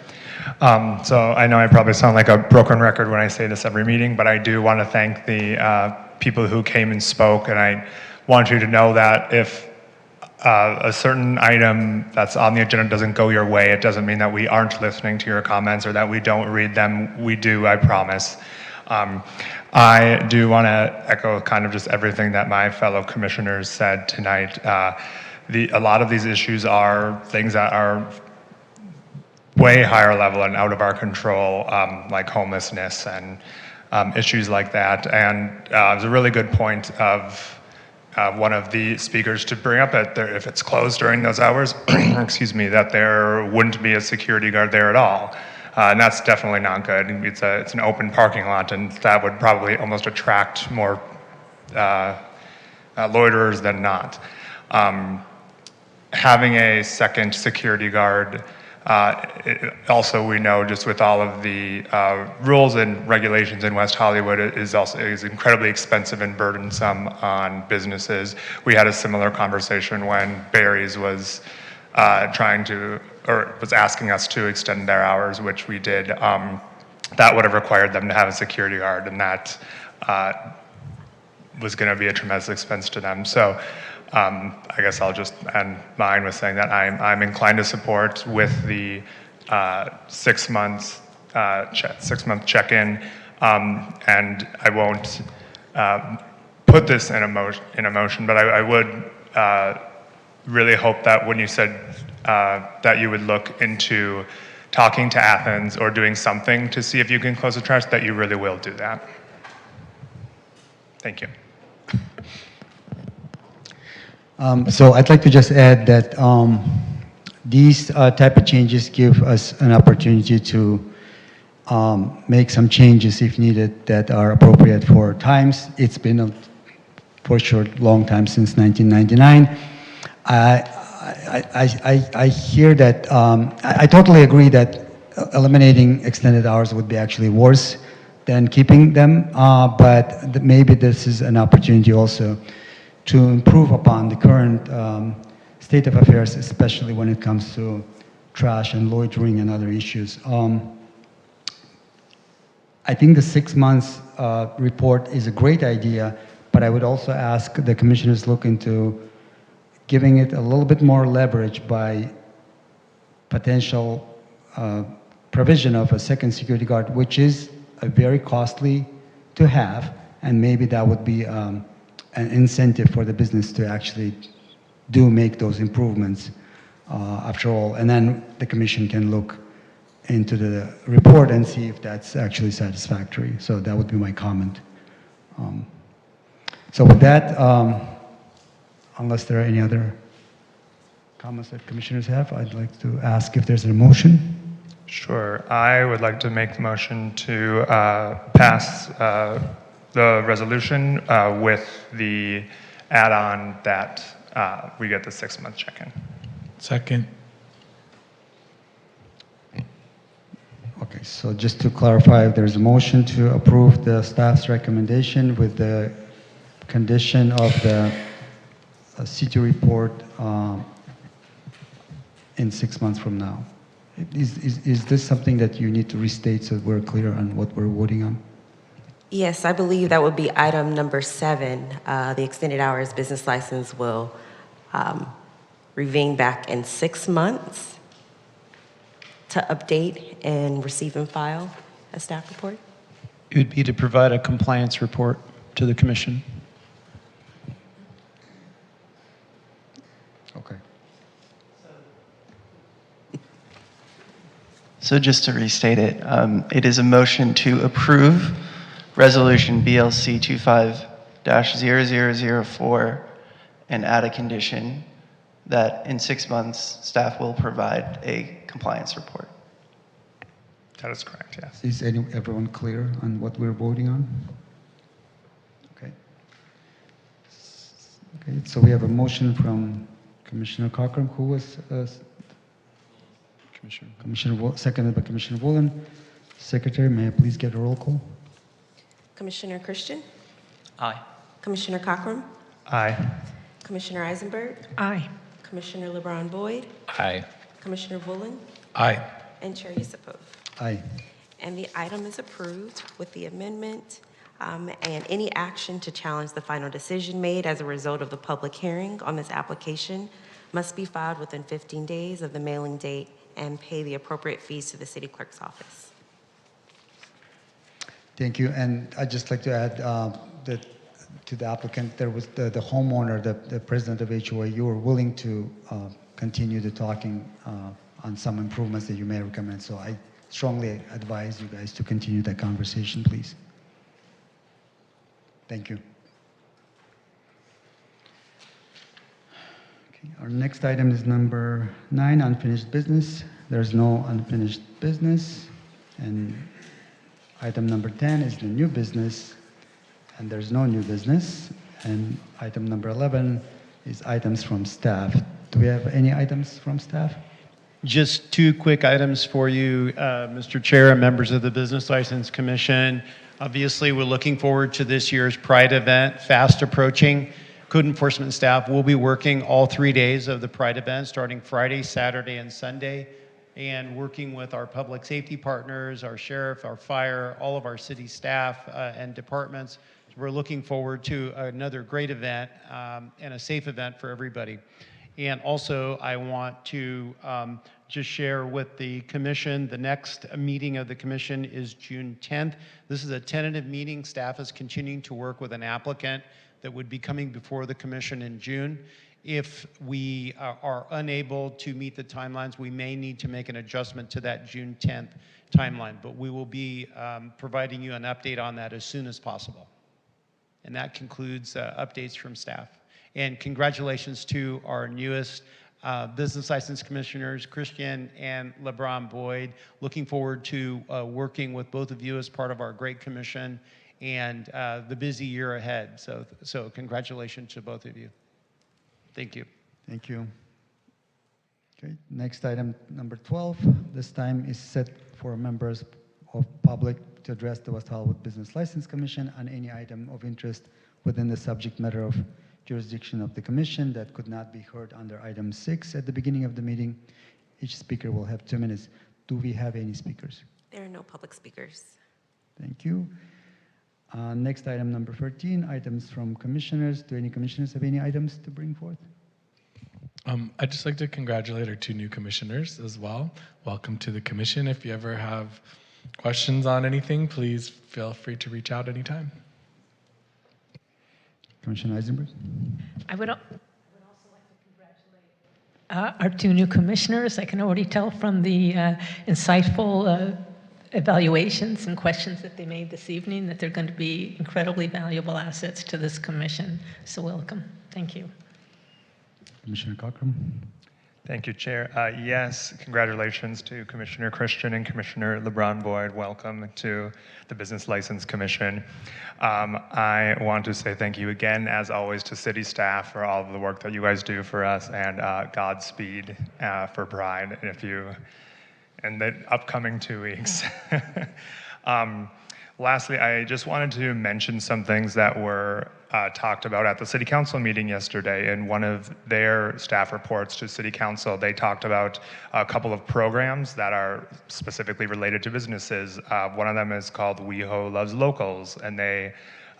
So I know I probably sound like a broken record when I say this every meeting, but I do want to thank the people who came and spoke. And I want you to know that if a certain item that's on the agenda doesn't go your way, it doesn't mean that we aren't listening to your comments or that we don't read them. We do, I promise. I do want to echo kind of just everything that my fellow commissioners said tonight. A lot of these issues are things that are way higher level and out of our control, like homelessness and issues like that. And it was a really good point of one of the speakers to bring up that if it's closed during those hours, excuse me, that there wouldn't be a security guard there at all. And that's definitely not good. It's an open parking lot, and that would probably almost attract more loiterers than not. Having a second security guard, also we know just with all of the rules and regulations in West Hollywood is incredibly expensive and burdensome on businesses. We had a similar conversation when Barry's was was asking us to extend their hours, which we did. That would have required them to have a security guard, and that was going to be a tremendous expense to them. So I guess I'll just end mine with saying that I'm inclined to support with the 6 month check-in, and I won't put this in a motion, but I would really hope that when you said that you would look into talking to Athens or doing something to see if you can close the trash, that you really will do that. Thank you. So I'd like to just add that these type of changes give us an opportunity to make some changes if needed that are appropriate for times. It's been for sure long time since 1999. I hear that, I totally agree that eliminating extended hours would be actually worse than keeping them, but maybe this is an opportunity also to improve upon the current state of affairs, especially when it comes to trash and loitering and other issues. I think the 6 months report is a great idea, but I would also ask the commissioners look into giving it a little bit more leverage by potential provision of a second security guard, which is a very costly to have, and maybe that would be an incentive for the business to actually make those improvements after all. And then the commission can look into the report and see if that's actually satisfactory. So that would be my comment. So with that, unless there are any other comments that commissioners have, I'd like to ask if there's a motion. Sure. I would like to make the motion to pass the resolution with the add-on that we get the 6 month check-in. Second. Okay, so just to clarify, there's a motion to approve the staff's recommendation with the condition of the city report in 6 months from now. Is this something that you need to restate so we're clear on what we're voting on? Yes, I believe that would be item number 7. The extended hours business license will revene back in 6 months to update and receive and file a staff report. It would be to provide a compliance report to the commission. Okay. So just to restate it, it is a motion to approve Resolution BLC 25-0004 and add a condition that in 6 months, staff will provide a compliance report. That is correct, yes. Is everyone clear on what we're voting on? Okay. Okay, so we have a motion from Commissioner Cochran, who was seconded by Commissioner Woolen. Secretary, may I please get a roll call? Commissioner Christian? Aye. Commissioner Cochran? Aye. Commissioner Eisenberg? Aye. Commissioner LeBron Boyd? Aye. Commissioner Woolen? Aye. And Chair Yusupov. Aye. And the item is approved with the amendment, and any action to challenge the final decision made as a result of the public hearing on this application must be filed within 15 days of the mailing date and pay the appropriate fees to the city clerk's office. Thank you. And I'd just like to add that to the applicant, there was the homeowner, the president of HOA, you were willing to continue the talking on some improvements that you may recommend. So I strongly advise you guys to continue that conversation, please. Thank you. Okay, our next item is number 9, unfinished business. There's no unfinished business. And item number 10 is the new business, and there's no new business. And item number 11 is items from staff. Do we have any items from staff? Just 2 quick items for you, Mr. Chair and members of the Business License Commission. Obviously, we're looking forward to this year's Pride event, fast approaching. Code enforcement staff will be working all 3 days of the Pride event, starting Friday, Saturday, and Sunday, and working with our public safety partners, our sheriff, our fire, all of our city staff and departments. We're looking forward to another great event and a safe event for everybody. And also, I want to just share with the commission, the next meeting of the commission is June 10th. This is a tentative meeting. Staff is continuing to work with an applicant that would be coming before the commission in June. If we are unable to meet the timelines, we may need to make an adjustment to that June 10th timeline, but we will be providing you an update on that as soon as possible. And that concludes updates from staff. And congratulations to our newest business license commissioners, Christian and LeBron Boyd. Looking forward to working with both of you as part of our great commission and the busy year ahead. So congratulations to both of you. Thank you. Thank you. Okay, next item, number 12. This time is set for members of public to address the West Hollywood Business License Commission on any item of interest within the subject matter of jurisdiction of the commission that could not be heard under item 6 at the beginning of the meeting. Each speaker will have 2 minutes. Do we have any speakers? There are no public speakers. Thank you. Next item, number 13, items from commissioners. Do any commissioners have any items to bring forth? I'd just like to congratulate our 2 new commissioners as well. Welcome to the commission. If you ever have questions on anything, please feel free to reach out anytime. Commissioner Eisenberg? I would also like to congratulate our 2 new commissioners. I can already tell from the insightful evaluations and questions that they made this evening that they're going to be incredibly valuable assets to this commission. So welcome. Thank you. Commissioner Cochran? Thank you, Chair. Yes, congratulations to Commissioner Christian and Commissioner LeBron Boyd. Welcome to the Business License Commission. I want to say thank you again, as always, to city staff for all of the work that you guys do for us, and Godspeed for Pride in the upcoming 2 weeks. Lastly, I just wanted to mention some things that were talked about at the City Council meeting yesterday. In one of their staff reports to City Council, they talked about a couple of programs that are specifically related to businesses. One of them is called WeHo Loves Locals, and they,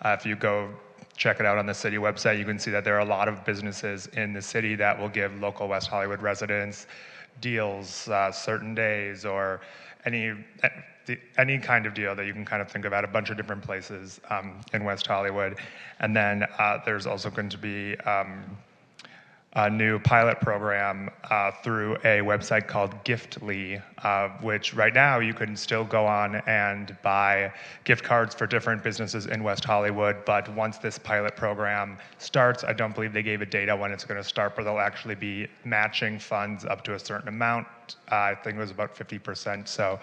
if you go check it out on the city website, you can see that there are a lot of businesses in the city that will give local West Hollywood residents deals certain days, or any kind of deal that you can kind of think about, a bunch of different places in West Hollywood. And then there's also going to be a new pilot program through a website called Giftly, which right now you can still go on and buy gift cards for different businesses in West Hollywood. But once this pilot program starts, I don't believe they gave a date on when it's going to start, but they'll actually be matching funds up to a certain amount. I think it was about 50%. So,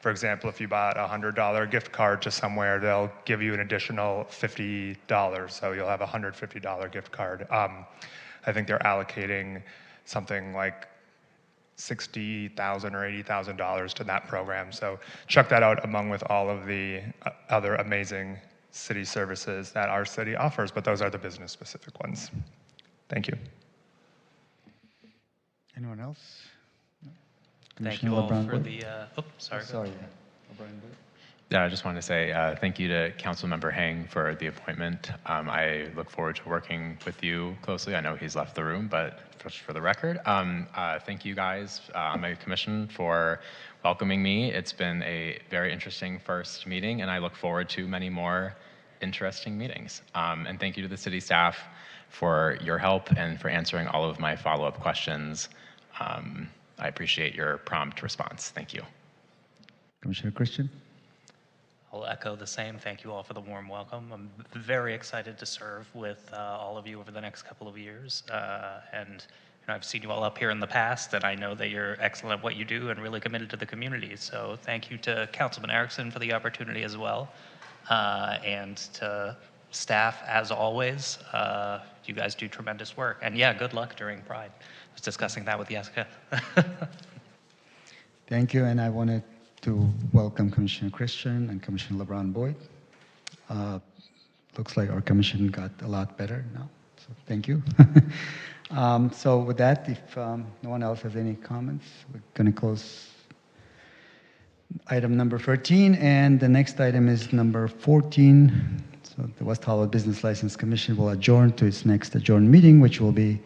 for example, if you bought a $100 gift card to somewhere, they'll give you an additional $50. So you'll have a $150 gift card. I think they're allocating something like $60,000 or $80,000 to that program. So check that out along with all of the other amazing city services that our city offers, but those are the business-specific ones. Thank you. Anyone else? Thank you all for the, sorry. Sorry. Yeah, I just wanted to say thank you to Councilmember Hang for the appointment. I look forward to working with you closely. I know he's left the room, but just for the record, thank you guys on my commission for welcoming me. It's been a very interesting first meeting, and I look forward to many more interesting meetings. And thank you to the city staff for your help and for answering all of my follow-up questions. I appreciate your prompt response. Thank you. Commissioner Christian? I'll echo the same. Thank you all for the warm welcome. I'm very excited to serve with all of you over the next couple of years. And I've seen you all up here in the past, and I know that you're excellent at what you do and really committed to the community. So thank you to Councilman Erickson for the opportunity as well. And to staff, as always, you guys do tremendous work. And yeah, good luck during Pride. I was discussing that with Jessica. Thank you, and I wanted to welcome Commissioner Christian and Commissioner LeBron Boyd. Looks like our commission got a lot better now, so thank you. So with that, if no one else has any comments, we're going to close item number 13, and the next item is number 14. So the West Hollywood Business License Commission will adjourn to its next adjourned meeting, which will be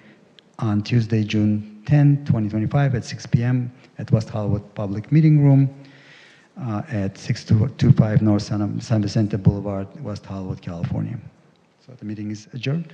on Tuesday, June 10, 2025 at 6 p.m. at West Hollywood Public Meeting Room at 6225 North San Vicente Boulevard, West Hollywood, California. So the meeting is adjourned.